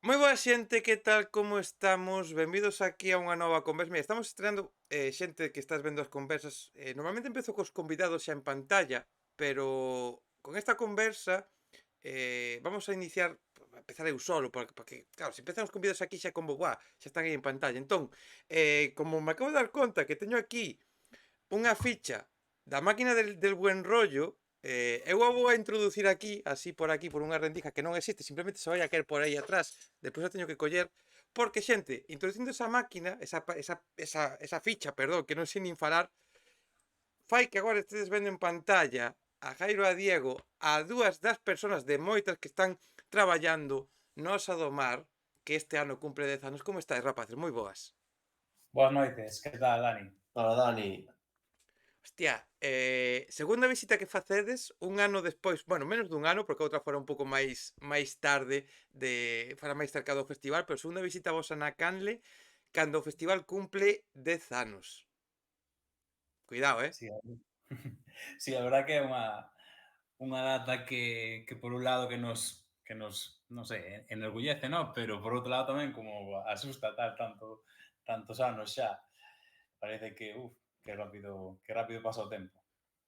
Moi boa xente, que tal, como estamos? Benvidos aquí a unha nova conversa. Mira, estamos estrenando, xente que estás vendo as conversas. Normalmente empezo cos convidados xa en pantalla, pero con esta conversa vamos a iniciar, a empezar eu solo, porque, claro, se empezan os convidados aquí xa como, buah, xa están aí en pantalla. Entón, como me acabo de dar conta que teño aquí unha ficha da máquina del buen rollo, eu a vou a introducir aquí, así por aquí, por unha rendija que non existe, simplemente se vai a caer por aí atrás, despois a teño que coller, porque, xente, introducindo esa máquina, esa ficha, perdón, que non sei nin falar, fai que agora estedes vendo en pantalla a Jairo e a Diego, a dúas das persoas de moitas que están traballando no Osa do Mar, que este ano cumple 10 anos. Como estáis, rapaces? Moi boas. Boas noites, que tal, Dani? Hola, Dani. Hostia, segunda visita que facedes un ano despois, bueno, menos dun ano, porque a outra fora un pouco máis tarde, fora máis cerca do festival, pero segunda visita vosa na Canle, cando o festival cumple 10 anos. Cuidado, eh? Sí, sí, a verdad que é unha data que por un lado que nos non sei, enorgullece, ¿no? Pero por outro lado tamén como asusta tal tantos anos xa. Parece que, que rápido pasa o tempo.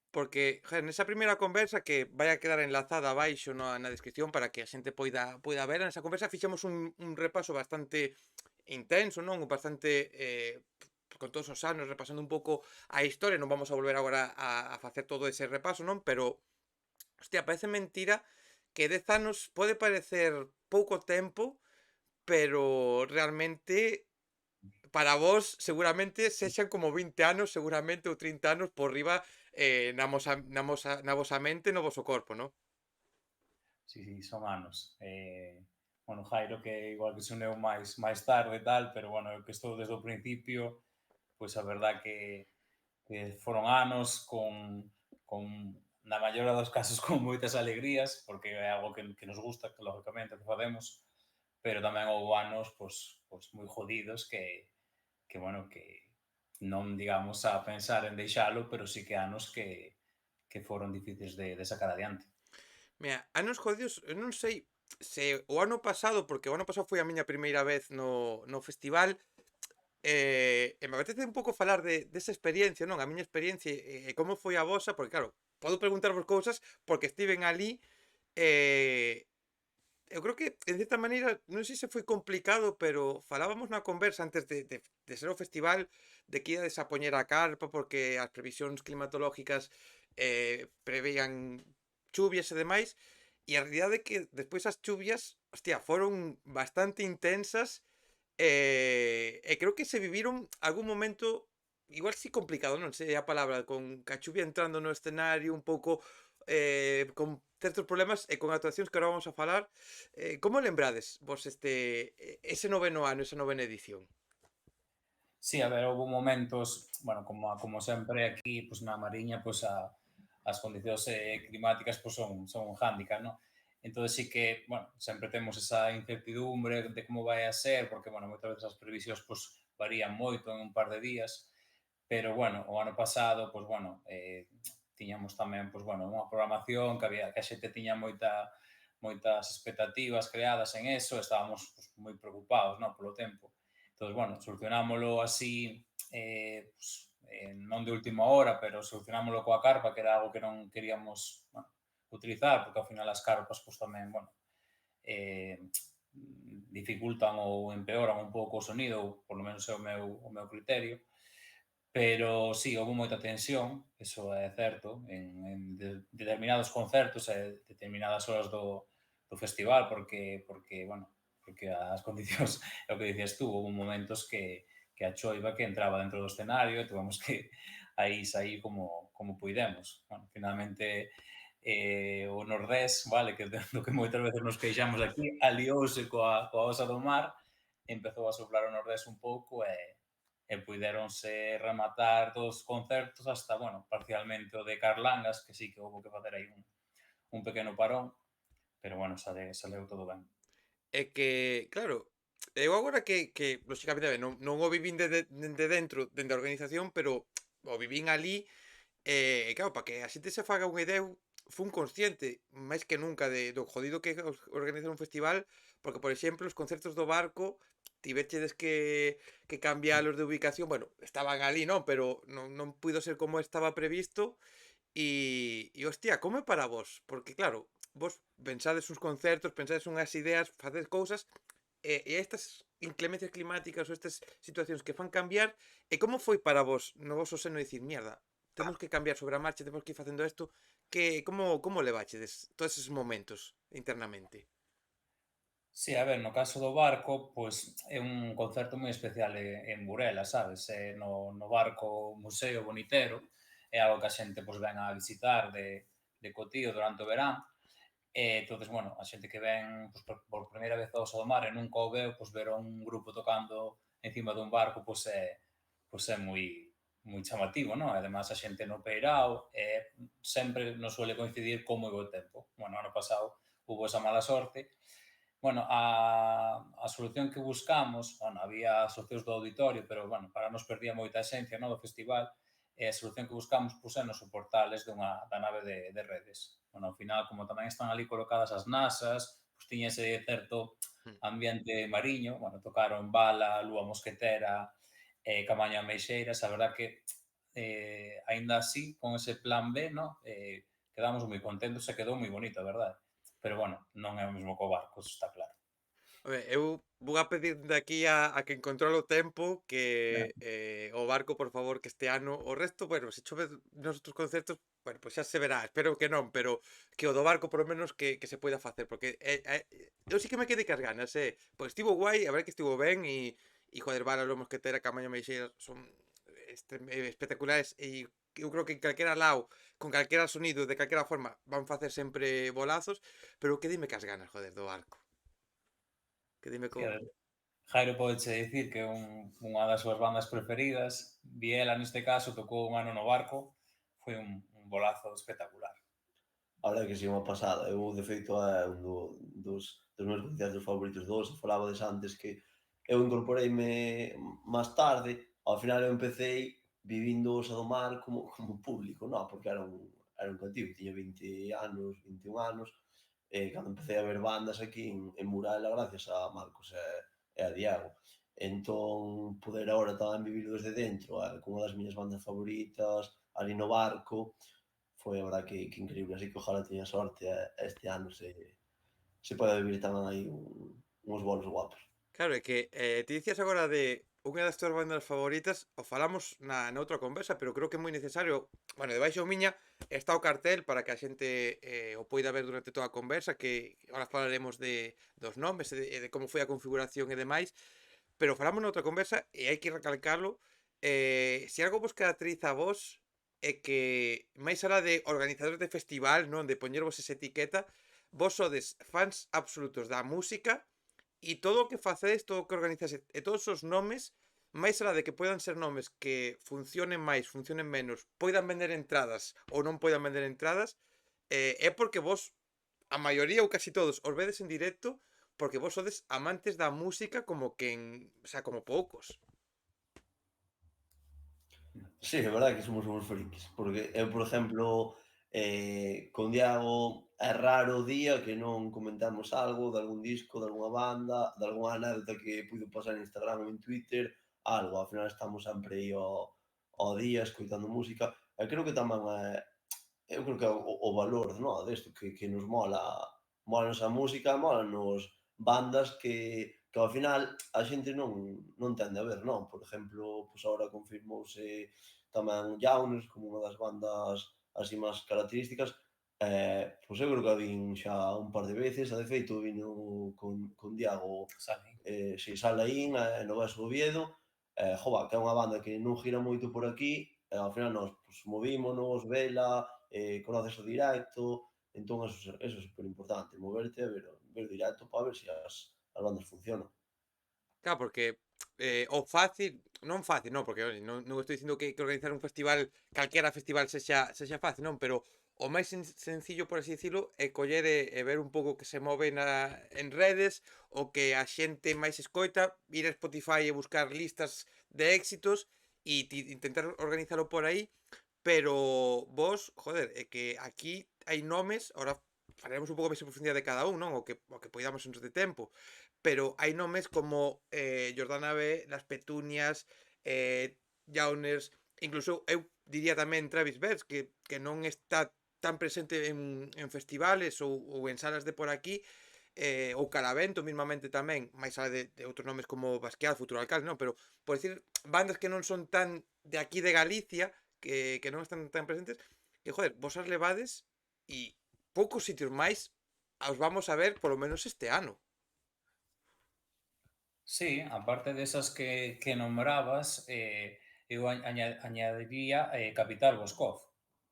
Porque, joder, nesa primeira conversa que vai a quedar enlazada abaixo na descripción para que a xente poida ver, nesa conversa fixemos un repaso bastante intenso, non? Bastante con todos os anos, repasando un pouco a historia, non vamos a volver agora a facer todo ese repaso, non? Pero, hostia, parece mentira que 10 anos pode parecer pouco tempo, pero realmente para vos seguramente sexan como 20 anos, seguramente, ou 30 anos por riba, na vosa mente, no voso corpo, non? Sí, sí, son anos. Bueno, Jairo que igual que se uneu máis tarde e tal, pero bueno, eu que estou desde o principio, pois a verdad que foron anos con na maior dos casos con moitas alegrías, porque é algo que nos gusta, que lógicamente que facemos, pero tamén houve anos pois moi jodidos que bueno, que non digamos a pensar en deixalo, pero sí que anos que foron difíciles de sacar adiante. Mira, anos jodidos, eu non sei se o ano pasado, porque o ano pasado foi a miña primeira vez no festival, e me apetece un pouco falar desa experiencia, non? A miña experiencia e como foi a vosa, porque claro, podo preguntarvos cousas porque estiven ali, e eu creo que, en certa maneira, non sei se foi complicado, pero falábamos na conversa antes de ser o festival, de que iades a poñer a carpa porque as previsións climatológicas preveían chuvias e demais, e a realidade é que despois as chuvias, hostia, foron bastante intensas, e creo que se viviron algún momento, igual si complicado, non sei a palabra, con ca chuvia entrando no escenario un pouco, con certos problemas e con actuacións que agora vamos a falar. Como lembrades vos ese noveno ano, esa novena edición? Sí, a ver, houve momentos, bueno, como sempre aquí, pois na Mariña, pois as condicións climáticas pois son un hándicap, ¿no? Entonces sí que, bueno, sempre temos esa incertidumbre de como vai a ser, porque, bueno, moitas veces as previsións pois varían moito en un par de días, pero, bueno, o ano pasado, pois, bueno, tiñamos tamén, pois, bueno, unha programación que a xente tiña moitas expectativas creadas en eso, estábamos pois, moi preocupados, ¿no? Polo tempo. Entón, bueno, solucionámoslo así, pues, non de última hora, pero solucionámoslo coa carpa, que era algo que non queríamos, bueno, utilizar, porque ao final as carpas, pues tamén, bueno, eh, dificultan ou empeoran un pouco o sonido, ou polo menos é o meu criterio. Pero sí, houve moita tensión, eso é certo, en determinados concertos e determinadas horas do festival, porque bueno, porque as condicións, é o que dicías tú, houve momentos que a choiva que entraba dentro do escenario e tuvemos que aí sair como puidemos. Bueno, finalmente, o Nordés, vale, que do que moitas veces nos queixamos aquí, aliouse coa Osa do Mar, empezou a soprar o Nordés un pouco e puidéronse rematar todos os concertos hasta, bueno, parcialmente o de Carlangas, que sí que houve que facer aí un pequeno parón, pero bueno, saleu todo ben. É que, claro, eu agora que lóxicamente, a ver, non o vivín dende dentro, dende a organización, pero o vivín ali, e claro, para que a xente se faga unha idea, fun consciente máis que nunca do jodido que é organizar un festival, porque, por exemplo, os concertos do Barco tivechedes que cambialos de ubicación, bueno, estaban ali, non, pero non puido ser como estaba previsto. Hostia, como é para vos? Porque claro, vos pensades uns concertos, pensades unhas ideas, facedes cousas, e estas inclemencias climáticas ou estas situacións que fan cambiar, e como foi para vos no voso seno dicir, mierda, temos que cambiar sobre a marcha, temos que ir facendo isto, como levachedes todos eses momentos internamente? Sí, a ver, no caso do barco, pois é un concerto moi especial en Burela, sabes? No barco Museo Bonitero, é algo que a xente pois ven a visitar de cotío durante o verán. Entonces, bueno, a xente que ven pois, por primeira vez ao Oso do Mar e nunca o veo, pois ver a un grupo tocando encima dun barco, pois é moi chamativo, non? Además, a xente no peirao sempre nos suele coincidir con moi bo tempo. Bueno, ano pasado hubo esa mala sorte. Bueno, a solución que buscamos, bueno, había socios do auditorio, pero, bueno, para nos perdía moita esencia, no, do festival, e a solución que buscamos pusenos os portales da nave de redes. Bueno, ao final, como tamén están ali colocadas as nasas, pues tiña ese certo Mm. ambiente mariño, bueno, tocaron Bala, Lúa Mosquetera, Camaño Ameixeiras, a verdad que aínda así, con ese plan B, no? Quedamos moi contentos e quedou moi bonito, a verdade. Pero bueno, non é o mesmo co barco, eso está claro. Home, eu vou a pedir de aquí a quen controla o tempo que o Barco, por favor, que este ano o resto, bueno, se chove nos outros concertos, bueno, pois xa se verá, espero que non, pero que o do Barco por lo menos que se poida facer, porque eu sí que me quedei cas ganas, pois estivo guai, a ver que estivo ben joder, Vara, Lomo Mosquetera, Camaño Meixeira son espectaculares e eu creo que en calquera lado, con calquera sonido, de calquera forma, van facer sempre bolazos, pero que dime cas ganas, joder, do Barco. Que dime Sí, co... a ver, Jairo pódeche dicir que é unha das súas bandas preferidas. Viela, neste caso, tocou un ano no barco. Foi un bolazo espectacular. A verdade é que si, unha pasada. Eu, de feito, é un dos meus concertos favoritos dos. Falabades antes que eu incorporeime máis tarde. Ao final eu empecéi vivindo o Osa do Mar como público, non? Porque era un cativo, tiña 20 anos, 21 anos, e cando empecé a ver bandas aquí en Murala gracias a Marcos e a Diego. Entón, poder agora tamén vivir desde dentro, con unha das miñas bandas favoritas, ali no barco, foi a verdad que increíble, así que ojalá teña sorte este ano se pode vivir tamén aí uns bolos guapos. Claro, é que ti dicías agora de unha das túas bandas favoritas, o falamos na outra conversa, pero creo que é moi necesario, bueno, debaixo miña está o cartel para que a xente o poida ver durante toda a conversa, que agora falaremos dos nomes e de como foi a configuración e demais, pero falamos noutra conversa e hai que recalcarlo, se algo vos caracteriza a vos é que máis alá de organizadores de festival, non, de poñervos esa etiqueta, vos sodes fans absolutos da música e todo o que facedes, todo o que organizase e todos os nomes, máis alá de que poidan ser nomes que funcionen máis, funcionen menos, poidan vender entradas ou non poidan vender entradas, é porque vos, a maioría ou casi todos, os vedes en directo porque vos sodes amantes da música como quen, o sea, como poucos. Sí, é verdade que somos uns frikis, porque eu, por exemplo, con Diago é raro o día que non comentamos algo de algún disco, de algunha banda, de algunha anécdota que puido pasar en Instagram ou en Twitter, algo, ao final estamos sempre aí ao día escoitando música, e creo que tamén eu creo que é o valor, no, desto, que nos mola a música, nos bandas que ao final a xente non tende a ver, non? Por exemplo, pois agora confirmouse tamén Jaunes como unha das bandas así máis características, pois eu creo que a vin xa un par de veces, e de feito vino con Diago, Sabe? si Salaín, no Beso do Oviedo, jova, que é unha banda que non gira moito por aquí, e ao final nós pues, movímonos, vela, conoces o directo, entón eso é super importante, moverte e ver o directo para ver se as bandas funcionan. Claro, porque o fácil, non fácil, non, porque oi, non estou dicindo que organizar un festival, calquera festival sexa fácil, non, pero o máis sencillo, por así dicilo, é coller e ver un pouco que se move en redes, o que a xente máis escoita, ir a Spotify e buscar listas de éxitos e intentar organizalo por aí, pero vos, joder, é que aquí hai nomes, ahora falaremos un pouco máis en profundidade de cada un, non? O que poidamos en de tempo, pero hai nomes como Jordana B, Las Petunias, Jauners, incluso eu diría tamén Travis Best, que non está tan presente en festivales ou en salas de por aquí, ou Calavento mismamente tamén, máis alá de outros nomes como Basquiat, Futuro Alcalde, non? Pero, por decir, bandas que non son tan de aquí de Galicia, que non están tan presentes, que, joder, vos as levades e poucos sitios máis os vamos a ver polo menos este ano. Sí, aparte desas que nombrabas, eu añadiría Capital Boscov.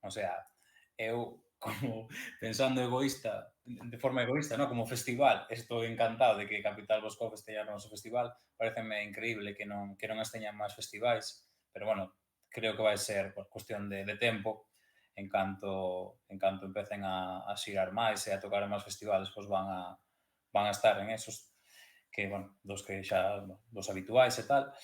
O sea, eu como pensando de forma egoísta, ¿no? Como festival, estou encantado de que Capital Boscov estea no noso festival. Pareceme increíble que non esteñan máis festivais, pero bueno, creo que vai ser por cuestión de tempo. En canto empecen a xirar máis e a tocar en máis festivales, pois van a estar en esos que, bueno, dos que xa, dos habituais e tal,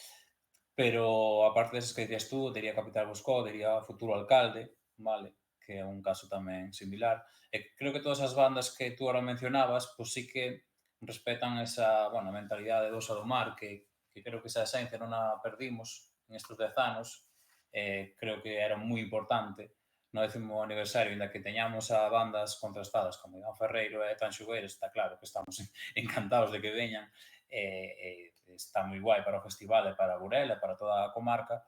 pero aparte desas que dicías tú, diría Capital Bosco, diría Futuro Alcalde, vale, que é un caso tamén similar. E creo que todas as bandas que tú ahora mencionabas, pois sí que respetan esa, bueno, mentalidade do Osa do Mar, que creo que esa esencia non a perdimos en estes 10 anos, creo que era moi importante no 10º aniversario, ainda que teñamos a bandas contrastadas como Iván Ferreiro e Tanxugueiras, está claro que estamos encantados de que veñan, está moi guai para o festival e para Burela, para toda a comarca,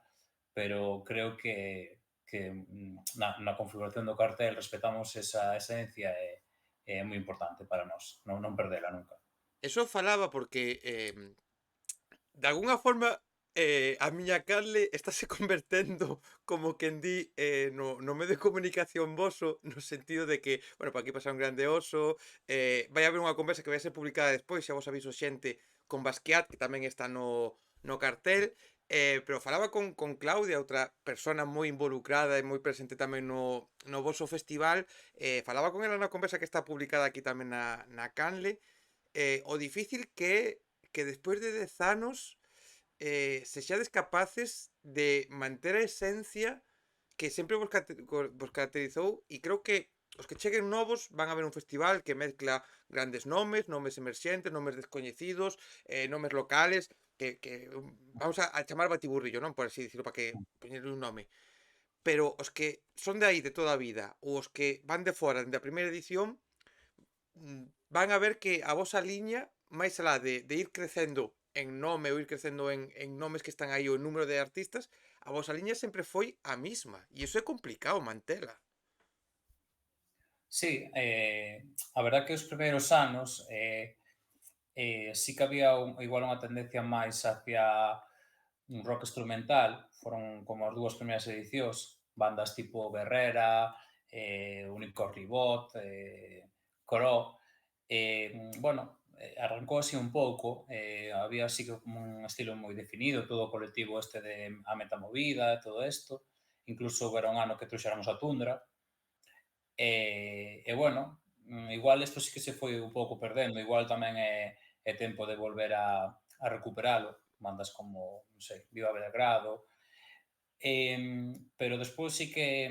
pero creo que na configuración do cartel respetamos esa esencia e é moi importante para nós, non perdela nunca. Eso falaba porque de algunha forma a miña canle estáse convertendo como quen di no medio de comunicación voso no sentido de que, bueno, por aquí pasa un grande oso, vai haber unha conversa que vai ser publicada despois, xa vos aviso xente, con Basquiat, que tamén está no cartel, pero falaba con Claudia, outra persona moi involucrada e moi presente tamén no voso festival, falaba con ela na conversa que está publicada aquí tamén na canle, o difícil que despois de 10 anos sexades capaces de manter a esencia que sempre vos caracterizou e creo que os que cheguen novos van a ver un festival que mezcla grandes nomes, nomes emerxentes, nomes descoñecidos, nomes locales, vamos a chamar batiburrillo, non? Por así dicirlo, para que poñerle un nome. Pero os que son de aí de toda a vida ou os que van de fora da primeira edición van a ver que a vosa liña, máis alá de ir crecendo en nome ou ir crecendo en nomes que están aí o número de artistas, a vosa liña sempre foi a misma. E iso é complicado mantela. Sí, a verdad que os primeiros anos sí que había igual unha tendencia máis hacia un rock instrumental, foron como as dúas primeiras edicións, bandas tipo Berrera, Único Ribot, Coró, bueno, arrancou así un pouco, había así como un estilo moi definido, todo o colectivo este de A Metamovida, todo isto, incluso era un ano que trouxéramos a Tundra, bueno, igual isto sí que se foi un pouco perdendo, igual tamén é tempo de volver a recuperalo, bandas como, non sei, Viva Belgrado, pero despois sí que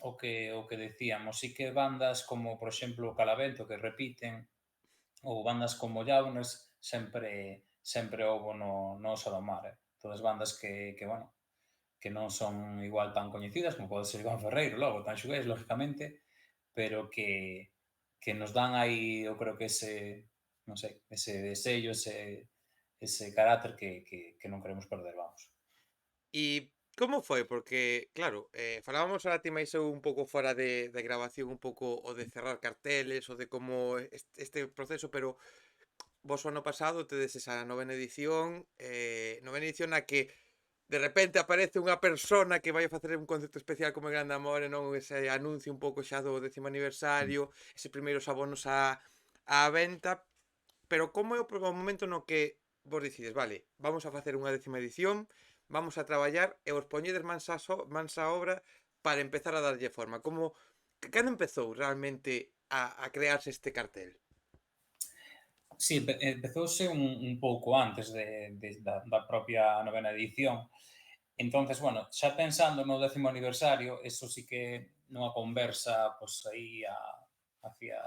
o que decíamos, sí que bandas como, por exemplo, Calavento, que repiten, ou bandas como Jauners, sempre houbo no Osa do Mar, todas bandas que bueno, que non son igual tan coñecidas como pode ser Iván Ferreiro, logo, tan xugués, lógicamente, pero que nos dan aí, eu creo que non sei, ese sello, ese carácter que non queremos perder, vamos. E como foi? Porque, claro, falábamos ahora ti máis eu un pouco fora de grabación, un pouco o de cerrar carteles, o de como este proceso, pero vos o ano pasado tedes esa novena edición na que de repente aparece unha persona que vai a facer un concerto especial como Grande Amore, non? Ese anuncio un pouco xa do 10º aniversario, ese primeiros abonos á venta, pero como é o momento no que vos decides, vale, vamos a facer unha 10ª edición, vamos a traballar e os poñedes mans á obra para empezar a darlle forma? Cando empezou realmente a crearse este cartel? Sí, empezouse un pouco antes da propia novena edición. Entonces, bueno, xa pensando no 10º aniversario, eso sí que nunha conversa, pois, aí hacia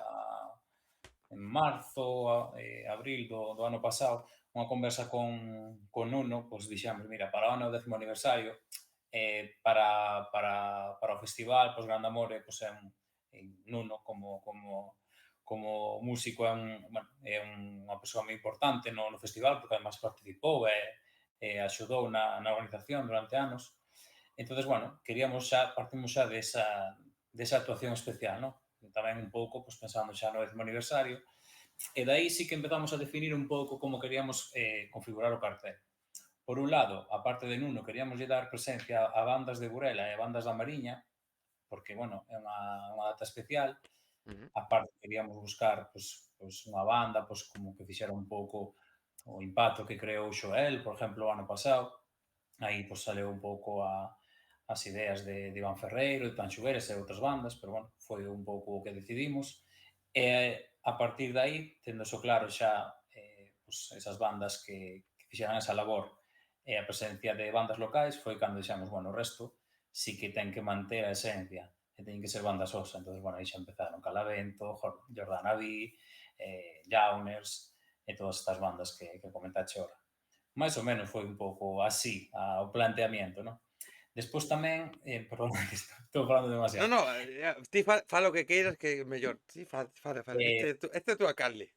en marzo, abril do ano pasado, unha conversa con Nuno, pois dixemos, mira, para o ano 10º aniversario, para o festival, pois Grande Amore, pois é Nuno como músico bueno, é unha persoa moi importante no festival, porque además participou e axudou na organización durante anos. Entonces, bueno, partimos xa desa actuación especial, ¿no? Tamén un pouco, pues, pensando xa no 10º aniversario, e dai sí que empezamos a definir un pouco como queríamos configurar o cartel. Por un lado, a parte de Nuno, queríamos lle dar presencia a bandas de Burela e a bandas da Mariña, porque, bueno, é unha data especial. Ujú. A parte, queríamos buscar, pues unha banda, pues, como que fixera un pouco o impacto que creou Xoel, por exemplo, o ano pasado. Aí, pues, saleu un pouco as ideas de Iván Ferreiro, de Tanxugueres e outras bandas, pero, bueno, foi un pouco o que decidimos. E a partir de aí, tendo eso claro xa, pues, esas bandas que fixeran esa labor e a presencia de bandas locais, foi cando dixemos, bueno, o resto sí que ten que manter a esencia e teñen que ser bandas osa. Entón, bueno, aí xa empezaron Calavento, Jordana Vi, Jauners e todas estas bandas que comentache ora. Máis ou menos foi un pouco así o planteamiento, non? Despois tamén, perdón, que estou falando No, demasiado. no, ti fala o que queiras que é mellor. Ti fala. Eh, Este é a tua canle.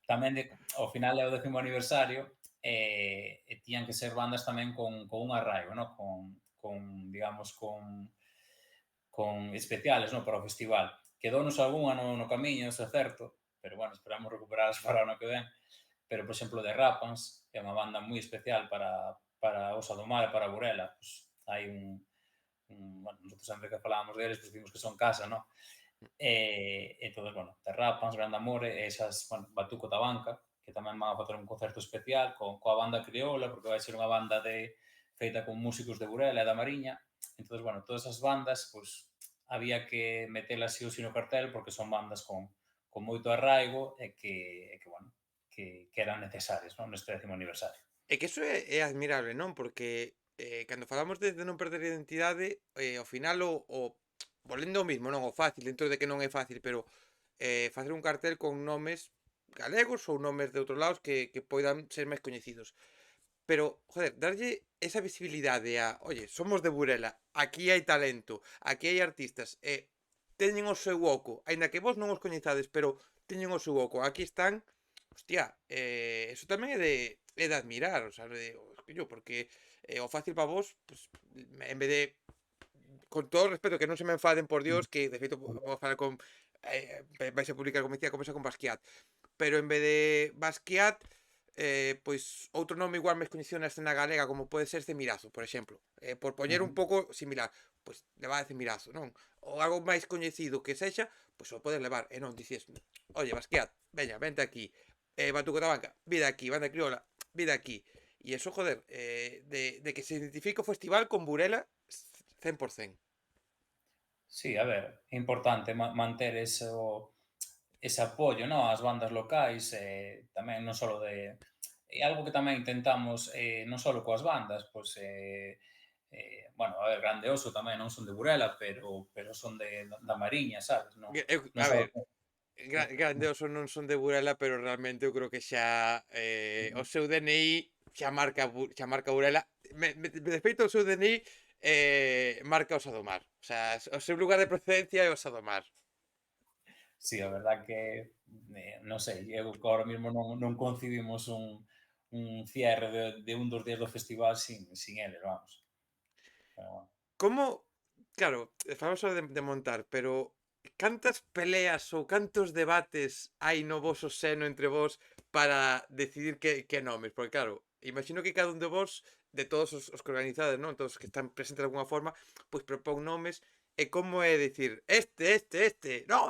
Tamén ao final é o 10º aniversario e tiñan que ser bandas tamén con un arraigo, ¿no? Con digamos, con especiales, ¿no? Para o festival. Quedounos algunha no camiño, eso é certo, pero, bueno, esperamos recuperalas para o ano que ven. Pero, por exemplo, The Rapans é unha banda moi especial para Osa do Mar e para Burela. Pues, hai bueno, nosotros sempre que falábamos deles, pues, vimos que son casa, ¿no? Entonces, bueno, The Rapans, Grande Amore, esas, bueno, Batuco Tabanca, que tamén van a facer un concerto especial coa banda crioula, porque vai ser unha banda feita con músicos de Burela e da Mariña. Entonces, bueno, todas esas bandas, pues, había que metelas sí ou sí no cartel, porque son bandas con moito arraigo e que bueno, que eran necesarias, non, neste 10º aniversario. É que iso é admirable, non? Porque cando falamos de non perder a identidade, ao final volvendo ao mismo, non? O fácil, dentro de que non é fácil, pero facer un cartel con nomes galegos ou nomes de outros lados que poidan ser máis coñecidos. Pero, joder, darlle esa visibilidade oye, somos de Burela, aquí hai talento, aquí hai artistas, teñen o seu oco, aínda que vos non os coñezades, pero teñen o seu oco, aquí están, hostia, eso tamén é de admirar, o sea, porque o fácil para vos, pues, en vez de, con todo o respeto, que non se me enfaden, por Dios, que de feito vou falar con, vais a publicar, como dicía, conversa con Basquiat, pero en vez de Basquiat, pois outro nome igual máis coñecido na escena galega como pode ser Cemirazo, por exemplo, por poñer un Ujú. pouco similar, pois levade Cemirazo, non? Ou algo máis coñecido que sexa, pois o podes levar, e non dices, oye, Basquiat, veña, vente aquí, Batuco da Banca, vida aquí, banda criola, vida aquí, e eso, joder, de que se identifica o festival con Burela 100%. Sí, a ver, é importante manter ese apoio, ¿no? Ás bandas locais, tamén non só de... É algo que tamén intentamos, non só coas bandas, pois, bueno, a ver, Grande Oso tamén non son de Burela, pero son da Mariña, sabes? Non, non A só... ver, Grande Oso non son de Burela, pero realmente eu creo que xa o seu DNI xa marca Burela. De feito, o seu DNI marca Osa do Mar. O sea, o seu lugar de procedencia é Osa do Mar. Sí, a verdad que, non sei, eu agora mesmo non concibimos un cierre de un dos días do festival sin eles, vamos. Pero, bueno. Como, claro, falamos só de montar, pero cantas peleas ou cantos debates hai no voso seno entre vos para decidir que nomes? Porque claro, imagino que cada un de vos, de todos os que organizades, non? Todos os que están presentes de alguna forma, pois propón nomes e como é dicir, no,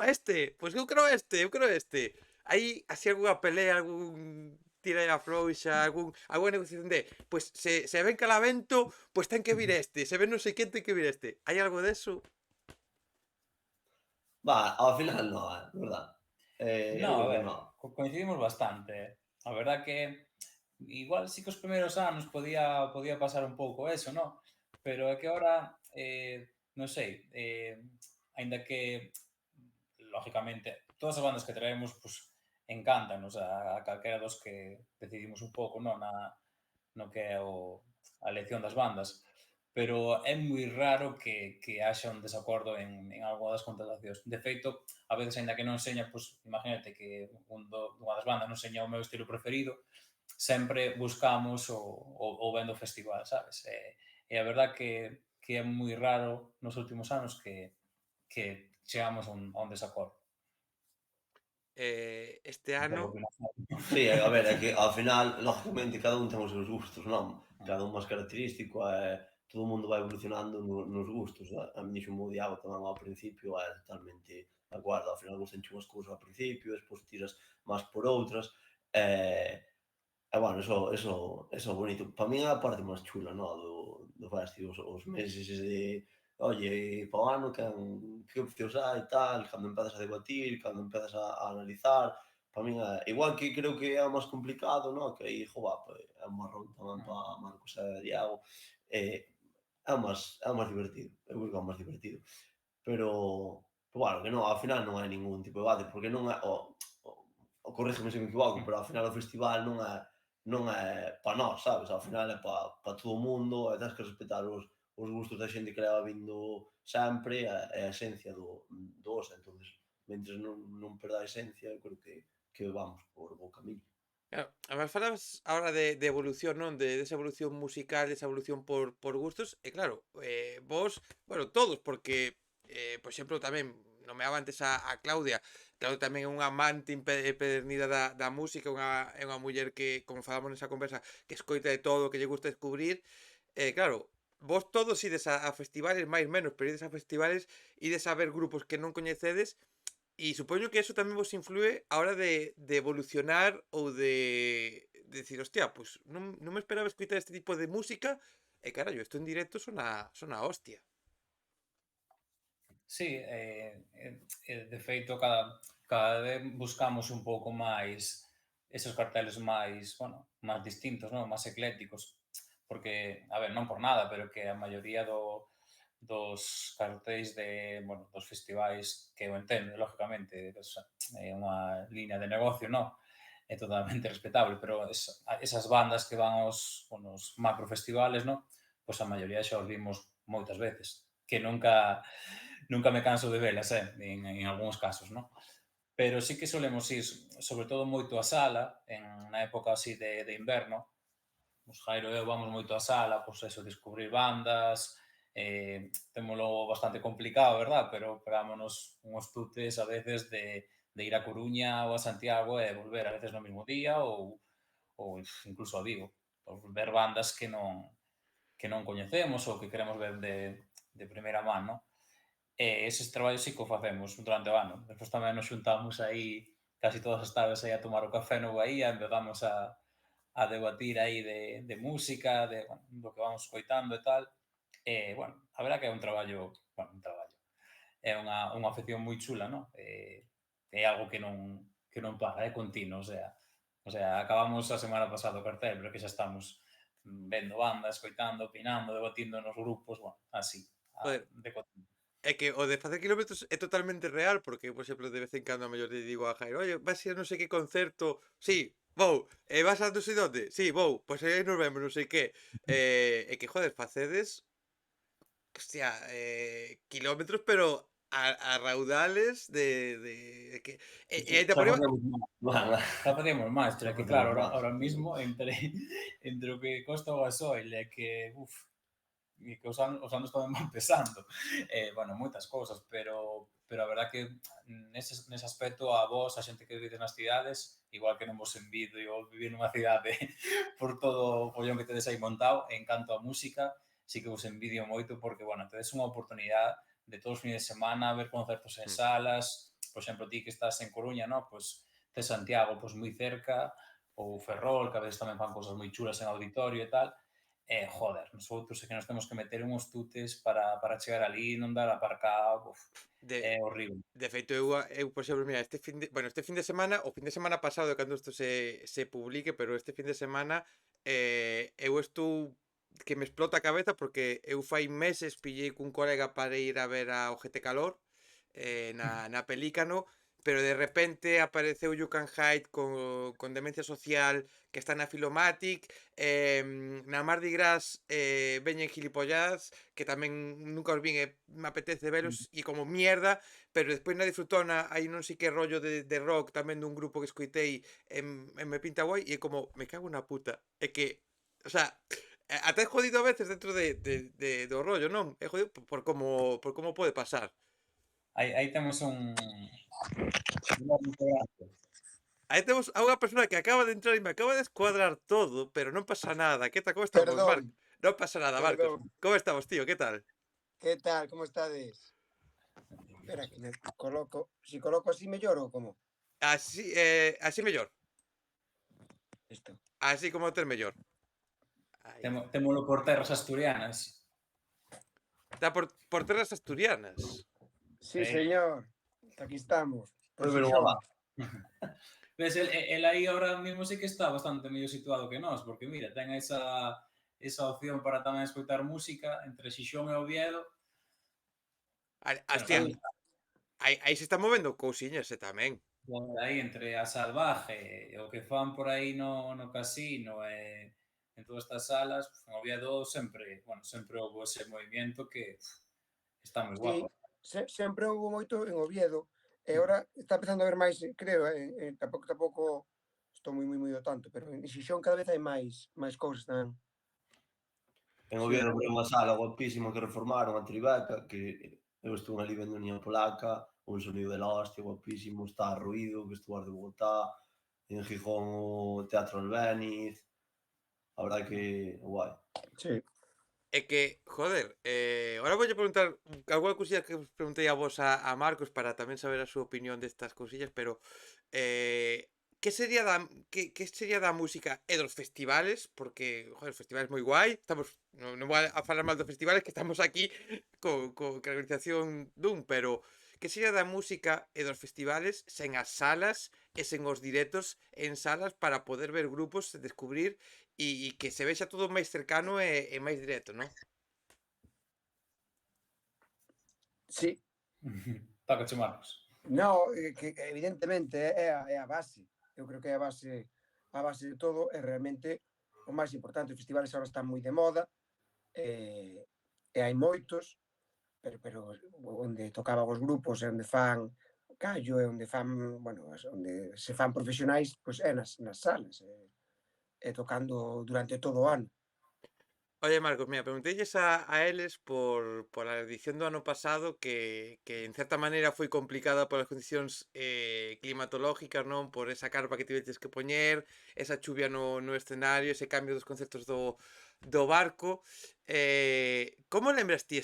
pois eu creo este. Hai así algunha pelea, algún tira e afrouxa, algunha negociación pois se ven Calavento, pois ten que vir este, se ven non sei quen ten que vir este. Hai algo deso? Va, ao final no, verdad. Eu No, a creo que ver, no. coincidimos bastante. A verdad que igual sí que os primeiros anos podía pasar un pouco eso, ¿no? Pero é que ahora, non sei, aínda que, lógicamente, todas as bandas que traemos, pues, encantanos a calquera dos que decidimos un pouco, no, no que é a elección das bandas, pero é moi raro que haxa un desacordo en algunha das contratacións. De feito, a veces, aínda que non seña, pues, imagínate que unha das bandas non seña o meu estilo preferido, sempre buscamos o vendo festival, sabes? E a verdad que é moi raro nos últimos anos que chegamos a un desacordo. Este Non sei que ano, opinas. Sí, a ver, é que ao final, lógicamente, cada un ten os seus gustos, non? Mm. Cada un máis característico, todo o mundo vai evolucionando nos gustos. A mí dixo o Diago tamén ao principio, é totalmente de acordo. Ao final gustanche unhas cousas ao principio, despois tiras máis por outras, bueno, eso é bonito. Para min é a parte máis chula, no, do festival, os meses de, oye, para o ano que opcións hai, tal, cando empezas a debatir, cando empezas a analizar, para min igual que creo que é o máis complicado, no, que aí, joa, é un marrón tamén Mm. para Marcos e Diago, é o máis divertido, eu creo que é o máis divertido. Pero bueno, que non, ao final non hai ningún tipo de debate, porque non é, o corrígeme se me equivoco, pero ao final o festival non é para nós, sabes? Ao final é para todo o mundo, e tens que respetar os gustos da xente que leva vindo sempre, a esencia do oso. Entonces, mentres non perda a esencia, eu creo que vamos por bo camiño. claro, además falabas ahora de evolución, non? De esa evolución musical, esa evolución por gustos, e claro, vos, bueno, todos, porque, por exemplo, tamén nomeaba antes a Claudia. Claudia tamén é unha amante empedernida da música, é unha muller que, como falamos nesa conversa, que escoita de todo, que lle gusta descubrir. Claro, vos todos ides a festivales, máis menos, pero ides a festivales, ides a ver grupos que non coñecedes. Y supoño que eso tamén vos inflúe a hora de evolucionar ou de decir, hostia, pues non me esperaba escoitar este tipo de música e carallo, isto en directo sona hostia. Sí, de feito, cada vez buscamos un pouco máis esos carteles máis, bueno, máis distintos, non? Máis eclécticos, porque, a ver, non por nada, pero que a maioría dos cartéis bueno, dos festivais que eu entendo, lógicamente, é unha liña de negocio, non? É totalmente respetable, pero esas bandas que van aos macrofestivales, non? Pois a maioría xa os vimos moitas veces, que nunca me canso de velas, en algúns casos, non? Pero sí que solemos ir, sobre todo, moito á sala, na época así de inverno. Os Jairo e eu vamos moito á sala, pois eso, descubrir bandas, témolo bastante complicado, verdad? Pero pegámonos unhos tutes a veces de ir a Coruña ou a Santiago e volver a veces no mesmo día ou incluso a Vigo, por ver bandas que non coñecemos ou que queremos ver de primeira man, non? E eses traballos sí que o facemos durante o ano. Despois tamén nos xuntamos aí casi todas as tardes aí a tomar o café no Bahía, empezamos a debatir aí de música, bueno, do que vamos coitando e tal. E, bueno, a verdad que é un traballo, bueno, un traballo, é unha afección moi chula, non? É algo que non para, é continuo, o sea, acabamos a semana pasada o cartel, pero que xa estamos vendo bandas, coitando, opinando, debatindo nos grupos, bueno, así, Joder, de continuo. é que o de facer kilómetros é totalmente real, porque, por exemplo, de vez en cando a mellor lle digo a Jairo, oye, vas a ir a non sei que concerto, sí, vou, e vas a non sei onde, sí, vou, pois aí nos vemos, non sei que, e que, joder, facedes, hostia, kilómetros, pero a raudales de que, e aí te Xa por riba, facemos máis. Bueno, Xa facemos máis, pero xa é que claro, facemos máis. ahora mismo entre o que costa o gasoil e que, e que os anos tamén van pesando. Bueno, moitas cousas, pero a verdad que nese aspecto a vos, a xente que vive nas cidades, igual que non vos envidio vivir nunha cidade por todo o follón que tedes aí montado, en canto a música, sí que vos envidio moito porque, bueno, tedes unha oportunidade de todos os fines de semana ver concertos en mm, salas, por exemplo, ti que estás en Coruña, no? Pois tes Santiago, pois moi cerca, ou Ferrol, que a veces tamén fan cousas moi chulas en auditorio e tal, joder, nosotros é que nos temos que meter uns tutes para chegar ali, non dar aparcado, de é horrible. de feito eu, por exemplo, mira, este fin de semana, o fin de semana pasado cando isto se publique, pero este fin de semana, eu estou que me explota a cabeza porque eu fai meses pillei cun colega para ir a ver ao GT Calor. na Pelícano, pero de repente apareceu You Can Hide con Demencia Social, que está na Filomatic, na Mardi Gras veñen Gilipollaz, que tamén nunca os vin e me apetece velos, e como mierda, pero despois na Disfrutona hai non sei que rollo de rock tamén dun grupo que escoitei e me pinta guai, e como, me cago na puta, é que, o sea, até é jodido a veces dentro do rollo, non? É jodido por como pode pasar. Aí temos un integrante. Aí temos a unha persoa que acaba de entrar e me acaba de escuadrar todo, pero non pasa nada. Que tal? Como estamos, Perdón, Marcos? Non pasa nada, Marcos. perdón. Como estamos, tío? Que tal? Que tal? Como estades? Espera, que me coloco... Si coloco así mellor ou como? Así mellor. Isto. Así como ter mellor. Aí. Témolo por terras asturianas. Está por terras asturianas. Sí, señor. Aquí estamos. Foi Pois ver si unha son. vaca. Ves, el aí ahora mismo sí que está bastante mellor situado que nós, porque mira, ten esa opción para tamén escoitar música entre Xixón e Oviedo. Hostia, Bueno, aí se está movendo cousiñas tamén. aí entre a Salvaje e o que fan por aí no casino e en todas estas salas, pues, en Oviedo sempre houve ese movimiento que está moi Sí, guapo. sempre houve moito en Oviedo. E agora está empezando a haber máis, creo, tampouco estou moi ao tanto, pero en Xixón cada vez hai máis cousas tamén. En Sí. Oviedo abriu unha sala guapísima que reformaron, a Tribeca, que eu estuve ali vendo niña polaca, un sonido de la hostia guapísimo, está a Ruido, que estuvo de Bogotá, en Gijón o Teatro Albéniz, a verdade que guai. Sí. É que, joder, ahora voulle preguntar algunha cousilla que vos preguntei a vos a Marcos para tamén saber a súa opinión destas cousillas, pero que sería da música e dos festivales? Porque, joder, o festival é moi guai, estamos non vou a falar mal dos festivales que estamos aquí co a organización dun, pero que sería da música e dos festivales sen as salas e sen os directos en salas para poder ver grupos, descubrir e que se vexa todo máis cercano e máis directo, non? Sí. Tócache, Marcos. No, que evidentemente é a base. Eu creo que é a base de todo é realmente o máis importante. Os festivales agora están moi de moda, e hai moitos, pero onde tocaban os grupos e onde fan callo e onde fan, bueno, onde se fan profesionais, pois é nas salas, e tocando durante todo o ano. Oye, Marcos, mira, pregunteilles a eles por a edición do ano pasado que en certa maneira foi complicada polas condicións climatológicas, non? Por esa carpa que tiveches que poñer, esa chuvia no escenario, ese cambio dos conceptos do barco. Como lembras ti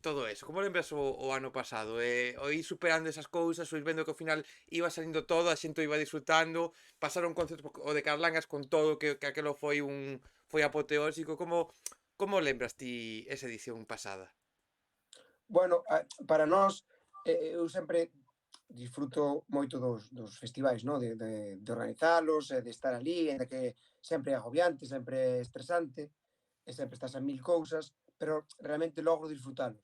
todo eso? Como lembras o ano pasado? O ir superando esas cousas, o ir vendo que ao final iba salindo todo, a xente o iba disfrutando, pasaron concertos o de Carlangas con todo, que aquelo foi apoteósico. Como lembras ti esa edición pasada? Bueno, para nós, eu sempre disfruto moito dos festivais, no? de organizalos, de estar ali, en que sempre é agobiante, sempre é estresante, e sempre estás a mil cousas, pero realmente logro disfrutalos.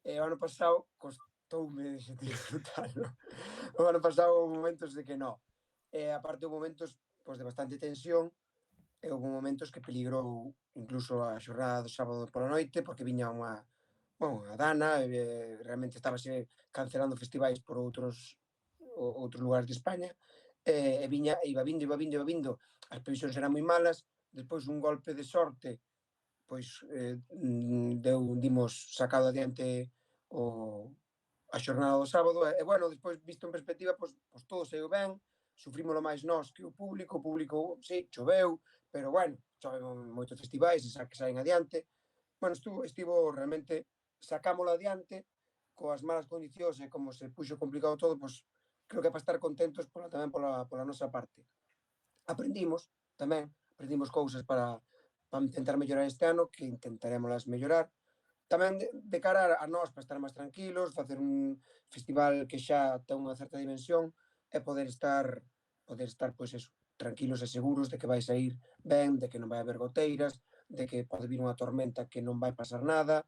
E o ano pasado costoume disfrutalo. O ano pasado houve momentos de que non. E aparte houve momentos pois, de bastante tensión, e houve momentos que peligrou incluso a xornada do sábado pola noite, porque viña a Dana, realmente estábase cancelando festivais por outros lugares de España, e iba vindo, as previsións eran moi malas, despois un golpe de sorte, pois dimos sacado adiante a xornada do sábado, e bueno, despois visto en perspectiva, pois todo saiu ben, sufrímolo máis nós que o público, sí, choveu, pero bueno, chove moitos festivais que saen adiante. Bueno, estivo realmente, sacámolo adiante, coas malas condicións e como se puxo complicado todo, pois creo que para estar contentos tamén pola nosa parte. Aprendimos cousas para intentar mellorar este ano, que intentaremoslas mellorar. Tamén de cara a nós, para estar máis tranquilos, facer un festival que xa ten unha certa dimensión e poder estar pois eso, tranquilos e seguros de que vai sair ben, de que non vai haber goteiras, de que pode vir unha tormenta que non vai pasar nada.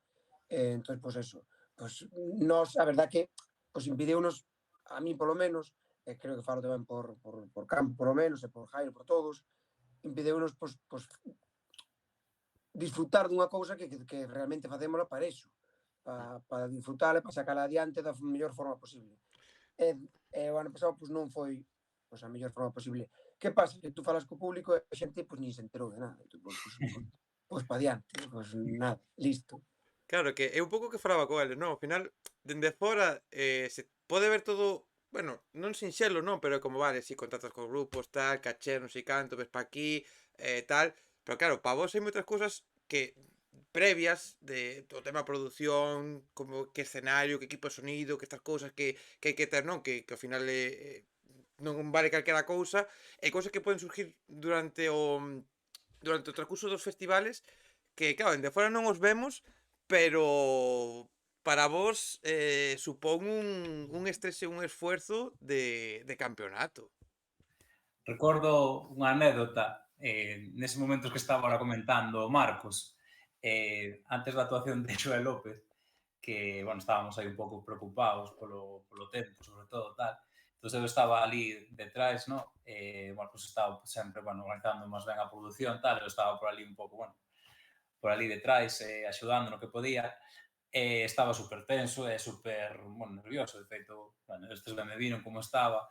Entón, pois eso, pois nós, a verdad que pois impideunos, a mí polo menos, e creo que falo tamén por Campo polo menos, e por Jairo, por todos, impideunos disfrutar dunha cousa que realmente facémola para iso, para disfrutala e para sacala adiante da mellor forma posible. E o ano pasado non foi a mellor forma posible. Que pasa? Que tú falas co público e a xente nin se enterou de nada. Pois pa adiante, nada, listo. Claro, que é un pouco que falaba co eles, non? Ao final, dende fora, se pode ver todo, bueno, non sinxelo, non? Pero é como, vale, si contactas cos grupos, tal, caché, non sei canto, ves pa aquí, tal, pero claro, pa vos hai moitas cousas que previas do tema produción, como que escenario, que equipo de sonido, que estas cousas que hai que ter, non? Que ao final non vale calquera cousa, e cousas que poden surgir durante o transcurso dos festivales que, claro, dende fora non os vemos, pero para vos supón un estrés e un esfuerzo de campeonato. Recordo unha anécdota nese momentos que estaba ahora comentando Marcos, antes da actuación de Xoel López, que, bueno, estábamos aí un pouco preocupados polo tempo, sobre todo, tal. Entón, eu estaba ali detrás, no? Bueno, pues estaba sempre, bueno, organizando máis ben a produción, tal, eu estaba por ali un pouco, bueno, por ali detrás, axudando no que podía, estaba super tenso e super, bueno, nervioso, de feito, bueno, estes ben me viron como estaba,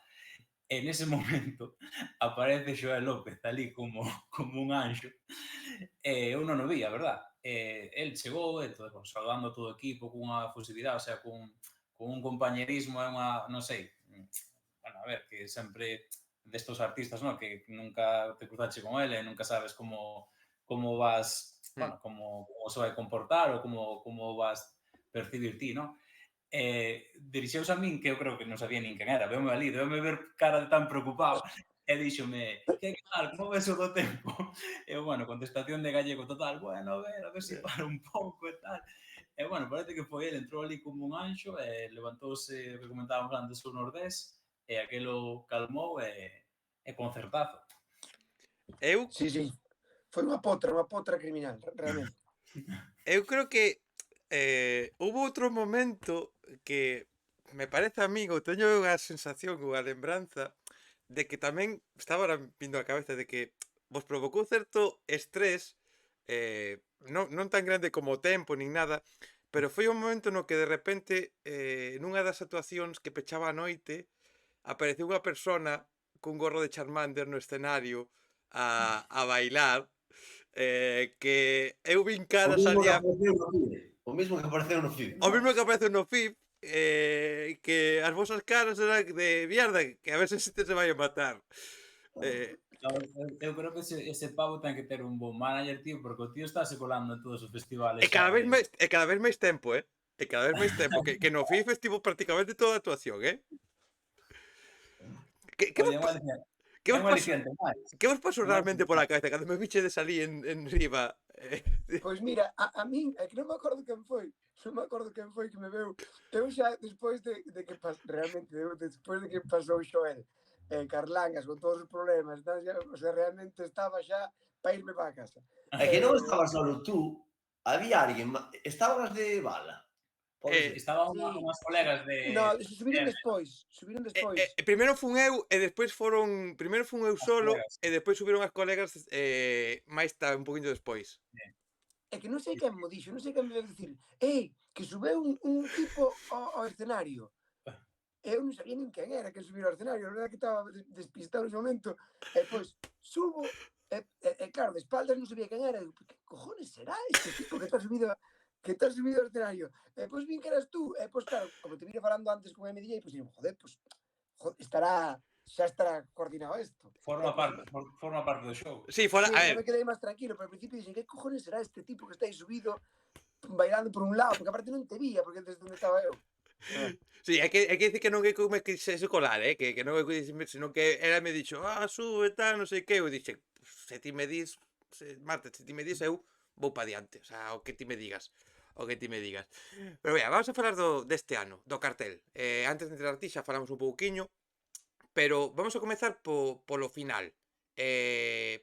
e nese momento aparece Xoel López ali como un anxo, e eu non o vi, a verdad. El chegou, entón, bueno, saludando a todo o equipo cunha fusividade, o sea, con un compañerismo e unha, non sei, bueno, a ver, que sempre destos artistas, no? Que nunca te cruzache con ele, nunca sabes como vas, bueno, como se vai comportar ou como vas percibir ti, non? Dirixeus a min, que eu creo que non sabía nin quen era, veume ali, deume ver cara de tan preocupado, e díxome, que tal, como ves o do tempo? E, bueno, contestación de gallego total, bueno, a ver se para un pouco e tal. E, bueno, parece que foi ele, entrou ali como un anxo, e levantouse, o que comentábamos antes, o nordés, e aquelo calmou e concertazo. Eu, Sí, foi unha potra criminal, realmente. eu creo que hubo outro momento que me parece a min, ou teño unha sensación, unha lembranza, de que tamén estaba ahora vindo a cabeza de que vos provocou certo estrés, non tan grande como o tempo nin nada, pero foi un momento no que de repente, nunha das actuacións que pechaba a noite, apareceu unha persona cun gorro de Charmander no escenario a bailar, que eu vin O caras mismo ali que apareceu no feed. O mismo que apareceu no feed. o mesmo que aparece no FIP, que as vosas caras eran de mierda, que a ver se este se vai a matar. Eu creo que ese pavo ten que ter un bon manager, tío, porque o tío está se colando en todos os festivales E xa. cada vez máis tempo, E cada vez máis tempo, que no FIP estivo prácticamente toda a actuación, Que Oye, vos, que é vos un pasou? aliciente máis. Que vos pasou Un realmente aliciente pola máis. cabeza cando me vichedes ali en riba? Pois mira, a min, é que non me acordo quen foi, que me veu. Eu xa, despois de que realmente, despois de que pasou Xoel, Carlangas con todos os problemas, tal, xa, o sea, realmente estaba xa para irme para casa. É que non estabas solo tú, había alguén, estaban as de bala. Pode ser. Estaban Sí, unhas colegas de... no, subiron despois. Primeiro fun eu e despois primeiro fun eu As solo colegas, e despois subiron as colegas máis un poquinho despois. É que non sei quen mo dixo, non sei quen me veio dicir, que subeu un tipo ao escenario. Eu non sabía nin quen era que subir ao escenario, a verdade que estaba despistado nese momento, e pois subo, claro, de espaldas non sabía quen era, e que cojones será este tipo que está subido ao escenario? E pois vin que eras tú, e pois claro, como te vira falando antes con MDJ, pois digo, joder, xa estará coordinado isto. forma parte do show. Sí, fora, Sí, a xa ver, me quedei máis tranquilo, pero ao principio dixen, que cojones será este tipo que está aí subido, bailando por un lado, porque aparte non te vía, porque desde onde estaba eu. sí, hai que dicir que non é que me quixese colar, que non é que senón que ela me dixo, sube, tal, non sei que, eu dixen, se ti me dis, Marta, se ti me dis, eu vou pa diante, o sea, o que ti me digas. O que ti me digas. Pero vea, vamos a falar deste ano, do cartel. Antes de entrar ti xa falamos un pouquiño, pero vamos a comezar polo final.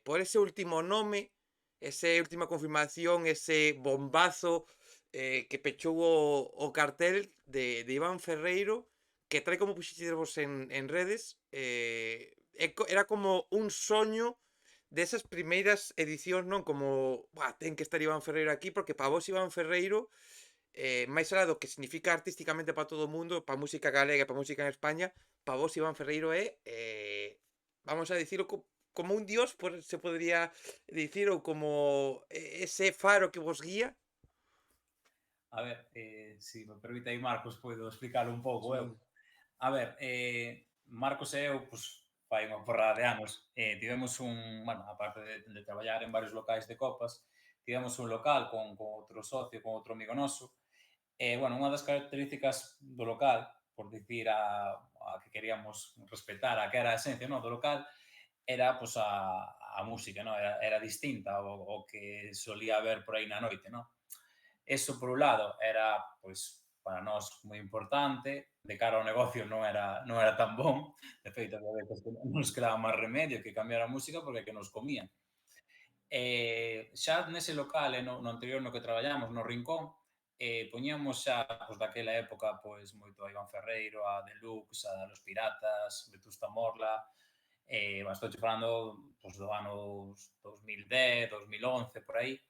Por ese último nome, esa última confirmación, ese bombazo que pechou o cartel de Iván Ferreiro que trae como puxíxervos en redes, era como un soño desas primeiras edicións, non? Como, buah, ten que estar Iván Ferreiro aquí, porque para vos Iván Ferreiro, máis alá do que significa artísticamente para todo o mundo, para a música galega e para a música en España, para vos Iván Ferreiro é, vamos a dicilo, como un dios, se podría dicir, ou como ese faro que vos guía. A ver, se me permite aí Marcos, podo explicarlo un pouco eu. Sí. A ver, Marcos e eu, pues, fai unha porrada de anos, tivemos bueno, aparte de traballar en varios locais de copas, tivemos un local con outro socio, con outro amigo noso, e, bueno, unha das características do local, por dicir a que queríamos respetar, a que era a esencia, no, do local, era, pues, a música, no? Era distinta ao que solía haber por aí na noite, no? Eso, por un lado, era, pois, para nós moi importante, de cara ao negocio non era tan bon, de feito, a veces non nos quedaba máis remedio que cambiar a música porque é que nos comían. Xa nese local e no anterior no que traballamos, no Rincón, poñíamos xa, pois, daquela época, pois, moito a Iván Ferreiro, a Deluxe, a Los Piratas, Vetusta Morla, estou falando, pois, do anos 2010, 2011, por aí,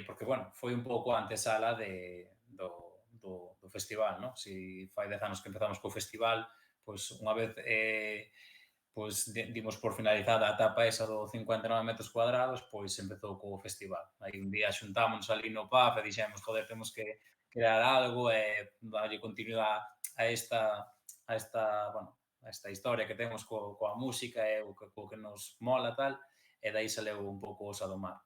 porque, bueno, foi un pouco a antesala do festival, ¿no? Si fai 10 anos que empezamos co festival, pois unha vez pois dimos por finalizada a etapa esa do 59 metros cuadrados, pois empezou co festival. Aí un día xuntámonos ali no pub e dixemos, joder, temos que crear algo e darlle continuidade bueno, a esta historia que temos coa música e o que nos mola tal, e dai saleu un pouco o Sadomar.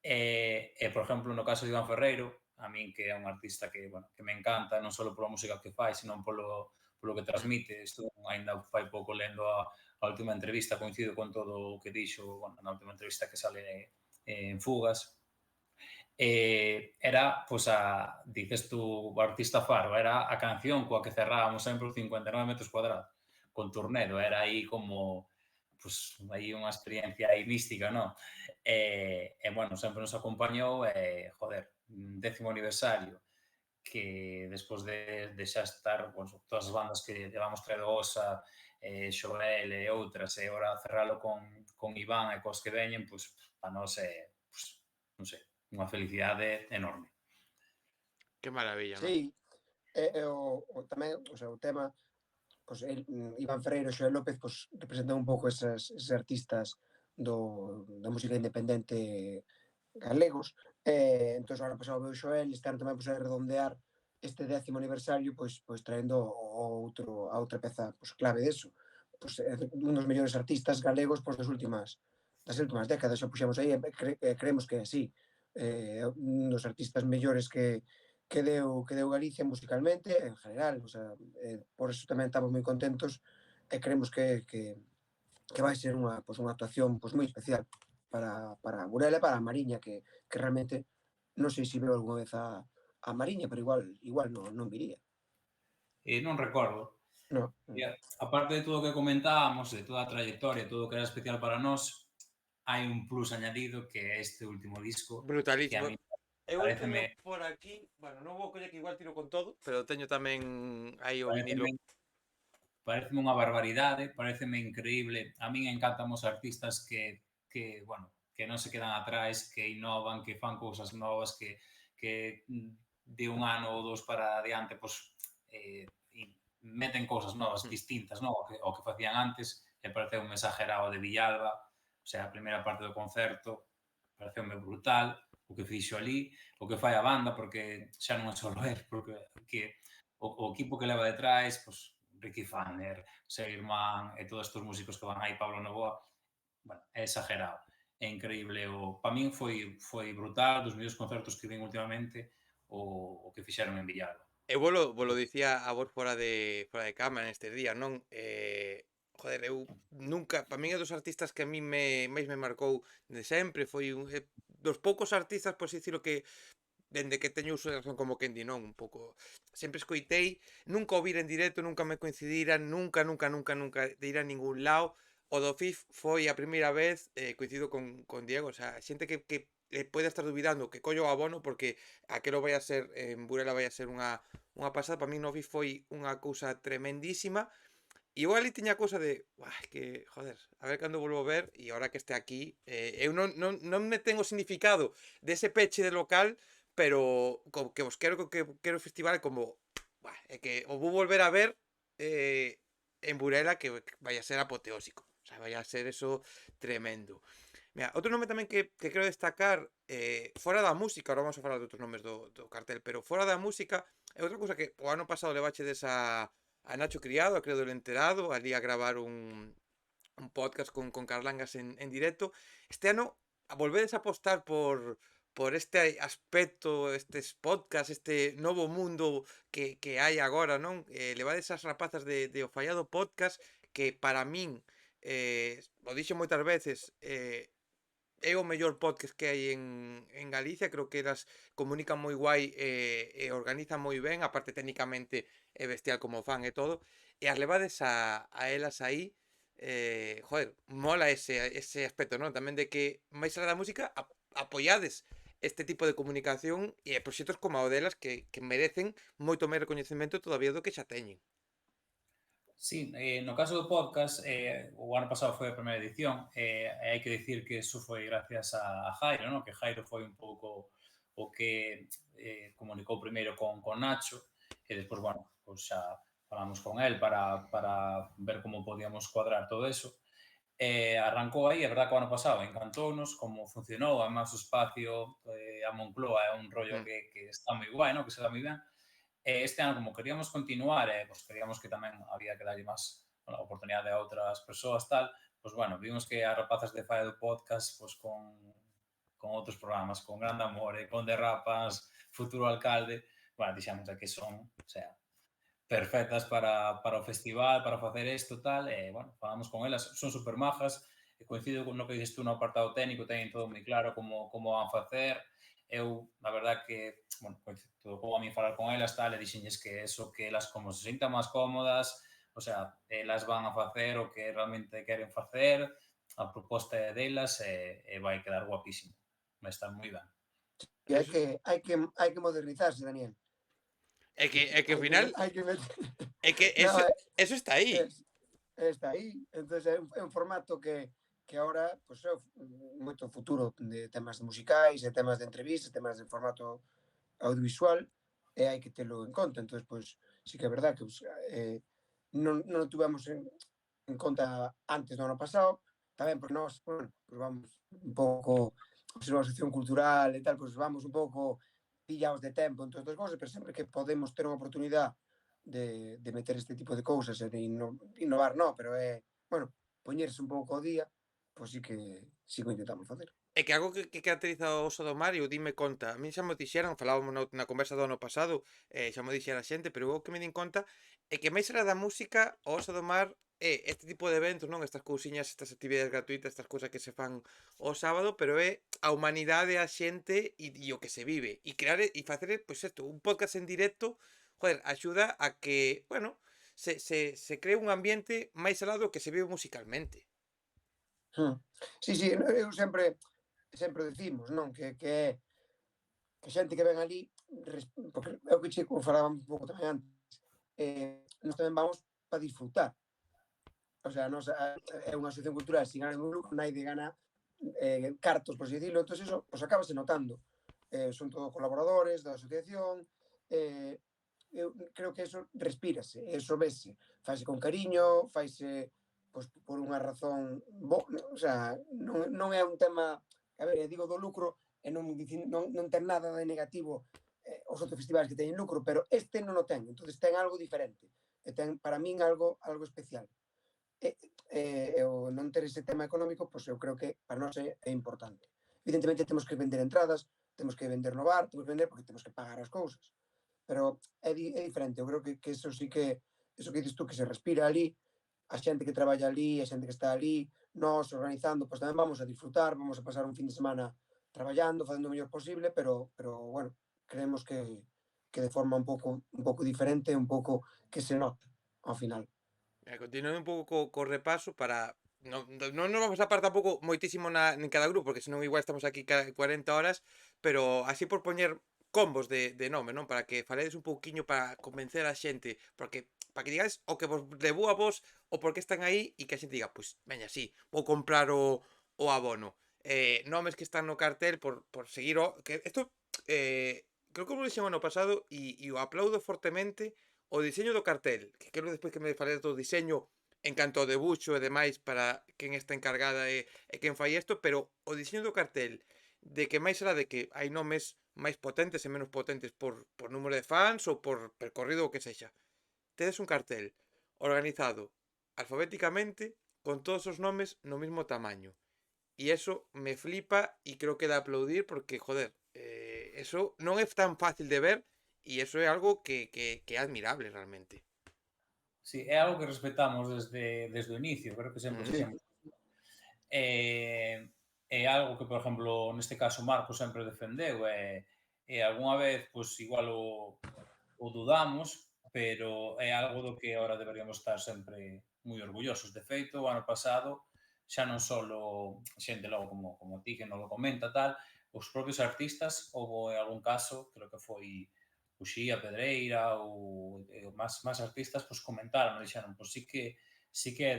Por exemplo, no caso de Iván Ferreiro, a min que é un artista que, bueno, que me encanta, non só pola música que fai, sino polo que transmite. Estou ainda fai pouco lendo a última entrevista, coincido con todo o que dixo, bueno, na última entrevista que sale en Fugas. Era, pois, dices tú, o artista faro, era a canción coa que cerrábamos sempre os 59 metros cuadrados, con Tornado, era aí como, pois, aí unha experiencia aí mística, non? Bueno, sempre nos acompañou, joder, 10º aniversario, que despois de xa estar, pues, todas as bandas que levamos traído Osa, Xoel e outras, e agora cerralo con Iván e cos que veñen, pois, para nós é, pois, non sei, unha felicidade enorme. Que maravilla, non? Sí, tamén, o sea, o tema, pues, Iván Ferreiro e Xoel López, pues, representan un pouco eses artistas da música independente galegos. Entón, agora pasado veo Xoel, este ano tamén pues, a redondear este 10º aniversario, pois traendo a outra peza pues, clave deso. Pues, un dos mellores artistas galegos pues, das últimas décadas, xa puxemos aí, creemos que é así. Un dos artistas mellores que deu Galicia musicalmente, en general, o sea, por eso tamén estamos moi contentos e creemos que vai ser unha actuación pues, moi especial para Burela e para a Mariña, que realmente non sei se veo algunha vez a Mariña, pero igual non viría. Non recordo. No. Aparte de todo o que comentábamos, de toda a trayectoria, todo o que era especial para nós, hai un plus añadido que é este último disco, que a Brutalísimo. mí Eu pareceme, teño por aquí, bueno, non vou coller que igual tiro con todo, pero teño tamén aí o vinilo. pareceme unha barbaridade, pareceme increíble. A min encantan os artistas que, bueno, que non se quedan atrás, que innovan, que fan cousas novas, que de un ano ou dous para adiante, pues, meten cousas novas, distintas, no? O que facían antes, e pareceu un exagerado de Villalba, o sea, a primeira parte do concerto, pareceume brutal, o que fixo ali, o que fai a banda, porque xa non é só el, porque que o equipo que leva detrás, pues, Ricky Fanner, Seirman e todos estes músicos que van aí, Pablo Novoa, bueno, é exagerado, é increíble. Para min foi brutal, dos mellores concertos que vin últimamente, o que fixeron en Villalba. Eu volo dicía a vos fora de cámara nestes días, non? Joder, eu nunca, para min é dos artistas que a min máis me marcou de sempre, foi dos poucos artistas, por dicirlo, que dende que teño uso de razón, como quen di, non? Un pouco, sempre escoitei, nunca o vira en directo, nunca me coincidiran, nunca de ir a ningún lado. O do FIF foi a primeira vez, coincido con Diego, o sea, xente que pode estar dubidando que collo o abono porque aquelo vai a ser, en Burela vai a ser unha unha pasada, para min Novi foi unha cousa tremendísima. E eu ali tiña a cousa de, que, joder, a ver cando volvo a ver, e agora que este aquí, eu non me ten o significado dese peche de local, pero como que vos quero o festival como, é que o vou volver a ver en Burela que vai a ser apoteósico. O sea, vai a ser eso tremendo. Mira, outro nome tamén que quero destacar, fora da música, ahora vamos a falar de outros nomes do cartel, pero fora da música, é outra cousa que o ano pasado levachedes a Nacho Criado, a Credo del Enterado, ali a gravar un podcast con Carlangas en directo. Este ano volvedes a apostar por este aspecto, estes podcasts, este novo mundo que hai agora, non? Levades as rapazas de O Fallado Podcast, que para min, o dixo moitas veces, é o mellor podcast que hai en Galicia, creo que elas comunican moi guai e organizan moi ben, aparte técnicamente é bestial como fan e todo, e as levades a elas aí, joder, mola ese aspecto, non? Tamén de que máis alá da música apoiades este tipo de comunicación e proxectos como o delas que merecen moito máis recoñecemento todavía do que xa teñen. Sí, no caso do podcast, o ano pasado foi a primeira edición, e hai que dicir que eso foi gracias a Jairo, ¿no? Que Jairo foi un pouco o que comunicou primeiro con Nacho, e despois, bueno, pues xa falamos con él para ver como podíamos cuadrar todo eso. Arrancou aí, a verdad que o ano pasado encantounos como funcionou, además o espacio, a Moncloa é un rollo que está moi guai, ¿no? Que se dá moi ben. Este ano, como queríamos continuar, pues queríamos que tamén había que darlle máis oportunidade a outras persoas, tal, pues bueno, vimos que as rapazas de Falla do Podcast, pues con outros programas, con Grande Amor, con Derrapas, Futuro Alcalde, bueno, dixemos que son, o sea, perfectas para o festival, para facer isto, tal, e, bueno, falamos con elas, son super majas, e coincido con no que dices tú no apartado técnico, teñen todo moi claro como van facer. Eu, na verdad que, bueno, tocou a mí falar con elas, tal, e dixenlles que eso, que elas como se sintan máis cómodas, o sea, elas van a facer o que realmente queren facer, a proposta é delas e vai quedar guapísimo. Vai estar moi ben. E hai que modernizarse, Daniel. É que ao final, Hai que meter... é que No, eso está aí. Está aí. Entonces é un formato que ahora pues, é moito futuro de temas musicais, e temas de entrevistas, temas de formato audiovisual, e hai que telo en conta. Entonces, pues, sí que é verdad que pues, non o tuvemos en conta antes do ano pasado, tamén porque nós, bueno, pues vamos un pouco, pues, unha sección cultural e tal, pues vamos un pouco pillados de tempo en todas as cousas, pero sempre que podemos ter unha oportunidade de meter este tipo de cousas e de innovar, no, pero é, bueno, poñerse un pouco ao día, pois sí que o intentamos facer. É que algo que caracteriza o Oso do Mar, e o dime conta, a mí xa mo dixeran, falábamos na conversa do ano pasado, xa mo dixera a xente, pero o que me din conta é que máis era da música, o Oso do Mar é este tipo de eventos, non? Estas cousiñas, estas actividades gratuitas, estas cousas que se fan o sábado, pero é a humanidade, a xente e o que se vive. E crear e facer, pois isto, un podcast en directo, joder, axuda a que, bueno, se cree un ambiente máis alá do que se vive musicalmente. Sí, eu sempre decimos, non? Que é que xente que ven ali, porque é o que che como falábamos un pouco tamén antes, nós tamén vamos para disfrutar. O sea, nos, é unha asociación cultural sin ánimo de lucro, naide gana cartos, por así dicirlo, entón eso pues acabase notando. Son todos colaboradores da asociación, eu creo que eso respírase, eso vese, faise con cariño, faise pues, por unha razón, o sea, non é un tema, a ver, digo do lucro, e non ten nada de negativo os outros festivais que teñen lucro, pero este non o ten, entonces ten algo diferente, e ten para min algo especial. E o non ter ese tema económico, pois eu creo que para nós é importante. Evidentemente temos que vender entradas, temos que vender no bar, temos que vender porque temos que pagar as cousas, pero é diferente, eu creo que eso sí que, eso que dices tú, que se respira ali, a xente que traballa ali, a xente que está ali, nós organizando, pois tamén vamos a disfrutar, vamos a pasar un fin de semana traballando, facendo o mellor posible, pero bueno, creemos que de forma un pouco diferente, un pouco que se nota ao final. Continuando un pouco co repaso para non nos vamos a apartar tampouco moitísimo en cada grupo, porque senón igual estamos aquí 40 horas, pero así por poñer combos de nome, non? Para que faledes un pouquiño para convencer a xente, porque para que digades o que vos levou a vos o por que están aí e que a xente diga, pois, veña, sí, vou comprar o abono. Nomes que están no cartel por seguir o... Que isto, creo que o dixen o ano pasado e o aplaudo fortemente o diseño do cartel, que quero despois que me faledes do diseño en canto ao debuxo e demais para quen está encargada e quen fai isto, pero o diseño do cartel de que máis alá de que hai nomes máis potentes e menos potentes por número de fans ou por percorrido o que sexa. Tedes un cartel organizado alfabéticamente con todos os nomes no mismo tamaño. E eso me flipa e creo que é de aplaudir porque, joder, eso non é tan fácil de ver e eso é algo que é admirable realmente. Sí, é algo que respetamos desde o inicio, creo que sempre Mm. Sí. dixemos. É algo que, por exemplo, neste caso Marco sempre defendeu e algunha vez, pois, igual o dudamos, pero é algo do que agora deberíamos estar sempre moi orgullosos. De feito, o ano pasado, xa non só xente logo como ti que non lo comenta tal, os propios artistas, houve algún caso, creo que foi Uxía, Pedreira ou máis artistas, pois comentaron, dixeron, pois sí que é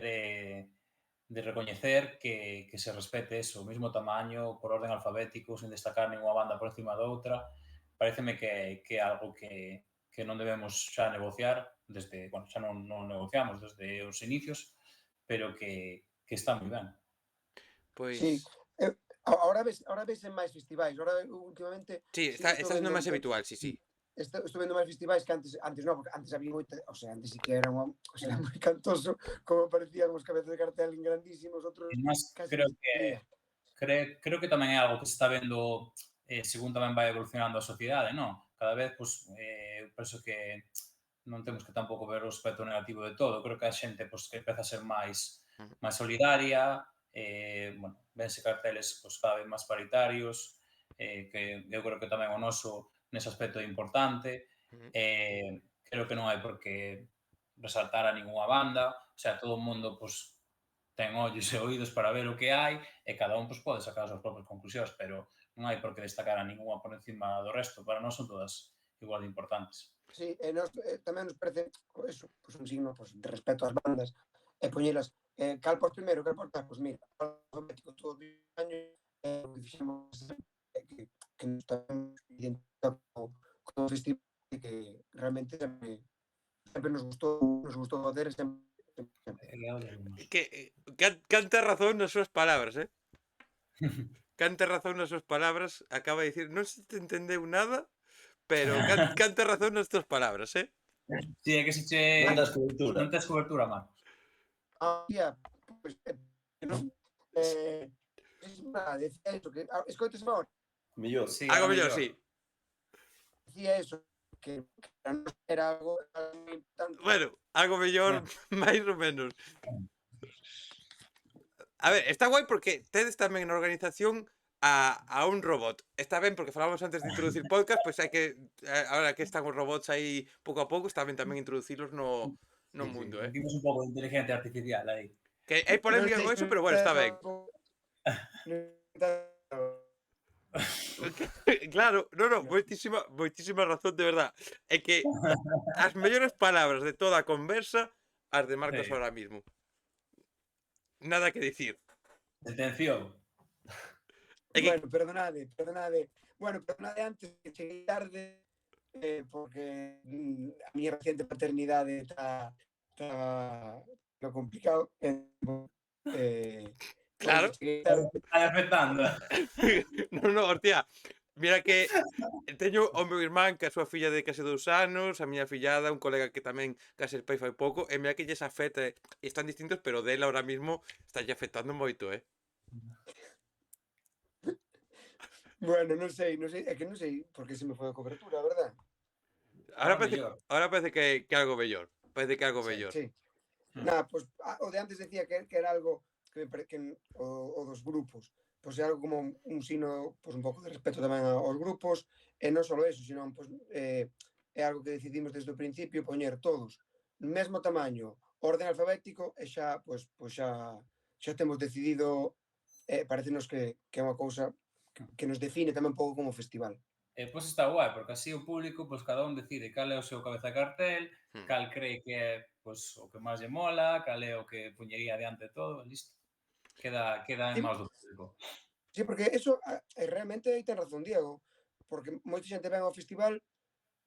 de recoñecer que se respete eso, o mesmo tamaño, por orden alfabético, sin destacar ninguna banda por encima da outra. Pareceme que é algo que non debemos xa negociar desde, bueno, xa non negociamos desde os inicios, pero que está moi ben. Sí, Pois... ahora ves en máis festivais. Ahora, últimamente, Sí, sí que estou está sendo vendo máis habitual, sí, sí. estou vendo máis festivais que antes non, porque antes había moita, o sea, antes sí que era, o sea, moi cantoso, como parecían os cabezas de cartel en grandísimos, outros E máis, casi creo non se veía. creo que tamén é algo que se está vendo según tamén vai evolucionando a sociedade, non? Cada vez, pois, eu penso que non temos que tampouco ver o aspecto negativo de todo. Creo que a xente, pois, que empeza a ser máis solidaria, bueno, vense carteles, pois, cada vez máis paritarios, que eu creo que tamén o noso nese aspecto é importante. Creo que non hai por que resaltar a ningunha banda, o sea, todo o mundo, pois, ten ollos e oídos para ver o que hai e cada un pois, pode sacar as súas propias conclusións, pero non hai por que destacar a ninguna por encima do resto. Para nós son todas igual de importantes. Sí, tamén nos parece eso, pues un signo pues, de respeto ás bandas e poñelas cal por primeiro, cal por tal, pues mira, alfabético todo o año o que fixemos que nos estamos identificando como festival e que realmente sempre nos gustou facer e sempre. Canta razón nas súas palabras, canta razón nas súas palabras, acaba de dicir, non se te entendeu nada, pero canta razón nas túas palabras, Sí, é que se che... Non das cobertura. Non tes cobertura, Marcos. Pues, non, decía eso, que escoites agora, Mellor. Sí, algo era mellor, mellor. sí. decía eso, que para nós era algo moi importante. Bueno, algo mellor, máis ou menos. A ver, está guai porque tedes tamén na organización a un robot. Está ben porque falábamos antes de introducir podcast, pois hai que agora que están os robots aí pouco a pouco, está ben tamén introducilos no Sí, mundo, metimos un pouco de inteligencia artificial aí. Que hai Non polémica sei con se eso, pero bueno, está ben. Claro, no, moitísima razón, de verdad. É que as mellores palabras de toda a conversa as de Marcos Sí. ahora mismo. Nada que dicir. Atención. É que Bueno, perdonade. Bueno, perdonade antes que cheguei tarde, porque a miña reciente paternidade está lo complicado. claro. Cheguei tarde. Está afectando. no, hostia. Mira que teño o meu irmán que a súa filla de case 2 anos, a miña fillada, un colega que tamén case el pai fai pouco, e mira que lles afecta, e están distintos, pero dela ahora mismo está lle afectando moito, Bueno, non sei, é que non sei por que se me foi a cobertura, a verdad? mellor. Ahora parece que algo mellor. Parece que algo mellor. Sí. Nada, pues o de antes decía que era algo que me que o dos grupos, pois é algo como un signo, pois un pouco de respeto tamén aos grupos, e non só eso, sino pois é algo que decidimos desde o principio poñer todos no mesmo tamaño, orden alfabético e xa xa temos decidido, parecenos que é unha cousa que nos define tamén un pouco como festival. Pois está guai, porque así o público, pois cada un decide cal é o seu cabeza de cartel, Hmm. cal cree que é pois, o que máis lle mola, cal é o que poñería adiante de todo, listo. Queda en Sí, mãos do público. sí, porque eso realmente aí ten razón Diego, porque moita xente ven ao festival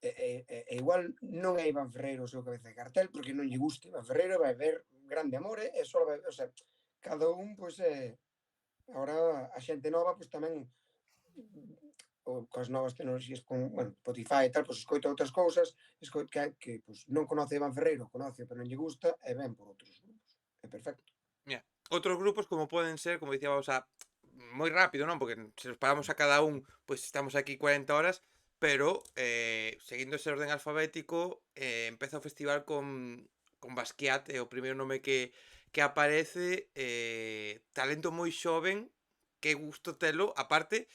e igual non é Iván Ferreiro o seu cabeza de cartel, porque non lle gusta Iván Ferreiro, vai ver Grande Amore e só vai, o sea, cada un, pois, agora a xente nova, pois tamén ou coas novas tecnoloxías con, bueno, Spotify e tal, pois escoita outras cousas, que pois, non conoce Iván Ferreiro, conoce, pero non lle gusta, e ven por outros grupos. É perfecto. Mira, outros grupos como poden ser, como dicíamos, moi rápido, non? Porque se nos paramos a cada un, pois estamos aquí 40 horas, pero seguindo ese orden alfabético, empeza o festival con Basquiat, é o primeiro nome que aparece, talento moi xoven, que gusto telo, aparte,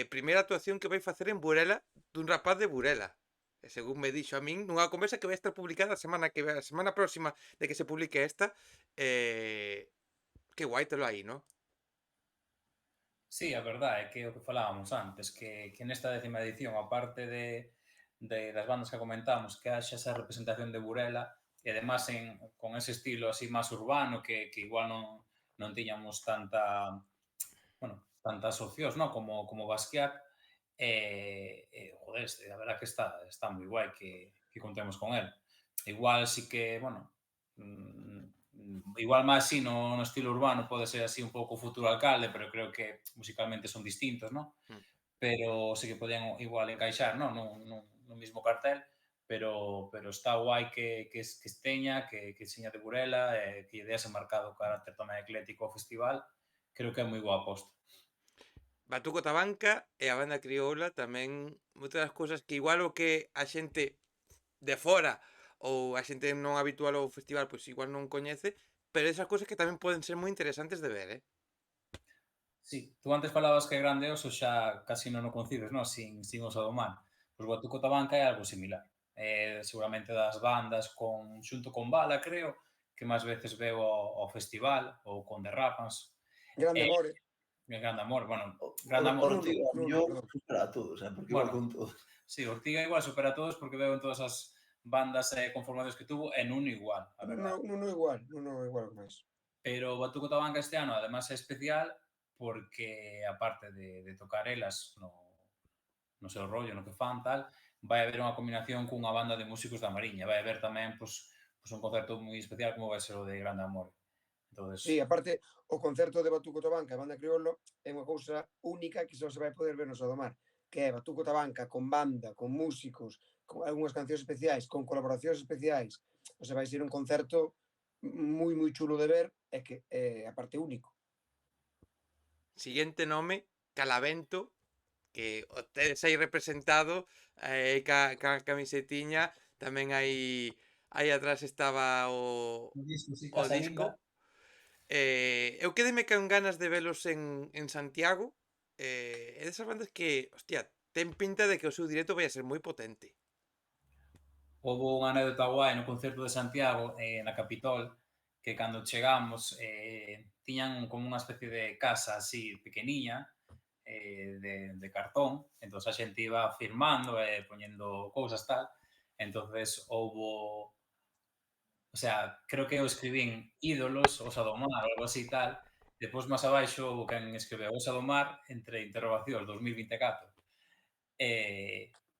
primeira actuación que vai facer en Burela, dun rapaz de Burela. E según me dixo a min, nunha conversa que vai estar publicada a semana próxima de que se publique esta, qué guai telo aí, ¿no? Sí, a verdade é que o que falábamos antes, que nesta 10ª edición, aparte das bandas que comentamos, que haxa esa representación de Burela, e además con ese estilo así máis urbano, que igual non tiñamos tantas opcións, ¿no? como Basquiat, joder, a verdad que está moi guai que contemos con él. Igual sí que, bueno, igual máis así no estilo urbano pode ser así un pouco futuro alcalde, pero creo que musicalmente son distintos, ¿no? Mm. Pero sí que podían igual encaixar, ¿no? No mismo cartel, pero está guai que esteña, que seña de Burela, que lle ese marcado carácter tamén eclético ao festival, creo que é moi boa aposta. Batuco Tabanca e a banda crioula tamén moitas das cousas que igual o que a xente de fora ou a xente non habitual ao festival pois igual non coñece, pero esas cousas que tamén poden ser moi interesantes de ver, eh? Sí, tú antes falabas que Grande Oso xa casi non o concibes, non? Sin Oso do Mar. Pois Batuco Tabanca é algo similar. Seguramente das bandas xunto con Bala, creo, que máis veces veo ao festival ou con The Rapans. Grande E Amore. Grande Amor, bueno, Grande O Amor, Nuno, Ortiga, Nuno, yo perdón. supera a todos, porque iba bueno, con todo. sí, Ortiga igual supera a todos porque veo en todas as bandas e conformacións que tuvo e Nuno igual, a verdade. Nuno igual que máis. Pero Batuco Tabanca este ano, además, é especial porque, aparte de tocar elas no seu rollo, no que fan, tal, vai haber unha combinación cunha banda de músicos da Mariña. Vai haber tamén, pois un concerto moi especial como vai ser o de Grande Amor. Sí, Entonces, aparte, o concerto de Batuco Tabanca e Banda Criollo é unha cousa única que só se vai poder ver no Sodomar, que é Batuco Tabanca con banda, con músicos, con algunhas cancións especiais, con colaboracións especiais. O sea, vai ser un concerto moi chulo de ver e que é aparte único. Siguiente nome, Calavento, que o tedes aí representado, ca camisetiña, tamén aí atrás estaba o disco, sí, o Casa disco. Linda. Eu quedeme con ganas de velos en Santiago, é desas bandas que, hostia, ten pinta de que o seu directo vai a ser moi potente. Houve unha anécdota guai no concerto de Santiago, na Capitol, que cando chegamos tiñan como unha especie de casa así pequeniña, de cartón, entón a xente iba firmando e poñendo cousas tal, entonces houbo, o sea, creo que eu escribín ídolos, Osa do Mar, ou algo así tal, depois máis abaixo houbo quen escreveu Osa do Mar entre interrogacións 2024.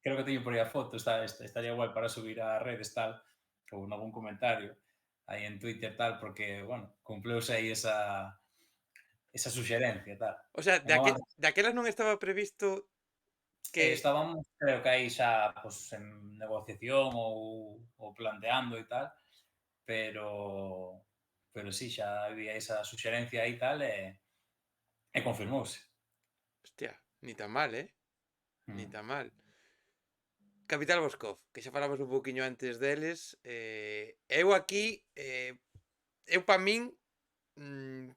Creo que teño por aí a foto, estaría guai para subir a redes tal, ou nalgún comentario aí en Twitter tal, porque, bueno, cumpleuse aí esa suxerencia tal. O sea, Unha banda, daquelas non estaba previsto que estábamos, creo que aí xa pues, en negociación ou planteando e tal, pero pero sí, xa había esa suxerencia aí tal e confirmouse. hostia, ni tan mal, ni Mm. tan mal. Capital Boscov, que xa falamos un pouquiño antes deles, eu aquí, eu pa min, mm,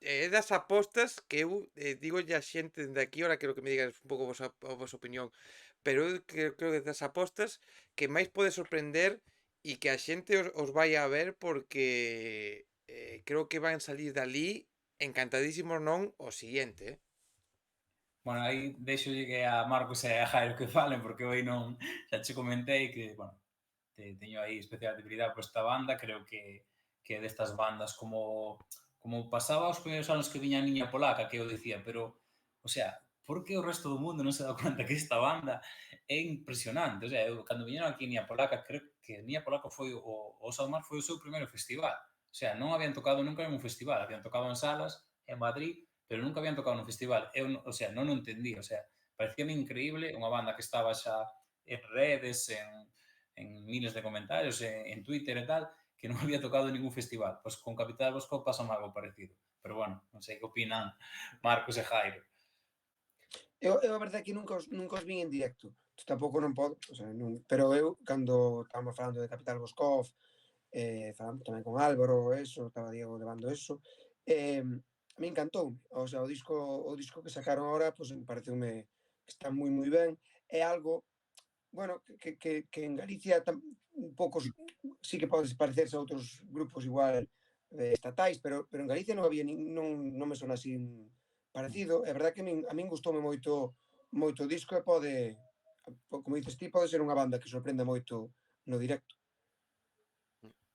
é das apostas que eu digolle a xente dende aquí, ahora quero que me digas un pouco a vosa opinión, pero eu creo que das apostas que máis pode sorprender e que a xente os vai a ver porque creo que van salir dali encantadísimos non o siguiente, Bueno, aí deixolle que a Marcos e a Jairo que falen, porque hoy non, xa che comentei que, bueno, teño aí especial debilidade por esta banda, creo que destas bandas como pasaba os primeiros anos que viña a Niña Polaca, que eu dicía, pero, o sea, por que o resto do mundo non se dá conta que esta banda é impresionante? O sea, eu, cando viñeron aquí a Niña Polaca, creo que Niña Polaca foi o Saumar foi o seu primeiro festival. O sea, non habían tocado nunca en un festival, habían tocado en salas, en Madrid, pero nunca habían tocado nun festival. Eu, o sea, non o entendí, o sea, parecíame increíble unha banda que estaba xa en redes, en miles de comentarios, en Twitter e tal, que non había tocado en ningún festival. Pois con Capital Bosco pasa algo parecido. Pero bueno, non sei que opinan Marcos e Jairo. Eu a verdade é que nunca os vin en directo. Tampouco non podo, o sea, pero eu, cando estábamos falando de Capital Boscov, falando tamén con Álvaro, eso, estaba Diego levando eso, me encantou. O sea, o disco que sacaron ahora, pues, pareceume que está moi ben. É algo, bueno, que en Galicia un pouco sí que pode parecerse a outros grupos igual estatais, pero en Galicia non había non me sona así parecido. É verdade que a min gustoume moito o disco e como dices ti, pode ser unha banda que sorprenda moito no directo.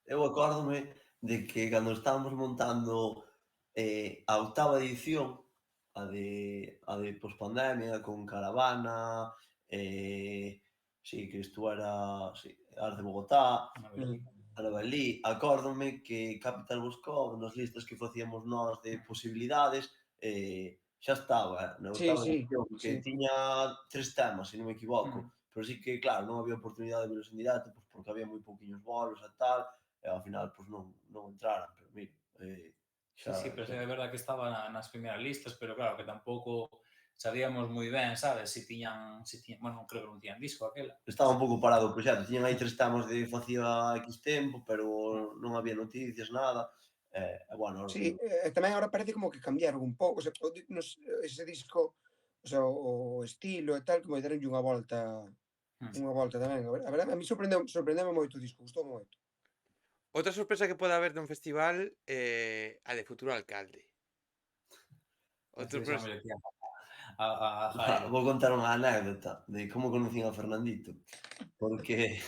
Eu acórdome de que cando estábamos montando a 8ª edición, a de pospandemia, con Caravana, sí, que isto era, sí, as de Bogotá, a Novelí, acórdome que Capital Boscov, nas listas que facíamos nós de posibilidades, xa estaba na Sí, 8ª sí, edición, que sí. tiña 3 temas, se non me equivoco, pero sí que, claro, non había oportunidade de velos en directo, pois porque había moi pouquiños bolos e tal, e ao final pois non entraran, pero mira, Sí, sí, pero é verdad que estaba nas primeiras listas, pero claro, que tampouco sabíamos moi ben, sabes, se tiñan, bueno, non creo que non tiñan disco aquela. Estaba un pouco parado o proxecto, tiñan aí 3 temas de facía X tempo, pero non había noticias, nada, e bueno, Sí, tamén agora parece como que cambiaron un pouco, o sea, ese disco, o sea, o estilo e tal, como deronlle unha volta tamén. A verdade, a mí sorprendeu moito o disco, gustou moito. Outra sorpresa que pode haber dun festival a de futuro alcalde. Outro pros... A Jairo. Vou contar unha anécdota de como conocín a Fernandito, porque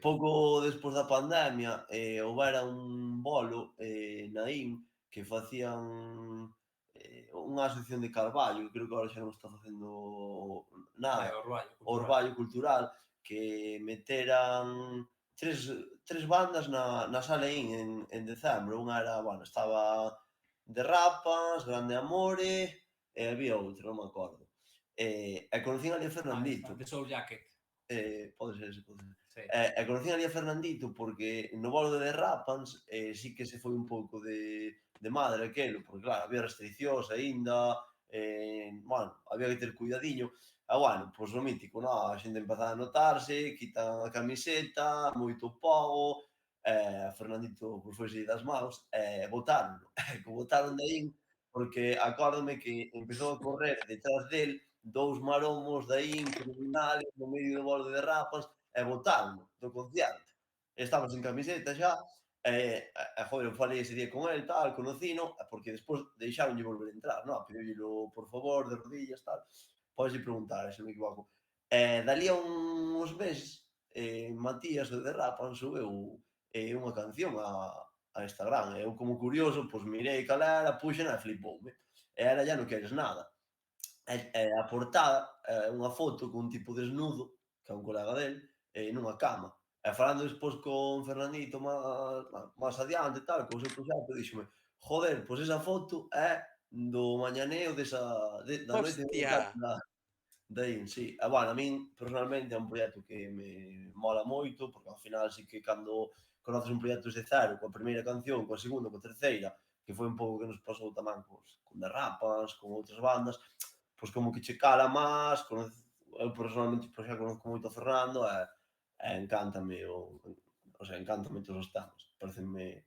pouco despois da pandemia houbera un bolo na IN que facían unha asociación de Carballo, creo que agora xa non está facendo nada, o Orballo Cultural, que meteran tres bandas na sala IN en decembro. Unha era, bueno, estaba De Rapas, Grande Amore, e había outra, non me acordo. E conocín ali a Fernandito. The Soul Jacket. Pode ser ese, pode ser. Sí. E conocín ali a Fernandito porque no bolo de Derrapans sí que se foi un pouco de madre aquelo, porque claro, había restriccións aínda, bueno, había que ter cuidadiño. E bueno, pois o mítico, no? A xente empezaba a notarse, quitan a camiseta, moito pogo, a Fernandito pois foise das maus, e botárono. Que botaron de aí porque acórdome que empezou a correr detrás del 2 maromos de aí criminales no medio do bolo de Derrapas e botárono do concierto. Estaba sen camiseta xa, joder, eu falei ese día con el, tal, conocino, porque despois deixáronlle volver a entrar, no? Pediullelo, por favor, de rodillas, tal. Podes preguntar, se non me equivoco. Dali a uns meses, Matías de Derrapan subeu unha canción a Instagram. Eu, como curioso, pois mirei cal era, puxena e flipoume. E era Ya non queres nada. A portada é unha foto con un tipo desnudo, que é un colega del, nunha cama. E falando despois con Fernandito máis adiante, tal, co seu proxecto, díxome: joder, pois esa foto é do mañaneo da noite Hostia! da IN, sí. E, bueno, a min, personalmente, é un proxecto que me mola moito, porque ao final sí que cando conoces un proxecto desde cero, coa primeira canción, coa segunda, coa terceira, que foi un pouco que nos pasou tamén con Derrapas, con outras bandas, pois como que che cala máis, eu personalmente pois xa conozco moito a Fernando e encántame encántame todos os temas. Parecenme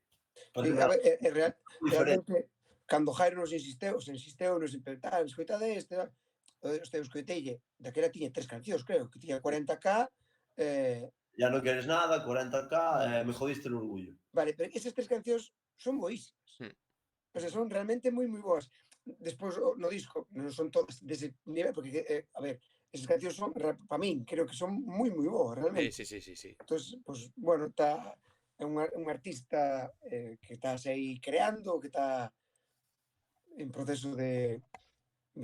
Sí, a ver, diferente. realmente, cando Jairo nos insisteu, escoitade este, eu escoiteille, daquela tiña 3 cancións, creo, que tiña 40K, Ya non queres nada, 40K, me jodiste o orgullo. vale, pero esas 3 cancións son boísimas. Hmm. O sea, son realmente moi boas. despois no disco non son todas dese nivel, porque, a ver, esas cancións son, para min, creo que son moi boas, Sí, realmente. sí, sí, sí, sí. Entón, pues, bueno, é un artista que está aí creando, que está en proceso de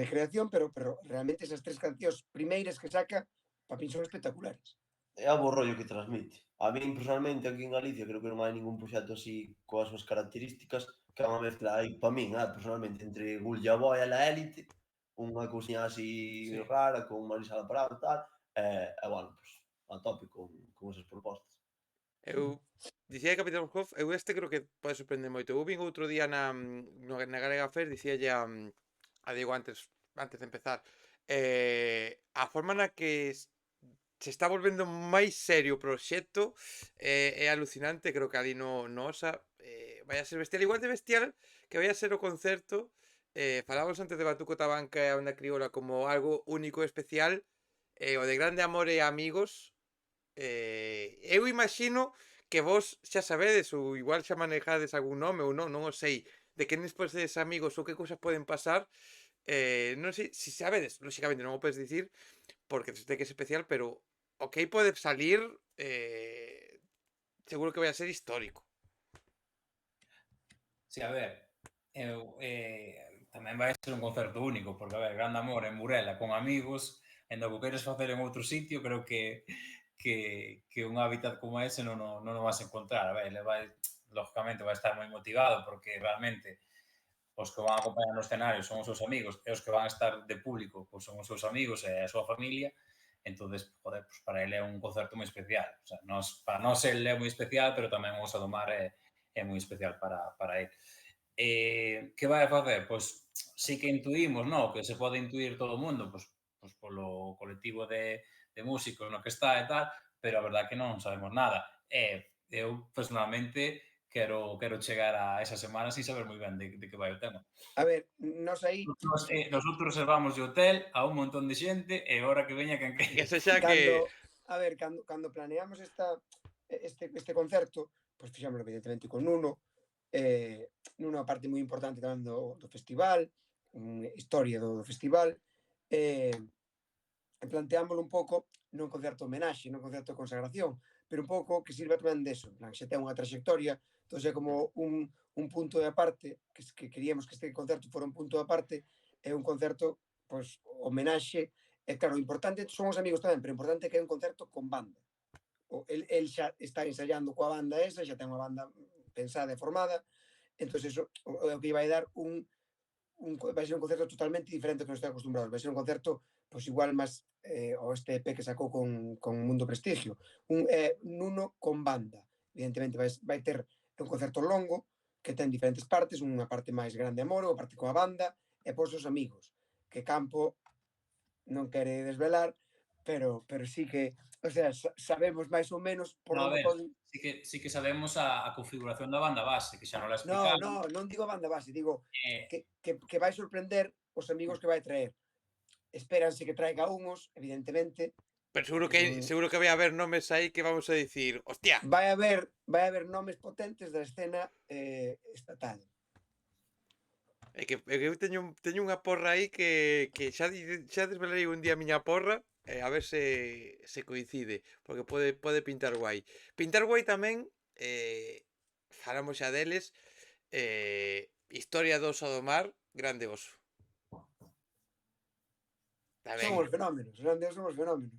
creación, pero realmente esas tres cancións primeiras que saca, para min son espectaculares. É o bo rollo que transmite. A min, personalmente, aquí en Galicia, creo que non hai ningún proxecto así coas súas características, que é unha mezcla aí, para min, personalmente, entre Gullla Boy e La Élite, unha cousiña así Sí. rara, con Marisa Prado e tal, bueno, pues, a tope con esas propostas. Eu dicía de Capitán Hoff, eu este creo que pode sorprender moito. Eu vin outro día na Galega Fest, dicíalle a Diego antes de empezar, a forma na que se está volvendo máis serio o proxecto é alucinante, creo que ali no OSA vai a ser bestial, igual de bestial que vai a ser o concerto. Falábamos antes de Batuco Tabanca e a Onda Crioula como algo único e especial, o de Grande Amor e Amigos. Eu imagino que vos xa sabedes ou igual xa manejades algún nome ou non o sei, de que despois deses amigos ou que cousas poden pasar. Non sei se sabedes, lóxicamente non o podes dicir porque sei que é especial, pero o que aí pode salir seguro que vai a ser histórico. Sí, a ver, tamén vai ser un concerto único, porque, a ver, Grande Amor en Burela con amigos, en do que queres facer en outro sitio, creo que un hábitat como ese non o vas a encontrar. A ver, ele vai, lógicamente, vai estar moi motivado, porque realmente os que van a acompañar no escenario son os seus amigos, e os que van a estar de público pois son os seus amigos e a súa familia. Entonces, joder, pues para ele é un concerto moi especial. O sea, para nós ele é moi especial, pero tamén o Osa do Mar é moi especial para ele. Que vai a facer? Pois sí que intuímos, no? Que se pode intuir todo o mundo, pois polo colectivo de músicos no que está e tal, pero a verdade que non sabemos nada. Eu, personalmente, quero chegar a esa semana sin saber moi ben de que vai o tema. A ver, nos aí... Nosotros reservamos o hotel a un montón de xente e ahora que veña quen Que queira. sexa que... A ver, cando planeamos este concerto, pois fixámoslo evidentemente con Nuno, Nuno é parte moi importante tamén do festival, historia do festival, planteámoslo un pouco non concerto homenaxe, non concerto de consagración, pero un pouco que sirva tamén deso, en plan, xa ten unha trayectoria, entón é como un punto de aparte, que queríamos que este concerto fora un punto de aparte, é un concerto, pois, homenaxe, e claro, o importante son os amigos tamén, pero o importante é que é un concerto con banda. El xa está ensaiando coa banda esa, xa ten unha banda pensada e formada, entón eso é o que vai dar vai ser un concerto totalmente diferente ao que nos está acostumbrados. Vai ser un concerto, pois igual máis ao este EP que sacou con Mundo Prestigio. Nuno con banda. Evidentemente vai ter un concerto longo que ten diferentes partes, unha parte máis grande amor, unha parte coa banda, e pois os amigos, que Campo non quere desvelar, pero sí que, o sea, sabemos máis ou menos por No, a onde ver, poden... sí que sabemos a configuración da banda base, que xa non la No, explicaron. non digo banda base, digo Eh, que vai sorprender os amigos que vai traer. Espéranse que traiga unhos, evidentemente. Pero seguro que vai haber nomes aí que vamos a dicir, hostia. Vai haber nomes potentes da escena estatal. É que eu teño unha porra aí que xa desvelarei un día a miña porra, a ver se coincide, porque pode pintar guai. Pintar guai tamén, falamos xa deles, Historia do Oso do Mar, Grande Oso. Tamén. Somos fenómenos, grandes somos fenómenos.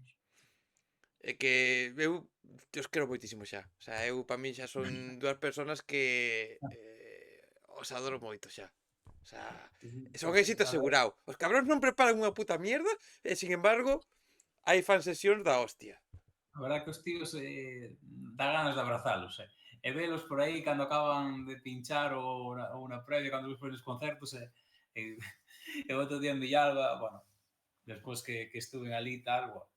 É que eu os quero moitísimo xa. O sea, eu para min xa son dúas persoas que os adoro moito xa. O sea, son éxito asegurado. Os cabróns non preparan unha puta mierda e, sin embargo, hai fan sesións da hostia. A verdad que os tíos dá ganas de abrazalos, e velos por aí cando acaban de pinchar ou na previa, cando os os concertos, e outro día en Villalba, bueno, despois que estuven ali e tal, bueno,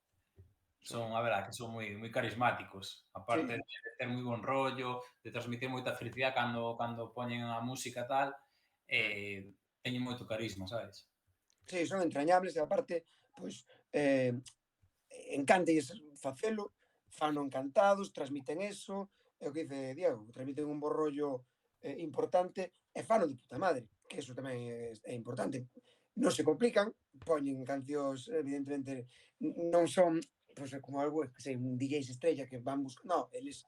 son, a verdad, que son moi carismáticos. Aparte de ter moi bon rollo, de transmitir moita felicidade cando poñen a música tal, teñen moito carisma, sabes? Sí, son entrañables e aparte, pois, encántalles facelo, fano encantados, transmiten eso, é o que dice Diego, transmiten un bo rollo importante e fano de puta madre, que eso tamén é importante. Non se complican, poñen cancións, evidentemente, non son pois, como algo, que sei, un DJs estrella que van buscar, no, eles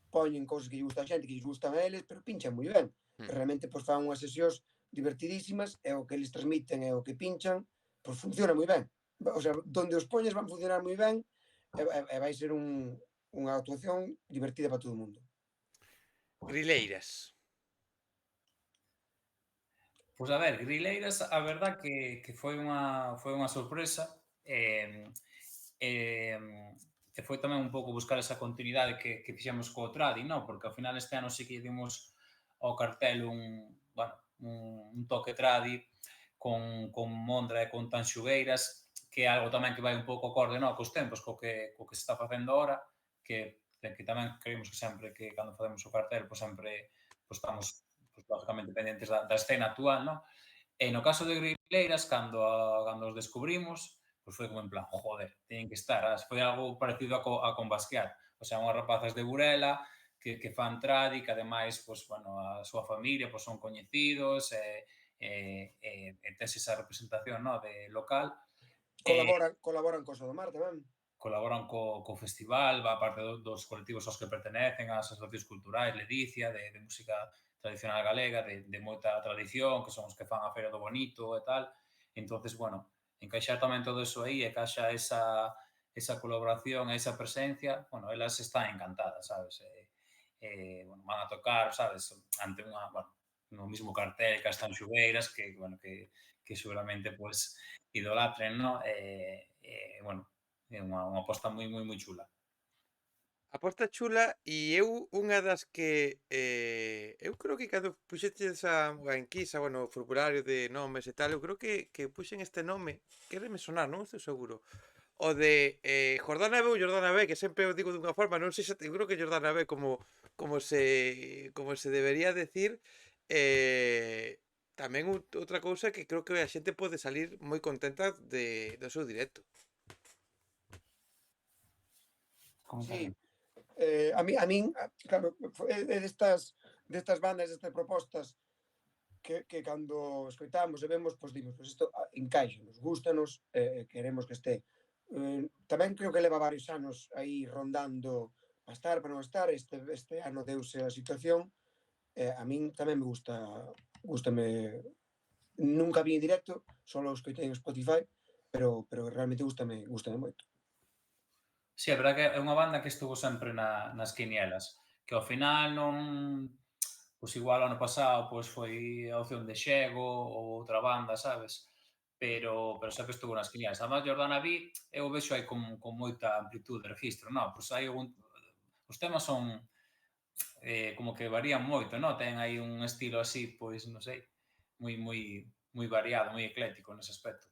poñen cousas que lle gusta a xente, que lles gustan a eles, pero pinchan moi ben. Mm. Realmente, pois, fan unhas sesións divertidísimas e o que eles transmiten e o que pinchan, pois funciona moi ben. O sea, donde os poñes van funcionar moi ben e vai ser unha actuación divertida para todo o mundo. Grileiras. Pois a ver, Grileiras, a verdad que foi unha sorpresa. E foi tamén un pouco buscar esa continuidade que fixemos co Tradi, no? Porque ao final este ano sí que dimos ao cartel bueno, un toque Tradi con Mondra e con Tanxugueiras, que é algo tamén que vai un pouco acorde, no? Cos tempos, co que se está facendo ahora, que tamén creemos que sempre que cando facemos o cartel, pois sempre pois estamos pois, lógicamente pendentes da escena actual, no? E no caso de Grileiras, cando os descubrimos, pois foi como en plan, joder, teñen que estar. Foi algo parecido a con Basquiat. O sea, unhas rapazas de Burela que fan tradi, que ademais, pois, bueno, a súa familia pois, son coñecidos e tes esa representación, no, de local. Colaboran co Sodomar tamén. Colaboran co festival, va a parte dos colectivos aos que pertenecen, ás asociacións culturais, Ledicia, de música tradicional galega, de moita tradición, que son os que fan a Feira do Bonito e tal. Entonces, bueno, encaixar tamén todo eso aí e que haxa esa colaboración, esa presencia, bueno, elas están encantadas, sabes? Bueno, van a tocar, sabes, ante unha, bueno, no mismo cartel que as Tanxugueiras, que, bueno, que seguramente, pues, idolatren, ¿no? Bueno, é unha aposta moi chula. Aposta chula e eu unha das que eu creo que cando puxeches a enquisa, bueno, o formulario de nomes e tal, eu creo que puxen este nome, quéreme sonar, non estou seguro. O de Jordana B ou Jordana B, que sempre o digo dunha forma, non sei se eu creo que Jordana B como se debería decir. Tamén outra cousa que creo que a xente pode salir moi contenta do seu directo. Sí, a min, claro, é destas bandas, destas propostas que cando escoitamos e vemos, pois dimos, pois isto encaixa, nos gústanos, queremos que este. Tamén creo que leva varios anos aí rondando a estar, para non estar, este ano deuse a situación, a min tamén me gústame, nunca vi en directo, só o escoitei en Spotify, pero realmente gústame moito. Sí, a verdade que é unha banda que estuvo sempre nas quinielas, que ao final non... Pois igual o ano pasado pois foi a opción de Xego ou outra banda, sabes? Pero sempre estuvo nas quinielas. Además, Jordana B, eu vexo aí con moita amplitude de registro, non? Pois hai os temas son como que varían moito, non? Ten aí un estilo así, pois, non sei, moi variado, moi ecléctico nese aspecto.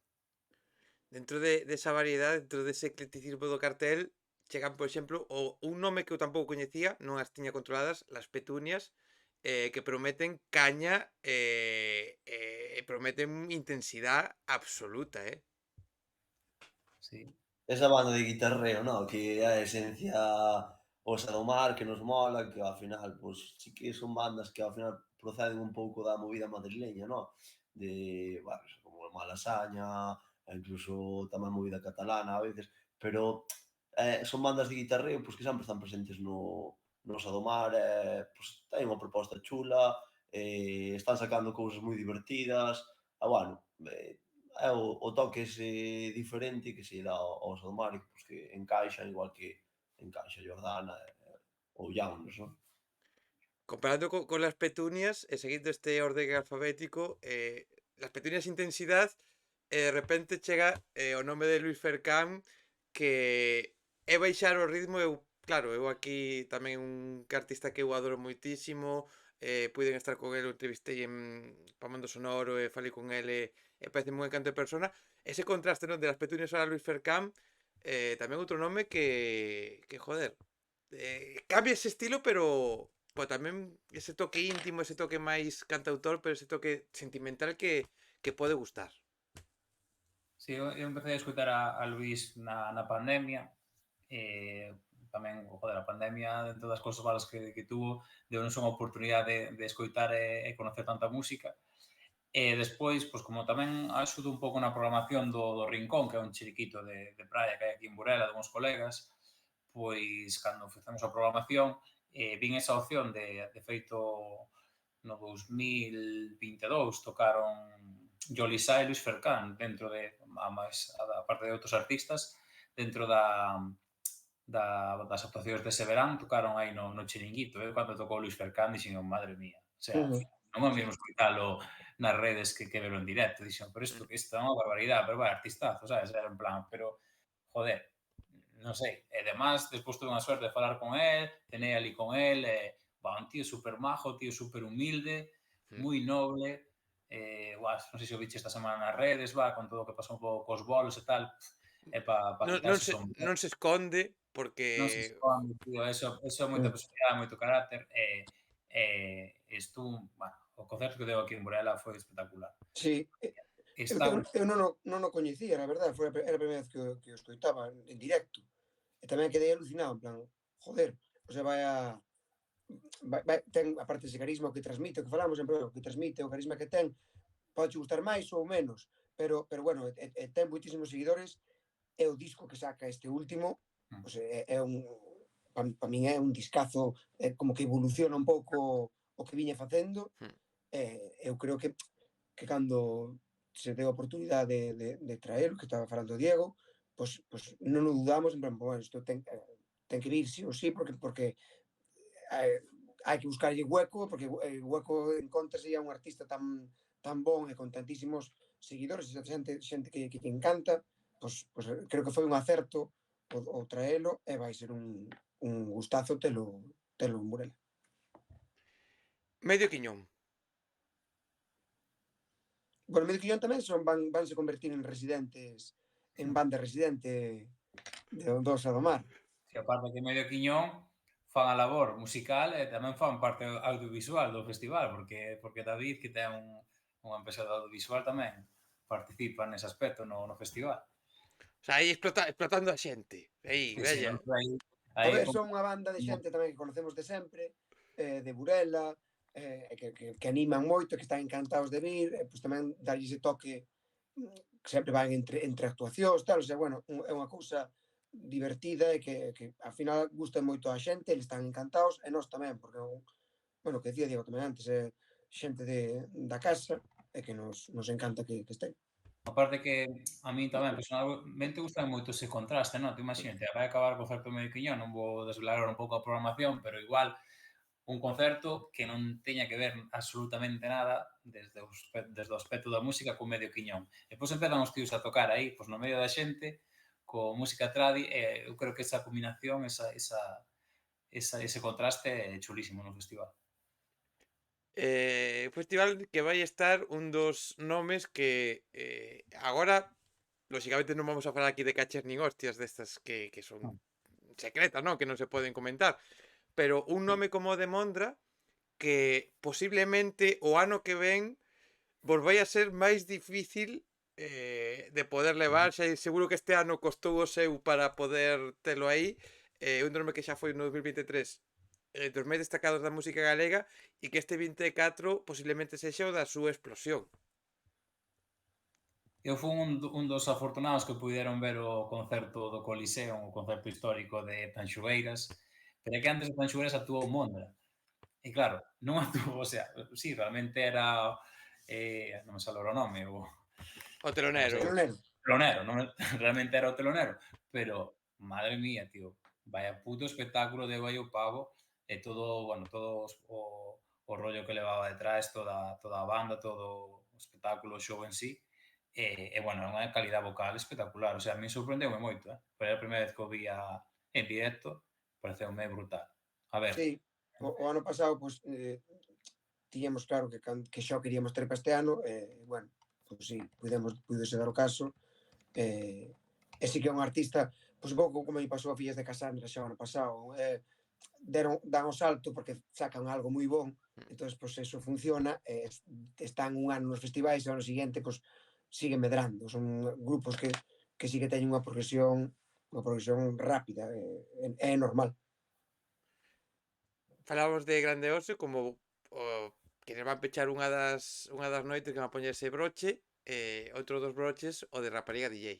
Dentro desa variedade, dentro dese eclecticismo do cartel, chegan, por exemplo, un nome que eu tampouco coñecía, non as tiña controladas, Las Petunias, que prometen caña e prometen intensidade absoluta, Sí. Esa banda de guitarreo, no? Que é a esencia o Sadomar, que nos mola, que ao final, pois, sí que son bandas que ao final proceden un pouco da movida madrileña, no? De, bueno, como Malasaña, e incluso tamén movida catalana a veces, pero son bandas de guitarreo pois, que sempre están presentes no Sadomar, pois, ten unha proposta chula, están sacando cousas moi divertidas, bueno, é o toque ese diferente que se dá ao Sadomar, pois, que encaixan igual que encaixa Jordana ou Llanos, non? Comparando con Las Petunias, e seguindo este orden alfabético, Las Petunias intensidade, e de repente chega o nome de Luis Fercán, que é baixar o ritmo. Claro, eu aquí tamén un artista que eu adoro moitísimo, puiden estar con ele, o entrevistei en Pamando Sonoro e falei con ele, e parece moi encanto de persona. Ese contraste, non, de Las Petunias a Luis Fercán, tamén outro nome que joder, cambia ese estilo, pero tamén ese toque íntimo, ese toque máis cantautor, pero ese toque sentimental que pode gustar. Sí, eu empecé a escutar a Luis na pandemia, tamén, joder, a pandemia, dentro das cosas malas que tuvo, deu-nos unha oportunidade de escoitar e conocer tanta música. E despois, pois, como tamén axudo un pouco na programación do Rincón, que é un chiriquito de praia que hai aquí en Burela, de uns colegas, pois, cando facemos a programación, vin esa opción de feito no 2022 tocaron Jolisá e Luis Fercán dentro de, a parte de outros artistas, dentro das actuacións dese verán, tocaron aí no Chiringuito. Cando tocou Luis Fercán, dixen, madre mía, o sea, non é mesmo escoitalo nas redes que verlo en directo. Dixen, pero isto é unha barbaridade, pero vai, artistazo, sabes? Era en plan, pero, joder, non sei. E demais, despois tuve unha suerte de falar con él, tenei ali con él, un tío super majo, tío super humilde, moi noble, non sei se o biche esta semana nas redes, con todo o que pasou un pouco cos bolos e tal, e pa quitarse son... Non se esconde Non se porque... esconde, tío, eso é moita personalidade, moito carácter, estuvo, o concerto que deu aquí en Burela foi espectacular. Sí, Está... eu non o coñecía, a verdade, era a primeira vez que o escoitaba en directo. E tamén quedei alucinado, en plan, joder, o sea, ten, aparte ese carisma que transmite, o que falamos sempre, o que transmite, o carisma que ten, pode gustar máis ou menos, pero bueno, ten moitísimos seguidores, e o disco que saca este último, pues, é un, para min é un discazo, como que evoluciona un pouco o que viña facendo, eu creo que cando se deu a oportunidade de traer, que estaba falando o Diego, pues non o dudamos, en plan, bueno, isto ten que vir sí ou sí, porque hai que buscarlle hueco, porque hueco encontrase a un artista tan bon e con tantísimos seguidores, xente que encanta, pues creo que foi un acerto o traelo, e vai ser un gustazo telo en Burela. Medio Quiñón. Bueno, Medio Quiñón tamén vanse convertir en residentes, en banda residente do Osa do Mar. Que aparte que Medio Quiñón fan a labor musical e tamén fan parte audiovisual do festival, porque David, que ten unha empresa de audiovisual, tamén participa nese aspecto no festival. O sea, aí explotando a xente. Aí, bella. A ver, son unha banda de xente tamén que conocemos de sempre, de Burela, que animan moito, que están encantados de vir, pois tamén darlle ese toque, que sempre van entre actuacións, tal, o sea, bueno, é unha cousa divertida e que ao final gusta moito a xente, eles están encantados, e nós tamén, porque, bueno, que decía Diego tamén antes, é xente da casa, e que nos encanta que estén. Aparte que a min tamén, personalmente, gusta moito ese contraste, non? Tú imagínate, vai acabar o concerto Medio Quiñón, non vou desvelar un pouco a programación, pero igual un concerto que non teña que ver absolutamente nada desde o aspecto da música con Medio Quiñón. E depois empezan os tíos a tocar aí, pois no medio da xente, co música tradi, e eu creo que esa combinación, ese contraste é chulísimo no festival. Festival que vai estar un dos nomes que agora, lóxicamente non vamos a falar aquí de cachas nin hostias destas que son secretas, non? Que non se poden comentar, pero un nome como o de Mondra que posiblemente o ano que ven vos vai a ser máis difícil de poder levar, xa seguro que este ano costou o seu para poder telo aí, un nome que xa foi no 2023 dos máis destacados da música galega, e que este 24 posiblemente sexa o da súa explosión. Eu fui un dos afortunados que puderon ver o concerto do Coliseo, o concerto histórico de Tanxugueiras, pero é que antes de Tanxugueiras actuou Mondra. E claro, non actuou, o sea, sí, realmente era, non me sale o nome, O telonero. Telonero, realmente era o telonero, pero, madre mía, tío, vaya puto espectáculo deu aí o pavo, e todo, bueno, todo o rollo que levaba detrás, toda a banda, todo o espectáculo, o show en sí, e bueno, é unha calidad vocal espectacular, o sea, a mí sorprendeume moito, pero é a primeira vez que o vi en directo, pareceume brutal. A ver. Sí, o ano pasado, pois, tiñamos claro que xa o queríamos ter para este ano, bueno, pois sí, pudese dar o caso, e sí que é un artista, pois un pouco como me pasou a Fillas de Casandra xa o ano pasado, dan o salto porque sacan algo moi bon, entón, pois eso funciona, están un ano nos festivais e o ano seguinte, pois, siguen medrando, son grupos que sí que teñen unha progresión unha progresión rápida, é normal. Falamos de Grande Oso como que nos van pechar unha das noites que van a poñer ese broche, outro dos broches, o de Rapariga DJ.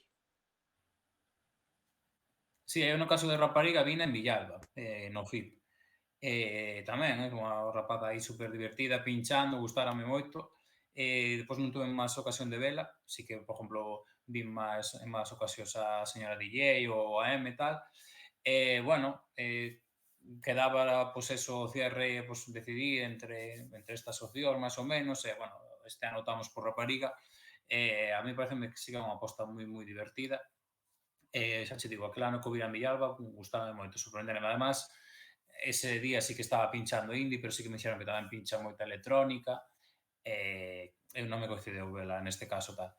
Sí, eu no caso de Rapariga vina en Villalba, no FIP. Tamén, unha rapaza aí super divertida, pinchando, gustárame moito. Depois non tuve máis ocasión de vela, así que, por exemplo, vi en máis ocasións a señora DJ ou a M e tal. Bueno, quedaba, pois, eso, o cierre, pois, decidí entre estas opcións, máis ou menos, e, bueno, este ano optamos por Rapariga. A mí parece que sí que é unha aposta moi, moi divertida. Xa che digo, aquel ano que o vi en Villalba, gustaba moito, sorprenderme. Además, ese día sí que estaba pinchando indie, pero sí que me dixeron que tamén pincha moita electrónica. Eu non me coincideu vela neste caso tal,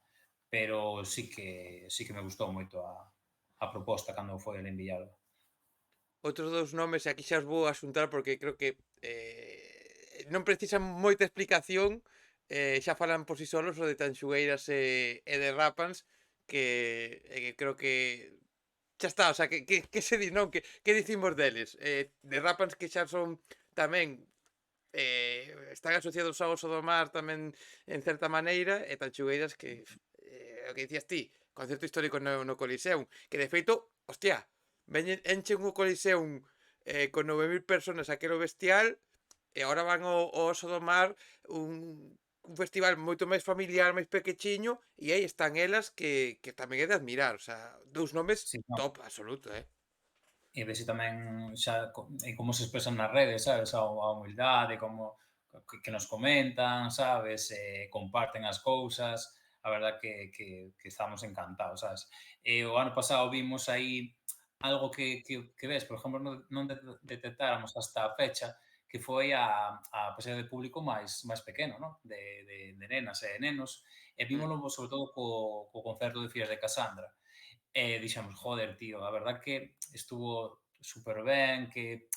pero sí que me gustou moito a proposta cando foi en Villalba. Outros dous nomes, e aquí xa os vou a xuntar porque creo que non precisan moita explicación, xa falan por si solos o de Tanxugueiras e de Rapans, que creo que xa está, o sea, que se di, non? Que dicimos deles? De Rapans que xa son tamén están asociados ao Oso do Mar tamén en certa maneira, e Tanxugueiras que o que dicías ti, concerto histórico no Coliseum, que de feito, hostia, enchen o Coliseum con 9.000 personas aquelo bestial, e agora van ao Oso do Mar, un festival moito máis familiar, máis pequechiño, e aí están elas que tamén é de admirar, o sea, dous nomes Sí, no. top absoluto, E vese tamén xa en como se expresan nas redes, sabes? A humildade, como que nos comentan, sabes? Comparten as cousas. A verdad que estamos encantados, sabes? O ano pasado vimos aí algo que ves, por exemplo, non detectáramos hasta a fecha, que foi a presencia de público máis pequeno, ¿no? De nenas e nenos, e vímoslo sobre todo co concerto de Fillas de Casandra. Dixemos, joder, tío, a verdad que estuvo super ben, que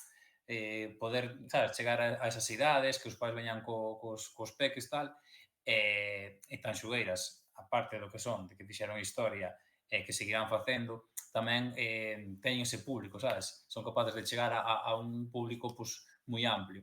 poder, sabes, chegar a esas idades, que os pais veñan cos peques tal, e Tanxugueiras, aparte do que son, de que fixeron historia e que seguirán facendo, tamén teñen ese público, sabes? Son capaces de chegar a un público pues, moi amplio.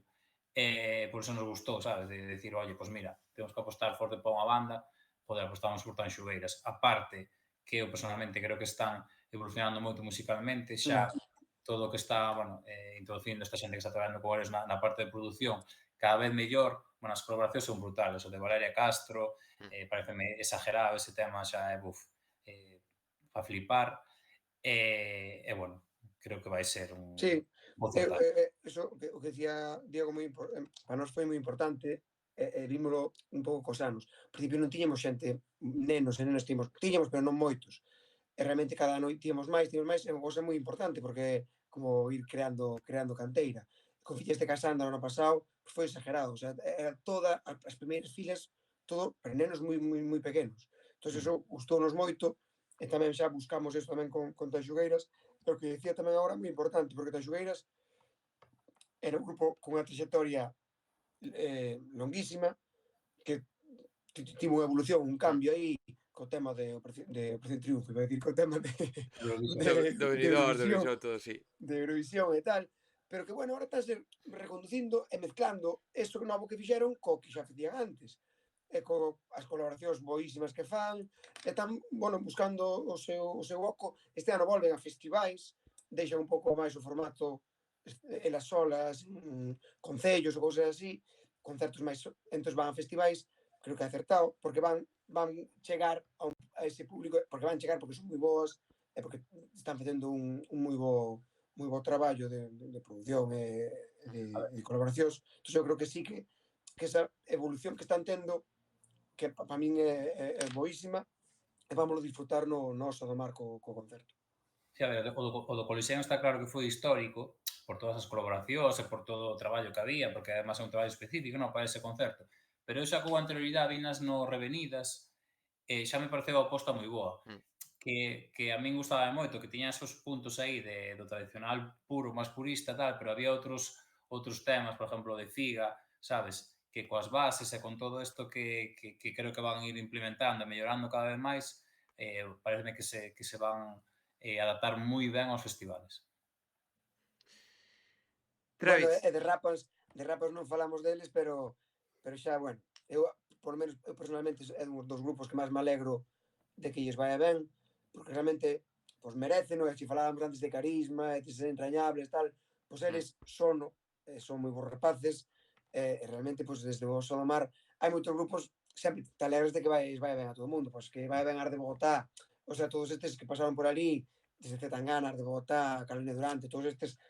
Por eso nos gustou, sabes? De decir, oye, pues mira, temos que apostar forte para unha banda, poder apostamos por Tanxugueiras. Aparte, que eu personalmente creo que están evolucionando moito musicalmente, xa todo o que está, bueno, introducindo esta xente que está traballando con eles na parte de produción cada vez mellor, bueno, as colaboracións son brutales, o de Valeria Castro, pareceme exagerado ese tema, xa é, pa flipar, bueno, creo que vai ser un Sí, bo certamen. eso o que decía Diego para nós foi moi importante, vímolo un pouco cos anos. Ao principio non tiñamos xente, nenos e nenas tiñamos, pero non moitos. E realmente cada ano tiñamos máis, é unha cousa moi importante porque como ir creando canteira. Con Fillas de Casandra no ano pasado foi exagerado, o sea, era toda as primeiras filas, todo para nenos moi pequenos. Entón, eso gustounos moito e tamén xa buscamos eso tamén con Tanxugueiras. E o que decía tamén agora moi importante, porque Tanxugueiras era un grupo con unha trayectoria longuísima, que tivo unha evolución, un cambio aí co tema de Operación Triunfo, iba a decir, co tema Do venidor, do Eurovisión, todo, sí. de Eurovisión e tal, pero que, bueno, ahora estánse reconducindo e mezclando eso novo que fixeron co que xa facían antes, e as colaboracións boísimas que fan, e están, bueno, buscando o seu oco. Este ano volven a festivais, deixan un pouco máis o formato elas solas, concellos ou cousas así, concertos máis, entón van a festivais, creo que é acertado, porque van chegar a ese público, porque van chegar porque son moi boas, e porque están facendo un moi bo traballo de produción e de colaboracións. Entón, eu creo que sí que esa evolución que están tendo, que para min é boísima, e vámoslo disfrutar no Oso do Mar co concerto. Sí, a ver, o do Coliseum está claro que foi histórico por todas as colaboracións e por todo o traballo que había, porque además é un traballo específico, non, para ese concerto. Pero eu xa con anterioridade vinas no Revenidas xa me pareceu a aposta moi boa. Que a min gustaba moito, que tiña esos puntos aí do tradicional puro, máis purista, tal, pero había outros temas, por exemplo, de Figa, sabes? Que coas bases e con todo isto que creo que van ir implementando e mellorando cada vez máis, pareceme que se van adaptar moi ben aos festivales. Bueno, Travis, de Rapas non falamos deles, pero xa, bueno, eu, por lo menos, eu personalmente é un dos grupos que máis me alegro de que lles vai ben, porque realmente, pois merecen, non? E se falábamos antes de carisma, e de ser entrañables, tal, pois eles son moi bons rapaces, e realmente, pois desde o Oso do Mar, hai moitos grupos que sempre te alegras de que vai ben a todo o mundo, pois que vai ben Ar de Bogotá, o sea, todos estes que pasaron por ali, desde Zetangana, Ar de Bogotá, Carolina Durante, todos estes,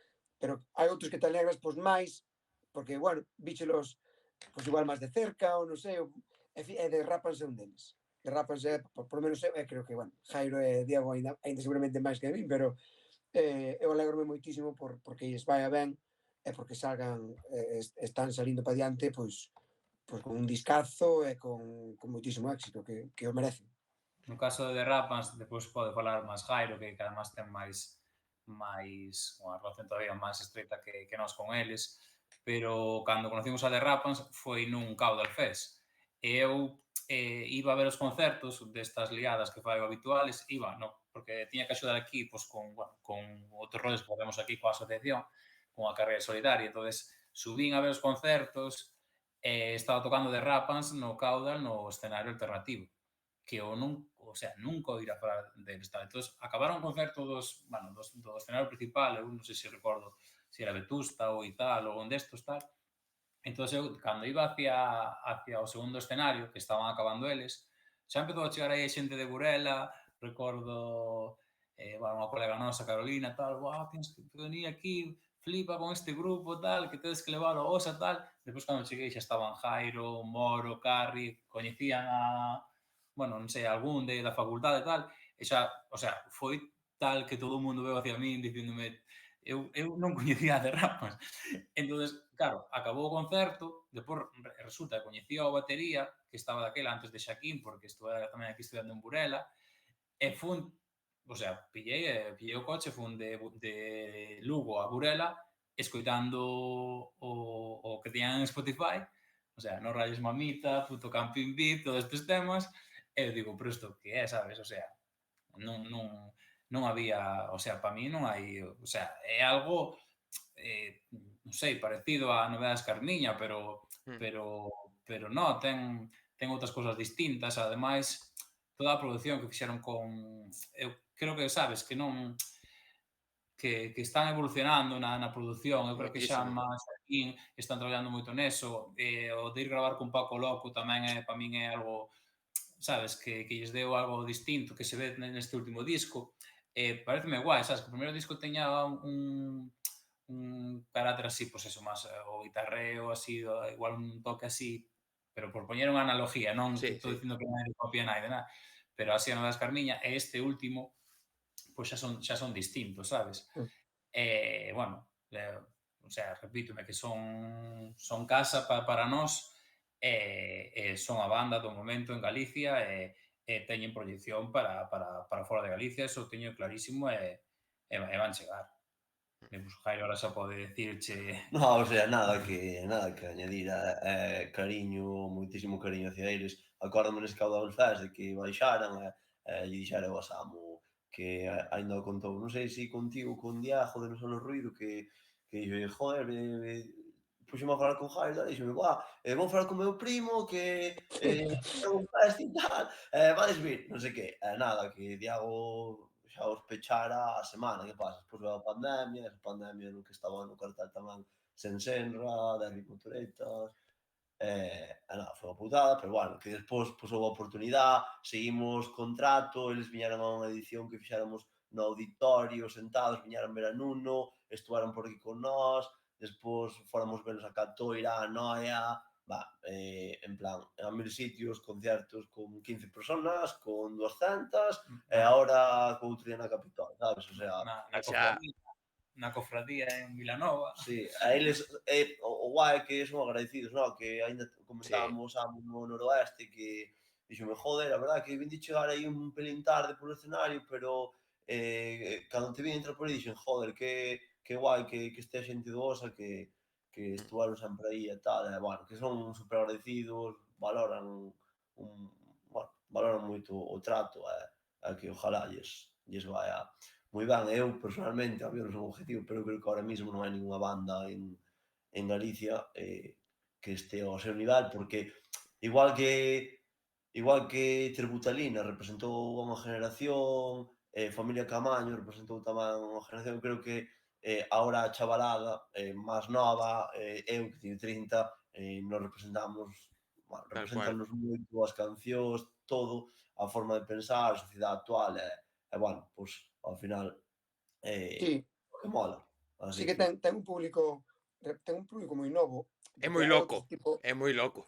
pero hai outros que te alegras pois máis, porque, bueno, víchelos pois igual máis de cerca, ou non sei, e derrápanse un deles. Derrápanse, por lo menos eu, creo que, bueno, Jairo e Diego ainda seguramente máis que a min, pero eu alegrome moitísimo porque lles vai ben, e porque salgan, están salindo para diante, pois con un discazo e con moitísimo éxito, que o merecen. No caso de Derrapans, depois pode falar máis Jairo, que además ten unha relación todavía máis estreita que nós con eles, pero cando conocimos a Derrapans foi nun Caudal Fest. E eu iba a ver os concertos destas liadas que fai habituales, iba, no, porque tiña que axudar aquí pois, con outros roles que facemos aquí coa asociación, con a carreira solidaria, entonces subín a ver os concertos e estaba tocando Derrapans no Caudal no escenario alternativo que eu nunca oíra falar deles, tal. Entón, acabaron o concerto do escenario principal, eu non sei se recordo se era Vetusta ou Ital ou un destos, tal. Entón, eu, cando iba hacia o segundo escenario, que estaban acabando eles, xa empezou a chegar aí xente de Burela, recordo unha colega nosa, Carolina, tal, tens que venir aquí, flipa con este grupo, tal, que tedes que levar a Osa, tal. Depois, cando cheguei, xa estaban Jairo, Moro, Carri, coñecían bueno, non sei, algún da facultade e tal, e xa, o sea, foi tal que todo o mundo veu hacia min dicíndome eu non coñecía a Derrapas. Entonces, claro, acabou o concerto, depois resulta que coñecía o batería, que estaba daquela antes de Xaquín, porque estuve tamén aquí estudiando en Burela, e fun, o sea, pillei o coche, fun de Lugo a Burela, escoitando o que tiñan en Spotify, o sea, No rayes mamita, Puto Camping Beat, todos estes temas, e eu digo, pero isto que é, sabes? O sea, non había, o sea, para mí non hai, o sea, é algo, non sei, parecido a Novedades Carmiña, pero non, ten outras cousas distintas, ademais, toda a produción que fixeron eu creo que sabes que non que están evolucionando na produción, eu creo que xa moitísimo. máis aquí están traballando moito neso, o de ir gravar con Paco Loco tamén para min é algo, sabes, que lles deu algo distinto, que se ve neste último disco, pareceme guai, sabes, que o primeiro disco teña un carácter así, pois eso, máis o guitarreo, así, igual un toque así, pero por poñer unha analogía, non te Sí, estou sí. dicindo que non é de copia nada, nada, pero así a Novedades Carmiña, e este último, pois xa son distintos, sabes? Bueno, o sea, repítome que son casa para nós, son a banda do momento en Galicia e teñen proyección para fora de Galicia, eso teño clarísimo e van chegar. Pues Jairo ahora xa pode decirche... No, o sea, nada que añadir, cariño, moitísimo cariño hacia eles. Acórdame nese Caudal Fest de que baixaran lle dixera ao Samu que aínda o contou, non sei se contigo, con Diago de No Solo Ruido, que dixo, joder, puxeme a falar con Jairo, e dixome, vou falar con meu primo que é un fest e tal, vades vir, non sei que. Nada, que Diago xa os pechara a semana, que pasa? Despois veio a pandemia no que estaba no cartel tamén Sensenra, Derbi Motoretas, nada, foi unha putada, pero bueno, que despois pois, houve a oportunidade, seguimos contrato, eles viñeron a unha edición que fixéramos no auditorio, sentados, viñeron ver a Nuno, estuaron por aquí con nós, despois fóramos velos a Catoira, a Noia, en plan, a 1000 sitios, conciertos con 15 personas, con 200, e agora co outro día na capital, sabes? O sea, na Xa, cofradía en Vilanova. sí, a eles o guai é que son agradecidos, no? Que aínda sí. comentábamos no noroeste que dixome, joder, a verdade que vin de chegar aí un pelín tarde polo escenario, pero cando te vin entrar por aí dixen, joder, que guai que estea xente do Osa que estuvaron sempre aí e tal, bueno, que son super agradecidos, valoran valoran moito o trato, a que ojalá lles vaya moi ben. Eu, personalmente, a mí non son un objetivo, pero creo que ahora mismo non hai ninguna banda en Galicia que este ao seu nivel, porque igual que Terbutalina representou unha generación, Familia Camaño representou tamén unha generación, creo que ahora a chavalada máis nova, eu que teño 30, nos representamos, bueno, Tal cual. representannos moito as cancións, todo, a forma de pensar, a sociedade actual, bueno, pois, ao final, Sí, o que mola. sí Así que que, ten un público moi novo, É porque moi hai loco. outros tipo, É moi loco.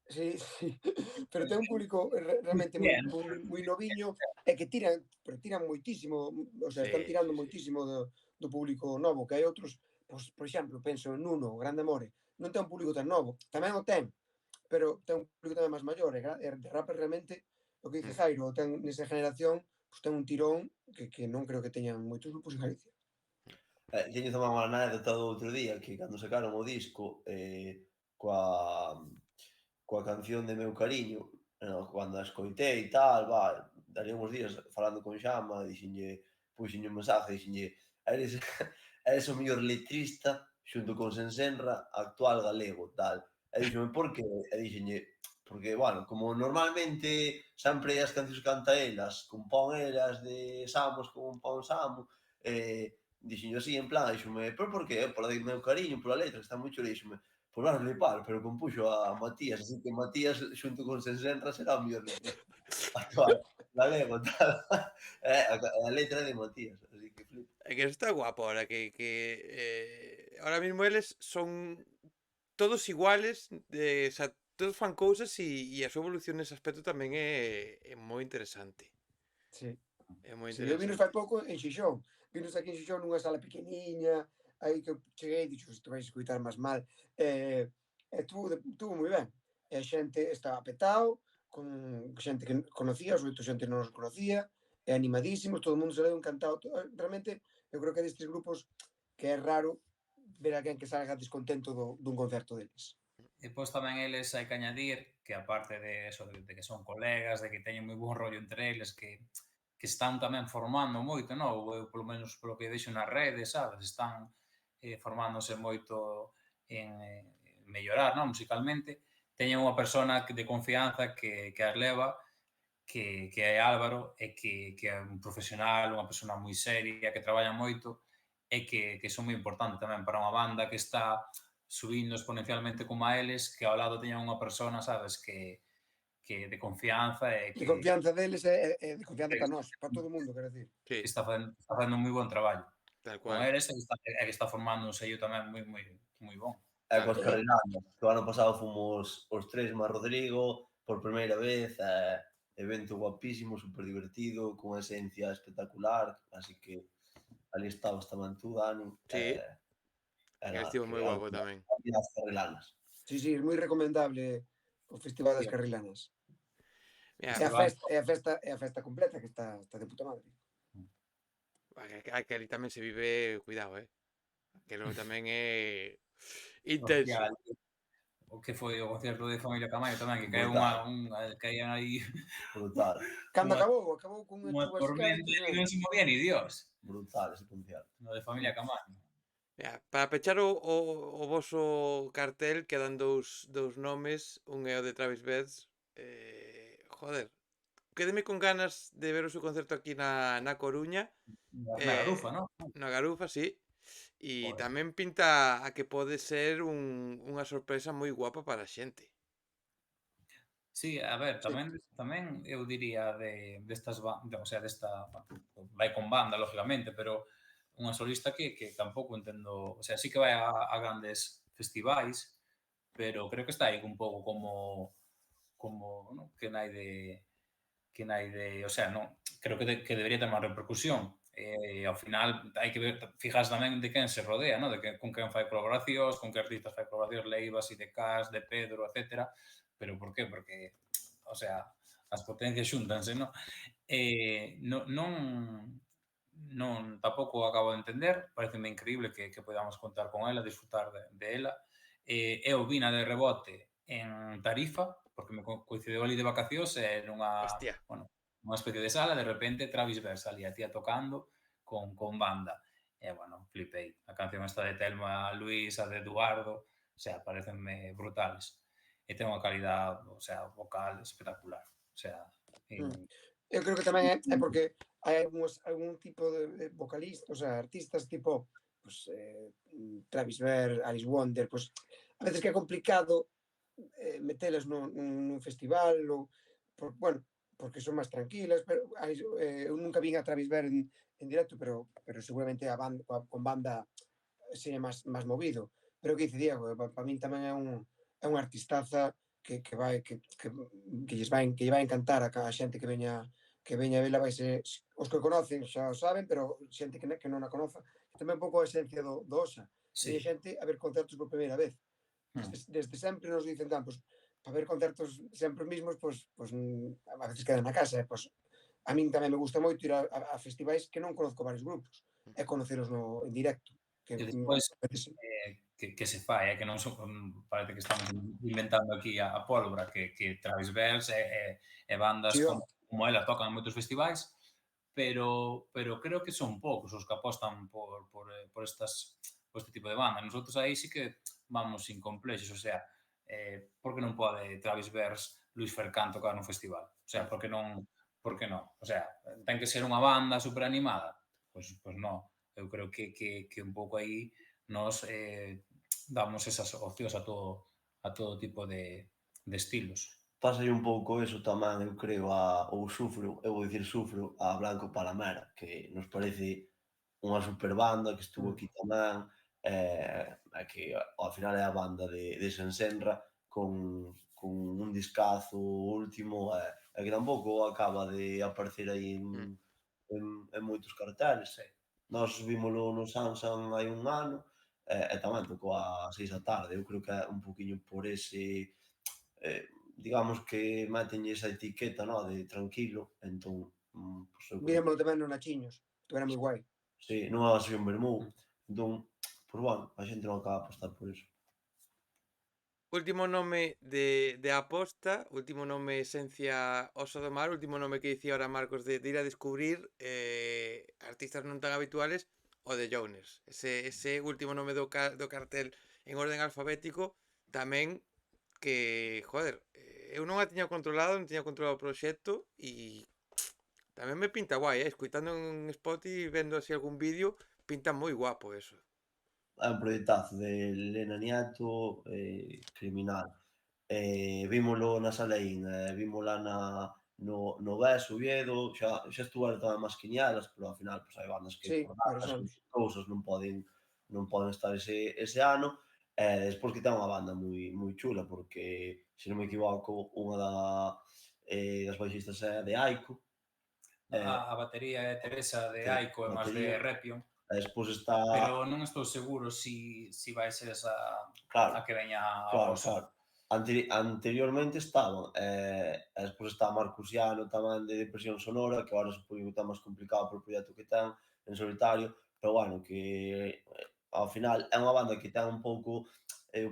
sí, sí, pero ten un público realmente Bien. moi noviño e que tiran moitísimo, o sea, están Sí, tirando sí, sí. moitísimo do público novo, que hai outros, pois, por exemplo, penso en Nuno, o Grande Amore, non ten un público tan novo, tamén o ten, pero ten un público tamén máis maior, e de rapper realmente, o que dice Mm. Jairo, ten nesa generación, pois ten un tirón que non creo que teñan moitos grupos en Galicia. teño tamén unha anécdota do outro día, que cando sacaron o disco, coa canción de Meu Cariño, cando a escoitei e tal, daría uns días falando con Xama, puxenlle un mensaje, dixenlle: "Eres eres o mellor letrista xunto con Sensenra actual galego", tal. E díxome: "Por que?" E dixenlle: "Porque, bueno, como normalmente sempre as cancións que canta elas, compón elas de Samos, compón Samo, dixenlle así en plan, díxome: "Pero por que?" "Pola de Meu Cariño, pola letra, que está moi chula", díxome: "Pois vas flipar, pero compuxo a Matías, así que Matías xunto con Sensenra será o mellor letrista actual galego, tal". A letra é de Matías, así que flipa. É que está guapo ahora ahora mismo eles son todos iguales, o sea, todos fan cousas e a súa evolución nese aspecto tamén é moi interesante. Sí. É moi Si, eu vinos fai interesante. pouco en Xixón. Vinos aquí en Xixón nunha sala pequeniña, aí que eu cheguei e dixo, isto vais escoitar máis mal. Tuvo moi ben. E a xente estaba petado, con xente que conocía, sobre todo xente que non os conocía, e animadísimos, todo o mundo saleu encantado. Realmente, eu creo que é destes grupos que é raro ver a alguén que salga descontento dun concerto deles. E pois tamén eles hai que añadir que aparte de eso, de que son colegas, de que teñen moi bon rollo entre eles, que están tamén formando moito, non? Eu, polo menos, polo que vexo nas redes, sabes? Están formándose moito en mellorar, non? Musicalmente. Teñen unha persona de confianza que as leva, que é Álvaro, e que é un profesional, unha persona moi seria, que traballa moito, e que son moi importante tamén para unha banda que está subindo exponencialmente como a eles, que ao lado teñan unha persona, sabes, que de confianza e De confianza deles e de confianza que para nós, para todo o mundo, quero decir. Sí, está facendo un moi bon traballo tal con cual. eles e que está formando un sello tamén moi bon. E Tal coas cual. carreiranas, que o ano pasado fomos os tres máis Rodrigo, por primeira vez, evento guapísimo, super divertido, con esencia espectacular, así que ali estabas tamén tú, Dani, Sí, e que nada, estivo que moi guapo tamén. as carreiranas. Sí, sí, é moi recomendable o Festival das Sí, Carrilanas. Mira, É a festa completa que está de puta madre. que ali tamén se vive, cuidado, aquilo tamén é hostia, intenso. o que foi o concerto de Familia Camaño tamén, que caeu Brutal, caían aí brutal, Cando unha, acabou cunha unha chuvasqueira tormenta e non impresionante. se movía ni Dios, brutal ese concierto. no de Familia Camaño. Mira, para pechar o voso cartel quedan dous nomes, un é o de Travis Betts, joder, quedeme con ganas de ver o seu concerto aquí na Coruña, Na Garufa, non? na Garufa, sí, e Joder. tamén pinta a que pode ser unha sorpresa moi guapa para a xente. Sí, a ver, Sí, tamén eu diría destas o sea, vai con banda, lógicamente, pero unha solista que tampouco entendo, o sea, sí que vai a grandes festivais, pero creo que está aí un pouco como, non? O sea, non, creo que debería ter máis repercusión. Ao final hai que ver, fijas tamén de quen se rodea, non? Con quen fai colaboracións, con que artistas fai colaboracións, Leivas, Idecas, de Pedro, etcétera. Pero por qué? Porque, o sea, as potencias xúntanse, non? Non tampouco acabo de entender, pareceme increíble que podamos contar con ela, disfrutar de ela. Eu vina de rebote en Tarifa, porque me coincideu ali de vacacións e nunha, Hostia, bueno, unha especie de sala, de repente Travis Berz ali a tía tocando con banda. E, bueno, flipei. A canción esta de Telma Luis, a de Eduardo, o sea, parecenme brutales. E ten unha calidad, o sea, vocal espectacular. O sea, Eu creo que tamén é porque hai algún tipo de vocalistas, o sea, artistas tipo pues, Travis Berz, Alice Wonder, pues, a veces que é complicado metelas nun festival ou, bueno, porque son máis tranquilas, pero eu nunca vin a Travis Berz en directo, pero seguramente con banda sería máis movido. Pero que dice Diego, para min tamén é un artistaza que lle vai encantar a xente que veña a vela, vai ser, os que conocen xa o saben, pero xente que non a conoza, que tamén un pouco a esencia do OSA. sí. Veña xente a ver concertos por primeira vez. Desde sempre nos dicen pues, para ver concertos sempre os mismos, pues, a veces quedan na casa, pues, a min tamén me gusta moito ir a festivais que non conozco varios grupos, e conoceros en directo. Que despois que se fai, que non son, parece que estamos inventando aquí a pólvora, que Travis Berz e bandas Sí, como ela tocan en moitos festivais, pero creo que son poucos os que apostan por este tipo de banda. Nosotros aí sí que vamos sin complexos, o sea, por que non pode Travis Berz, Luis Fercán tocar nun festival? O sea, por que non? O sea, ten que ser unha banda super animada? Pois non. Eu creo que un pouco aí nos damos esas opcións a todo tipo de estilos. Pasa un pouco eso tamén, eu creo, ou vou dicir sufro, a Blanco Palamera, que nos parece unha super banda que estuvo aquí tamén, e que ao final é a banda de Sensenra con un discazo último e que tampouco acaba de aparecer aí en moitos carteles. Nós vímolo no Sansan hai un ano e tamén tocou ás 6 da tarde. Eu creo que é un poquinho por ese digamos que métenlle esa etiqueta, no, de tranquilo, entón, pues eu creo vídemoslo tamén no Nachiños, que era moi guai. sí, nunha versión vermú, entón, pues bueno, a xente non acaba de apostar por iso. Último nome de aposta, último nome esencia Oso do Mar, último nome que dicía ahora Marcos de ir a descubrir artistas non tan habituales, o de Jones. Ese último nome do cartel en orden alfabético tamén que, joder, eu non a tiña controlado, non tiña controlado o proxecto e tamén me pinta guai, escuitando en Spotify, vendo así algún vídeo, pinta moi guapo eso. É un proxectazo de Elena Nieto, criminal. Vímolo na Salaín, vímola no BES, Oviedo, xa estuveron tamén máis quinielas, pero ao final pues, hai bandas que Sí, por varios datas, anos. cousas non poden estar ese ano. Despois que ten unha banda moi chula, porque, se non me equivoco, unha das baixistas é de Aiko. A batería é Teresa de Aiko e máis de Repion. Despois está... Pero non estou seguro si vai ser esa claro, a que veña claro, ao son. claro. Anteriormente estaban, despois está Marcusiano tamén de Depresión Sonora, que agora supoño que está máis complicado por o proxecto que ten en solitario, pero bueno, que ao final é unha banda que ten un pouco,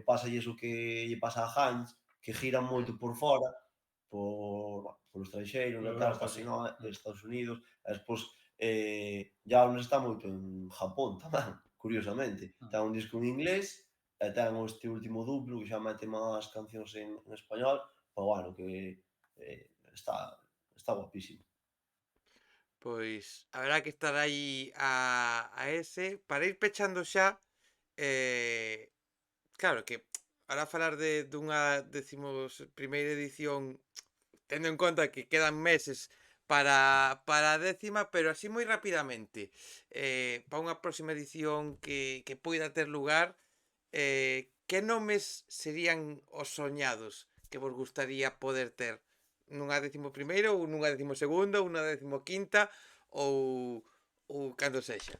pasa iso que lle pasa a Heinz, que giran moito por fora, polo estranxeiro, na tal, casi non, Estados Unidos, e despois Jaunes está moito en Japón tamén, curiosamente. Ten un disco en inglés, e ten este último duplo que xa mete máis cancións en español, pero bueno, que está guapísimo. Pois haberá que estar aí a ese. Para ir pechando xa, claro que ahora falar dunha 11ª edición, tendo en conta que quedan meses para a 10ª, pero así moi rapidamente, para unha próxima edición que poida ter lugar, que nomes serían os soñados que vos gustaría poder ter? Nunha 11ª ou nunha 12ª ou nunha 15ª ou cando sexa?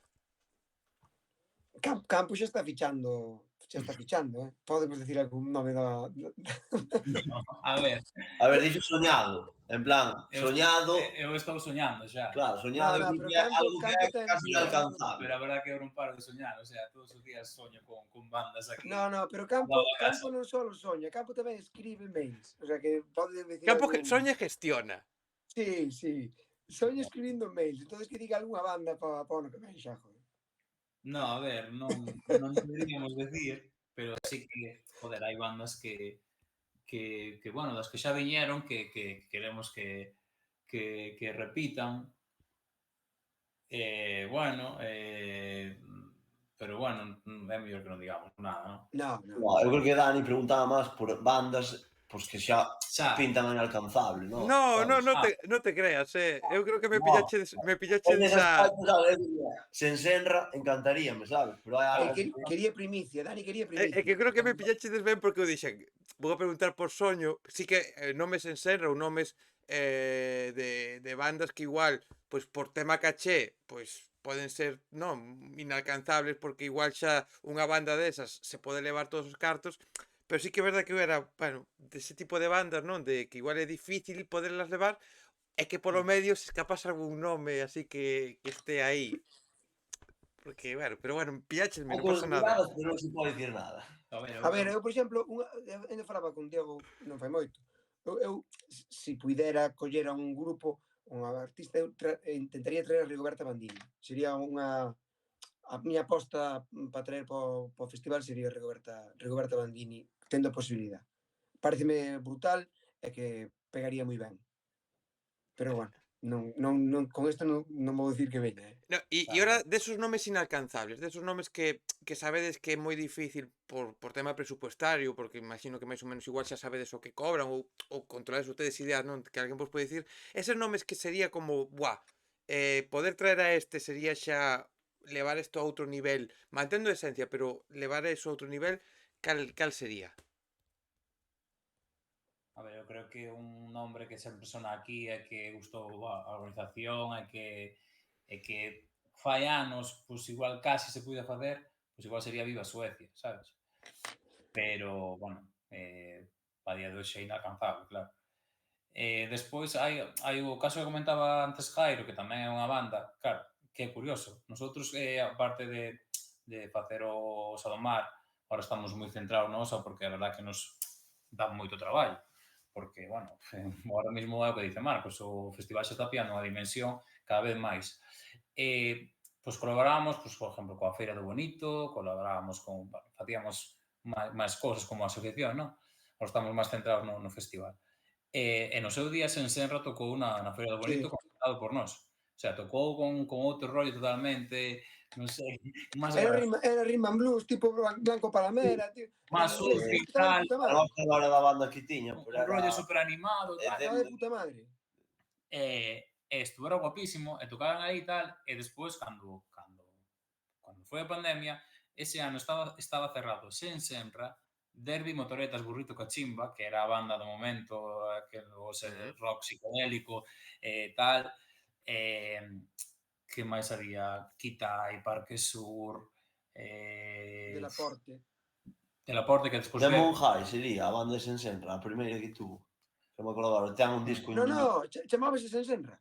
Campos xa está fichando, Podemos decir algún nome da... A ver, Dixo soñado, en plan, soñado, eu estou soñando xa. claro, soñado No, é pero algo que é ten... casi inalcanzable. Pero a verdad que eu non paro de soñar, o sea, todos os días soño con bandas aquí. No, pero Campo non só soña, Campo tamén escribe mails, o sea que pode decir Campo algún... soña e gestiona. Sí. Soño escribindo mails, entonces que diga algunha banda para o ano que ven xa, joder. No, a ver, non deberíamos decir, pero sí que, joder, hai bandas que bueno, das que xa viñeron que queremos que repitan. Bueno, pero bueno, é mellor que non digamos nada, non? No. No, eu creo que Dani preguntaba máis por bandas pois que xa Xa, pintan inalcanzable, no? No, no, Sabes? no te creas, Eu creo que No, me en pillaches ese a... aspecto, sabes, eu diría, se ensenra, encantaríame, sabes? Pero hai algo que Quería primicia, Dani quería É que primicia. creo que me pillachedes ben porque eu dixen, vou a preguntar por soño, sí que nomes en serra ou nomes de bandas que igual, pois por tema caché, pois poden ser, non, inalcanzables porque igual xa unha banda desas se pode levar todos os cartos, pero sí que é verdade que eu era, bueno, dese tipo de bandas, non, de que igual é difícil poderlas levar e que polo medio se escapas algún nome así que este aí, porque, bueno, pero bueno, pilláchesme, hai non cousas pasa nada. liberadas, pero non se pode dicir nada. A ver, eu, por exemplo, ainda falaba con Diego non fai moito. Eu se puidera coller a un grupo, un artista, eu intentaría traer a Rigoberta Bandini. Sería a miña aposta para traer para o festival sería Rigoberta Bandini, tendo a posibilidad. Pareceme brutal e que pegaría moi ben. Pero bueno, non con isto non vou dicir que veña, No, e claro, ahora desos nomes inalcanzables, desos nomes que sabedes que é moi difícil por tema presupuestario, porque imagino que máis ou menos igual xa sabedes o que cobran ou controlades ustedes ideas, non? Que alguén vos pode dicir, eses nomes que sería como, buah, poder traer a este sería xa levar isto a outro nivel, mantendo a esencia, pero levar eso a outro nivel, cal sería? a ver, eu creo que un nombre que sempre sona aquí é que gustou a organización e que fai anos, pois igual casi se puide facer, pois igual sería Viva Suecia, sabes? Pero, bueno, a día de hoxe é inalcanzable, claro. Despois hai o caso que comentaba antes Jairo, que tamén é unha banda, claro, que é curioso. Nosotros, aparte de facer o Sadomar, ahora estamos moi centrados no Osa porque a verdad que nos dá moito traballo. Porque, bueno, ahora mesmo é o que dice Marcos, o festival xa está pillando unha dimensión cada vez máis. Pois colaboramos, pois, por exemplo, coa Feira do Bonito, colaborábamos con, bueno, facíamos máis cousas como asociación, non? Ahora estamos máis centrados no festival. E no seu día Sensenra tocou na Feira do Bonito Sí. contratado por nós. O sea, tocou con outro rollo totalmente, non sei, máis Era rhythm and blues, tipo Blanco Palamera, tío, máis Enrique Iglesias, surfing, estaba de tal, puta A madre. nosa hora da banda que tiña, pero un era rollo super animado, tal. de Estaba de puta madre. E estuvera guapísimo, e tocaban aí e tal, e despois, cando foi a pandemia, ese ano estaba cerrado Sensenra, Derbi, Motoretas, Burrito Cachimba, que era a banda do momento, que ese Ujú. rock psicodélico e tal, eh, que máis había? Kitai, Parque Sur, De la Porte. de la Porte, que despois de ver. Monjai, sería a banda de Sensenra, a primeira que tuvo. Que me acordo agora, ten un disco en... No, chamábase Sensenra.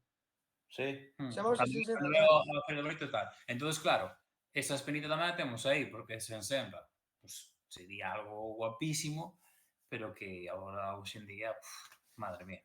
Sí? Chamábase Sensenra Cando de veo antes. a Feira do Bonito e tal. Entonces, claro, esa espinita tamén a temos aí, porque se ensenra, pues, sería algo guapísimo, pero que agora, hoxe en día, madre mía.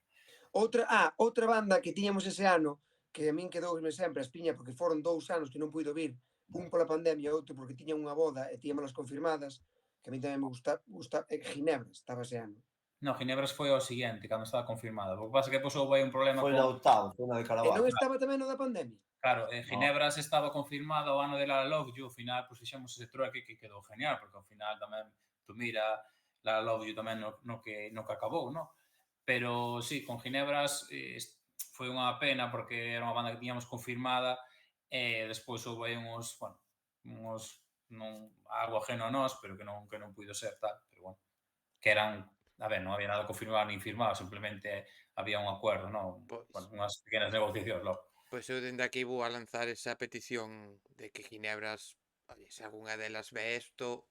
Outra banda que tiñamos ese ano, que a min quedoume sempre a espiña, porque foron 2 anos que non puido vir, un pola pandemia e outro porque tiña unha boda e tiñámolas confirmadas, que a min tamén me gusta Ginebra, estaba ese ano. No, Ginebras foi ao seguinte, cando estaba confirmado. O que pasa é que depois houve aí un problema Foi con... na octava, foi na de E non Caravaggio. estaba tamén no da pandemia? Claro, No. Ginebras estaba confirmado o ano de La Love You, ao final, pues, fixemos ese trueque que quedou genial, porque ao final tamén, tú mira, La Love You tamén no que acabou, no? Pero sí, con Ginebras foi unha pena porque era unha banda que tiñamos confirmada e despois houve aí algo ajeno a nós, pero que non puido ser tal, pero bueno, que eran, a ver, non había nada confirmado nin firmado, simplemente había un acuerdo, non? Pois. Bueno, unhas pequenas negociacións logo. Pois eu dende aquí vou a lanzar esa petición de que Ginebras, oye, se algunha delas ve isto,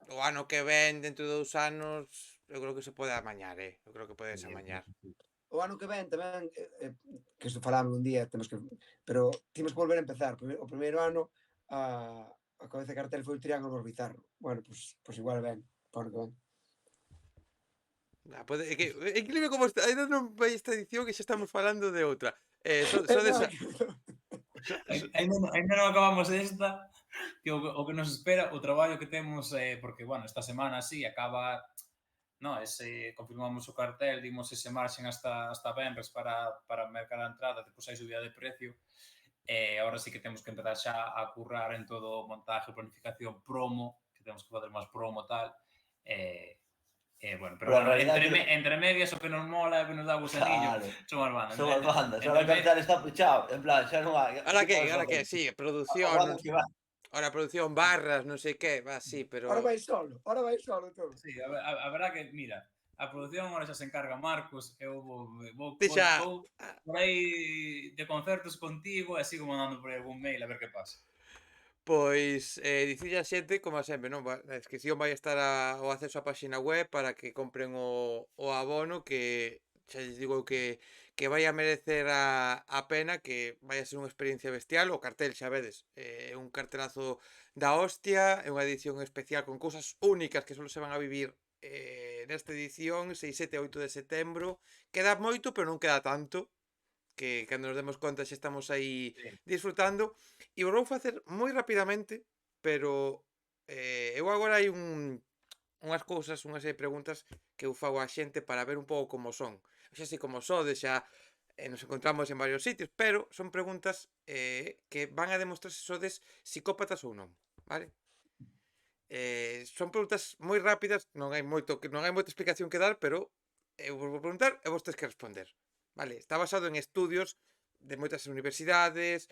o ano que ven, dentro de 2 anos, eu creo que se pode amañar, eu creo que podes amañar. O ano que ven tamén, que isto falámoslo un día, pero temos que volver a empezar. O primeiro ano a cabeza de cartel foi o Triángulo Bizarro. Bueno, pues igual ven, para o ano que ven. É que é increíble como ainda non vai esta edición e xa estamos falando de outra. Sodes No, Ainda non acabamos esta, que o que nos espera, o traballo que temos, porque, bueno, esta semana sí acaba, no, confirmamos o cartel, dimos ese marxen hasta venres para mercar a entrada, depois hai subida de precio, agora sí que temos que empezar xa a currar en todo o montaje, planificación, promo, que temos que fazer máis promo tal, bueno, pero Pero en bueno, realidad entre medias o que nos mola, o que nos dá gusanillo, claro, son as bandas. son as bandas. Ahora Entre o cartel está pechado, en plan, xa non hai. Ahora Que que, podes ahora facer? que, sí, producción, Aguanta que vai. ahora producción, barras, non sei que, va, sí, pero ahora vai solo todo. Sí, a verdad que, mira, a produción ahora xa se encarga Marcos, eu ti xa, vou por aí de concertos contigo e sigo mandando por aí algún mail a ver que pasa. pois, dicille a xente, como sempre, non? Na descripción vai estar o acceso á páxina web para que compren o abono que xa lles digo que vai a merecer a pena, que vai a ser unha experiencia bestial. O cartel, xa vedes, é un cartelazo da hostia, é unha edición especial con cousas únicas que só se van a vivir nesta edición, 6, 7 e 8 de setembro. Queda moito, pero non queda tanto, que cando nos demos conta xa estamos aí Sí. disfrutando. E vou facer moi rapidamente, pero eu agora hai unhas cousas, unhas preguntas que eu fago á xente para ver un pouco como son. Xa sei como sodes, xa nos encontramos en varios sitios, pero son preguntas que van a demostrar se sodes psicópatas ou non, vale? Son preguntas moi rápidas, non hai moita explicación que dar, pero eu vos vou preguntar e vos tes que responder. Vale, está basado en estudios de moitas universidades,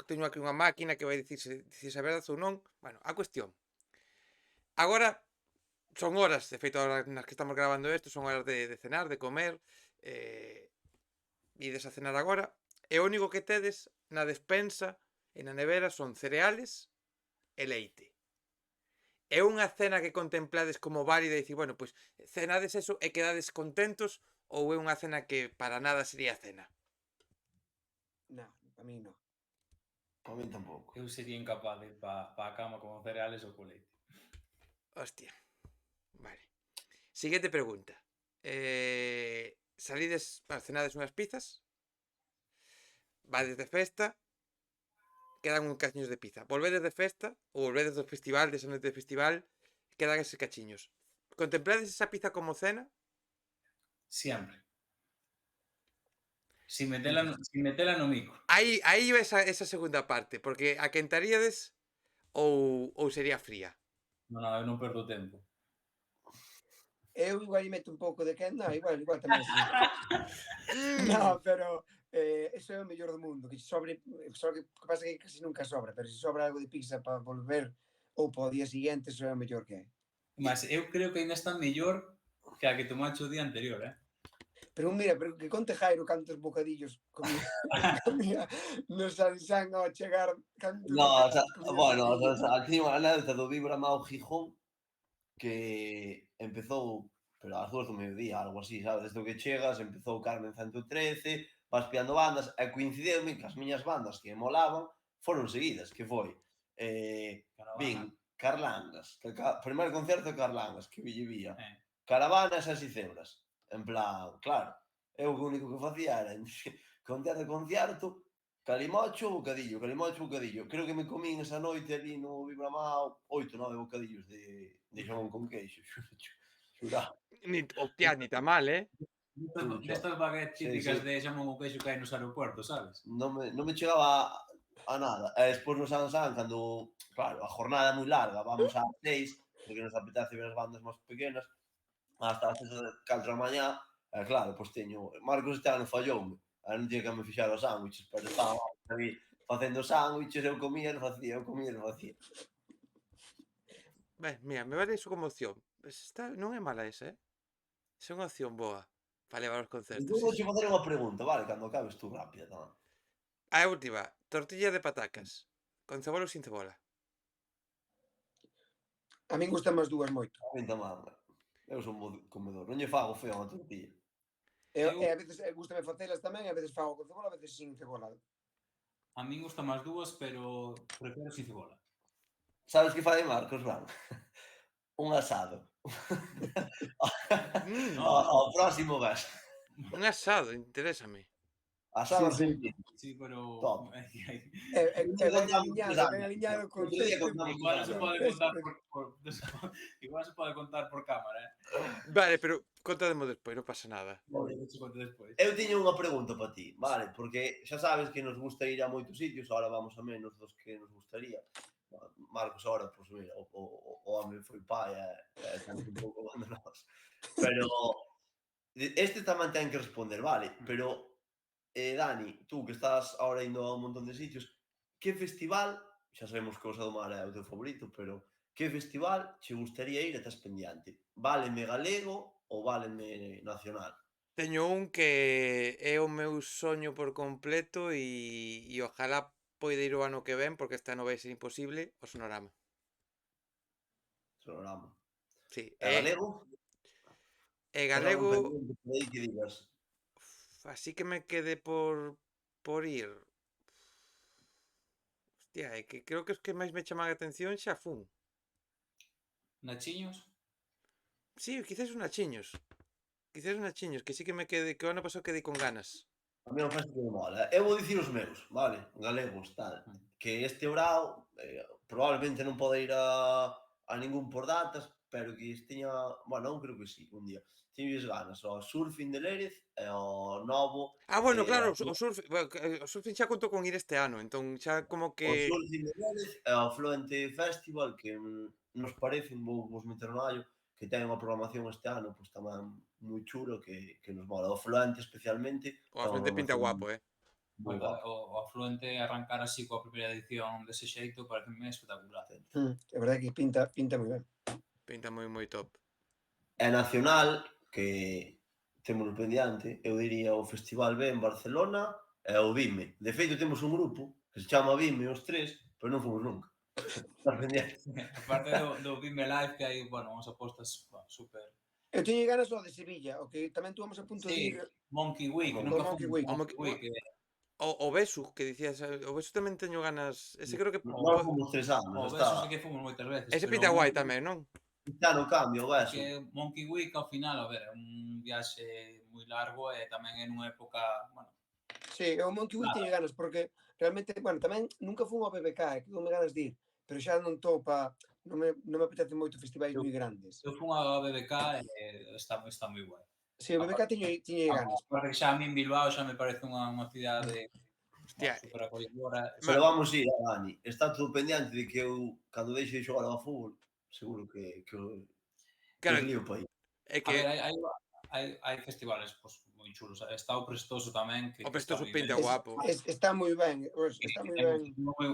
teño aquí unha máquina que vai dicir se é verdade ou non. Bueno, a cuestión. Agora son horas, de feito, ahora nas que estamos grabando isto, son horas de cenar, de comer, ides a cenar agora, e o único que tedes na despensa e na nevera son cereales e leite. É unha cena que contemplades como válida e dicir, bueno, pois cenades eso e quedades contentos, ou é unha cena que para nada sería cena? No, a mí no. A mí tampouco. Eu sería incapaz de ir pa a cama con cereales ou con leite. Hostia. Vale. Siguiente pregunta. Salides, cenades unhas pizzas, vades de festa, quedan uns cachiños de pizza. Volvedes de festa, ou volvedes do festival, desa noite de festival, quedan eses cachiños. Contemplades esa pizza como cena? Siempre. Sin metela no mico. Aí esa segunda parte, porque a quentaríades ou sería fría? Non, eu non perdo tempo. Eu igual meto un pouco de quen, no, igual tamén sí. No, pero eso é o mellor do mundo, que só que pasa que casi nunca sobra, pero se sobra algo de pizza para volver ou para o día seguinte, eso é o mellor que hai. Mas eu creo que ainda está mellor que a que tomache o día anterior, Pero mira, pero que conte Jairo cantos bocadillos comía no San ao chegar, cantos No, o sea, bocadillos comía bueno, ese o sea, aquí unha anécdota do Vibra Mau Gijón que empezou, pero ás 2 do mediodía, algo así, sabes? Desde que chegas, empezou Carmen 113, vas pillando bandas, e coincideume que as miñas bandas que me molaban foron seguidas, que foi vin Carlangas, primeiro concerto de Carlangas, que vía, Caravanas e Sicebras. En plan, claro, eu o único que facía era concierto, calimocho, bocadillo. Creo que me comín esa noite ali no Vibramao 8, 9 bocadillos de xamón con queixo, xurado. Hostia, ni tan mal, Destas baguettes Sí, típicas sí. de xamón con queixo que hai nos aeropuertos, sabes? Non me chegaba a nada. E despois no San, cando, claro, a jornada é moi larga, vamos ás 6, porque nos apetece ver as bandas máis pequenas, hasta as 4 da mañá, e claro, pois teño, Marcos este ano falloume, non tiña que me fixar os sándwiches, pero estaba ali facendo sándwiches, eu comía e facía. Mira, me vale iso como opción. Non é mala esa, Esa é unha opción boa para levar aos concertos. Entón, vou facer unha pregunta, vale, cando acabes tú rápida tamén. A última, tortilla de patacas, con cebola ou sin cebola? A min gustan as dúas moito. A min tamén, eu son bo comedor, non lle fago feo a tortilla. E a veces gustame facelas tamén, e a veces fago con cebola, a veces sin cebola. A min gustan as dúas, pero prefiro sin cebola. Sabes que fai Marcos, van? Un asado, Ao próximo ves. Un asado, interésame. Asado Sí, sí. argentino. Sí, pero... Top. Ben aliñado con Outro día césped. contamos Igual no se tus pode anos. contar igual se pode contar por cámara, Vale, pero contademo despois, non pasa nada. Eu te conto despois. Eu tiño unha pregunta para ti, vale? Porque xa sabes que nos gusta ir a moitos sitios, ahora vamos a menos dos que nos gustaría. Marcos ahora, pois, mira, o home foi pai e ten un pouco abandonados. Pero este tamén ten que responder, vale? Pero, Dani, tú que estás ahora indo a un montón de sitios, que festival, xa sabemos que o Osa do Mar é o teu favorito, pero que festival che gustaría ir e estás pendiente? Váleme galego ou váleme nacional? Teño un que é o meu soño por completo e ojalá poida ir o ano que ven, porque este ano vai ser imposible, o Sonorama. Sonorama. Sí, E galego? e Tes algún galego, pendiente por aí que digas? así que me quede por ir. Hostia, é que creo que os que máis me chaman a atención xa fun. Nachiños? Sí, quizás un Achiños. Quizás un Achiños, que sí que me quede, que o ano pasado quedei con ganas. A mí é un festival de mola. Eu vou dicir os meus, vale? Galegos, tal. Que este Ourao probablemente non pode ir a ningún por datas, pero que tiña, bueno, non creo que sí, un día. Tiñes ganas ao Surfing de Lérez e ao Novo. Bueno, claro, o Surfing xa contou con ir este ano, entón xa como O que... Surfing de Lérez e ao Fluente Festival, que nos parecen, vos meter no allo, que ten unha programación este ano, pois tamén moi chulo, que nos mola. O Fluente especialmente. O Afluente pinta guapo, Moi Bueno, guapo. o Afluente arrancar así coa primeira edición dese xeito parece espectacular. É verdade que pinta moi ben. Pinta moi top. E nacional, que temos pendiente, eu diría o Festival B en Barcelona e o Vime. De feito, temos un grupo que se chama Vime, os tres, pero non fomos nunca. Estás pendiente. Aparte do Vime Live, que hai, bueno, unhas apostas super... Eu teño ganas do de Sevilla, o que tamén tuvamos a punto de Sí, ir. Monkey Week, O nunca Monkey fomos Week. Monkey Week. O Besu, que dicías, o Besu tamén teño ganas, ese creo que... Nós fomos 3 anos, O está. Beso sí que fomos moitas veces. Ese pero pinta guai Monkey- tamén, non? Está no cambio, o Beso. Que Monkey Week, ao final, a ver, é un viaxe moi largo e tamén en unha época, bueno, Sí, o Monkey Week teño ganas, porque realmente, bueno, tamén nunca fun ao BBK, que non me ganas de ir, pero xa non estou pa... Non me apetece moito festivais moi grandes. eu fun a BBK e está moi guai. Sí, o BBK tiño ganas. Aparte que xa a min Bilbao xa me parece unha cidade Hostia, super acolledora. Pero vamos ir, Dani. Está todo pendiente de que eu, cando deixe de xogar ao fútbol, seguro que claro, os lío para ir. é A ver, que hai festivales moi chulos. Está o Prestoso tamén, que o Prestoso está moi pinta ben. guapo. Está moi ben, está moi ben.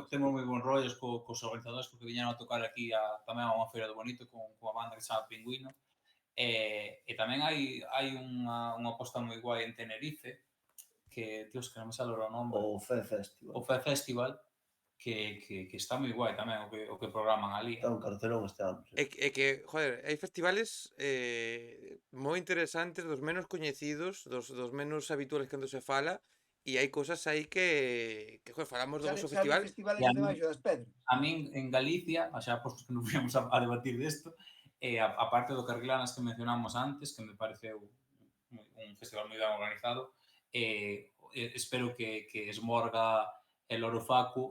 Temos moi bons rollos cos organizadores, porque viñeron a tocar aquí tamén a unha feira do Bonito con a banda que se chama Pingüino. E tamén hai unha aposta moi guai en Tenerife, que, tíos, que non me sale o nome. O Fe Festival. O Fe Festival, que está moi guai tamén o que programan ali. Está un cartelón este ano. Sí. É que, joder, hai festivales moi interesantes, dos menos coñecidos, dos menos habituales cando se fala, e hai cousas aí que joder, falamos do vosso festival. Festivales E a debaixo das pedras. A min, en Galicia, xa postos que non íamos a debatir desto, a parte do Carrilanas que mencionamos antes, que me pareceu un festival moi ben organizado, espero que Esmorga e Lorofacu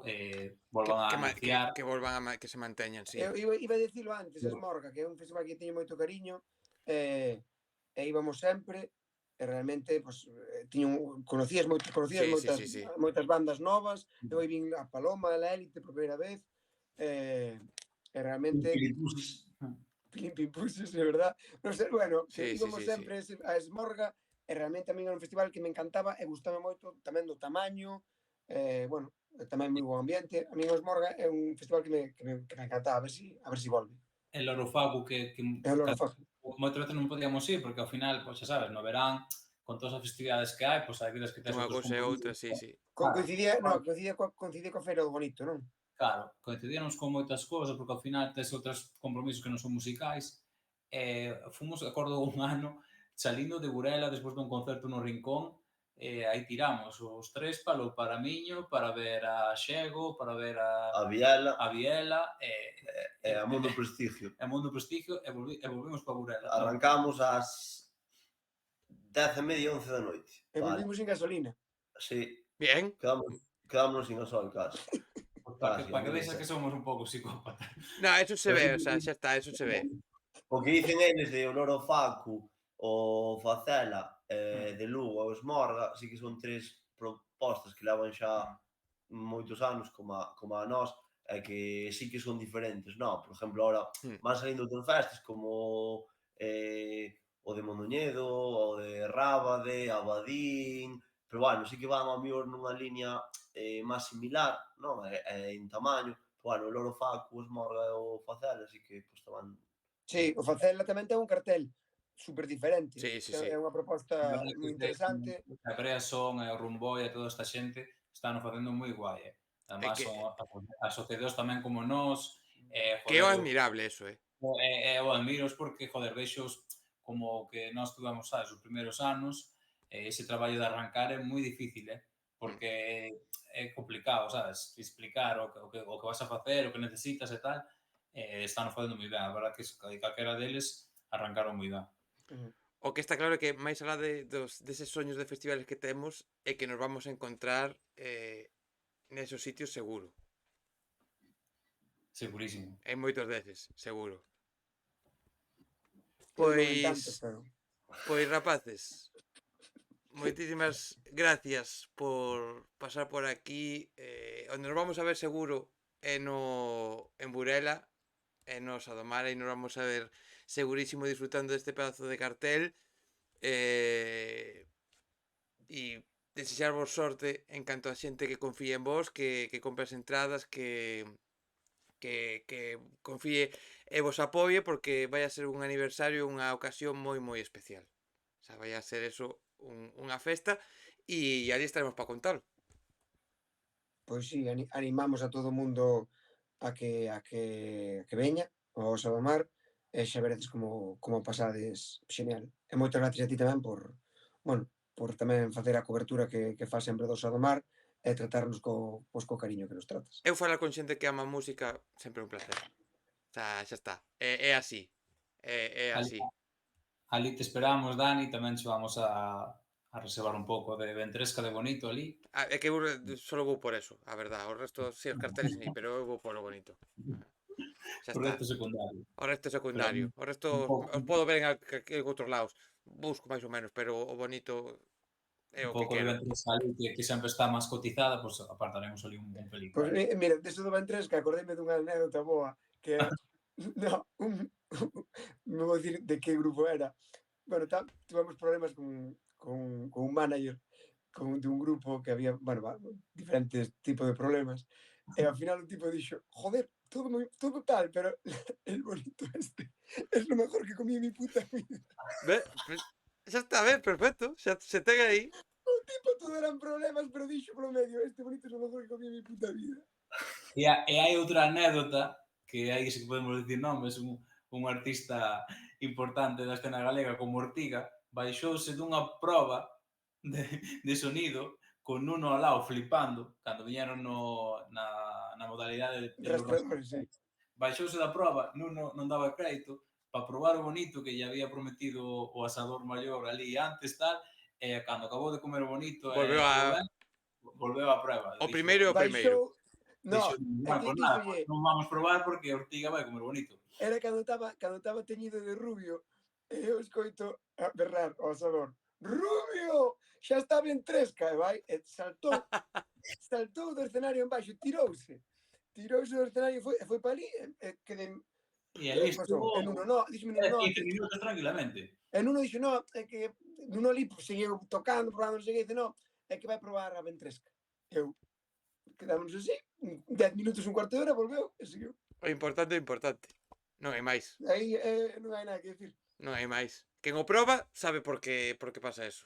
volvan a anunciar. Que volvan a que se manteñan, sí. Eu iba a dicilo antes, Esmorga, que é un festival que teño moito cariño, e íbamos sempre, e realmente, pues, conocías moitas bandas novas, eu vin a Paloma, a Élite por primeira vez, e realmente... Filipipuses, de verdad. Non sei, bueno, que íbamos sempre a Esmorga, e realmente a min era un festival que me encantaba e gustaba moito tamén do tamaño, bueno, tamén moi bo ambiente. A min o Esmorga é un festival que me encantaba, a ver si volve. El Lorofacu, que moitas veces non podíamos ir, porque ao final, pois xa sabes, no verán, con todas as festividades que hai, pois hai vidas que tens unha outros cousa e outra, compromisos. sí. Coincidía coa Feira do Bonito, non? Claro, coincidíamos con moitas cousas, porque ao final tes outros compromisos que non son musicais. Fomos, acordo, un ano, salindo de Burela despois dun concerto no Rincón, aí tiramos os tres para Miño, para ver a Xego, para ver A Viela a Viela, e a Mundo Prestigio. e Mundo Prestigio, e volvimos para Burela. Arrancamos ás 10:30, 11 da noite. E volvimos sin gasolina. Sí, Bien. quedámonos sin gasol casi. Para Casi, que a vexas misa. que somos un pouco psicópatas. No, eso se ve, o sea, xa está, eso se ve. O que dicen eles de Olor ao Facu, o Facela, de Lugo e o Esmorga, sí que son tres propostas que levan xa moitos anos como a nós, e que sí que son diferentes, no? Por exemplo, ahora van salindo outros festas como o de Mondoñedo, o de Rábade, Abadín, pero bueno, sí que van a mellor nunha liña máis similar, non? En tamaño, bueno, o Loro Facu, o Esmorga e o Facela, así que pues, estaban. Sí, o Facela tamén ten un cartel super diferente. Sí, sí, É sí. unha proposta moi interesante. A Breason e o Rumboy e toda esta xente están facendo moi guai, Además, que- son asociados tamén como nós. Que é o admirable eso, O admiros porque, joder, vexos como que nós tuvemos, sabes, os primeiros anos, ese traballo de arrancar é moi difícil, porque é complicado, sabes, explicar o que vas a facer, o que necesitas e tal, están facendo moi ben, a verdad que calquera deles arrancaron moi ben. O que está claro é que máis alá deses soños de festivales que temos é que nos vamos a encontrar nesos sitios seguro. Segurísimo. En moitos deses, seguro. Eu non en tanto, Pois, pero... pois rapaces, moitísimas gracias por pasar por aquí. Onde nos vamos a ver seguro é en Burela, e nos Adomar, e nos vamos a ver segurísimo disfrutando deste pedazo de cartel. E desexarvos sorte en canto a xente que confíe en vos, que compre as entradas, que confíe e vos apoie, porque vai a ser un aniversario, unha ocasión moi moi especial. O sea, vai a ser eso unha festa e ali estaremos para contalo. Pois sí, animamos a todo o mundo a que veña ao Osa do Mar e xa veredes como pasades xeñal. E moitas gracias a ti tamén por tamén facer a cobertura que faz sempre do Osa do Mar e tratarnos co cariño que nos tratas. Eu falar con xente que ama a música sempre é un placer. O sea, xa está. É así. É así. Ali te esperamos, Dani, tamén che vamos a reservar un pouco de ventresca de bonito ali. É que eu só vou por eso, a verdad. O resto, sí, os carteles sí, pero eu vou por lo bonito. Xa O está. resto secundario. O resto secundario. O resto os podo ver en outros lados. Busco máis ou menos, pero o bonito é o Un que pouco de quero. ventresca ali, que sempre está máis cotizada, pois apartaremos ali un pelín. Pois mira, deso do Ventresca acordéme dunha anécdota boa que no, non vou dicir de que grupo era. Bueno, tivemos problemas con un manager de un grupo que había, diferentes tipos de problemas. E ao final o tipo dixo, joder, todo tal, pero el bonito este es lo mejor que comí en mi puta vida. Ve? Xa está, perfecto. Xa se ten aí. O tipo todo eran problemas, pero dixo polo medio, este bonito es lo mejor que comí en mi puta vida. E hai outra anécdota que aí se podemos dicir nomes, un artista importante da escena galega como Ortiga, baixouse dunha proba de sonido con Nuno ao lado flipando cando viñeron na modalidade de Rastreadores, sí. baixouse da proba, Nuno non daba crédito para probar o bonito que lle había prometido o asador maior ali antes tal, e cando acabou de comer o bonito volveu á proba. O primeiro é o primeiro. No, Pues nada, pues non vamos probar porque Ortiga vai comer bonito. Era cando estaba teñido de rubio e eu escoito a berrar ao asador, Rubio, xa está ben tresca, e vai, e saltou do escenario en baixo, tirouse do escenario e foi para ali, e quedei... E ali estuvo 15 minutos tranquilamente. E Nuno dixo, no, é que Nuno ali seguiu tocando, probando, non sei que, dice, no, é que vai probar a ventresca. Eu, quedámonos así, 10 minutos, un cuarto de hora, volveu e seguiu. O importante é importante. Non hai máis. Aí non hai nada que decir. Non hai máis. Quen o proba sabe por que pasa eso.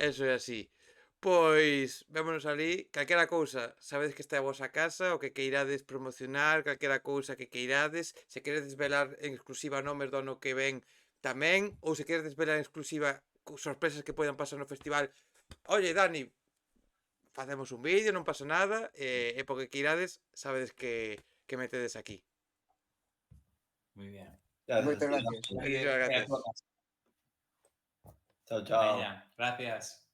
Eso é así. Pois, vémonos ali. Calquera cousa, sabedes que está a vosa casa, o que queirades promocionar, calquera cousa que queirades. Se queredes velar en exclusiva nomes do ano que ven tamén, ou se queredes velar en exclusiva sorpresas que poidan pasar no festival. Oye, Dani, facemos un vídeo, non pasa nada, e porque queirades, sabedes que me tedes aquí. Moi bien. Moitas Gracias. gracias. Moitísimas É a gracias. túa casa. Chao, chao. Veña, gracias.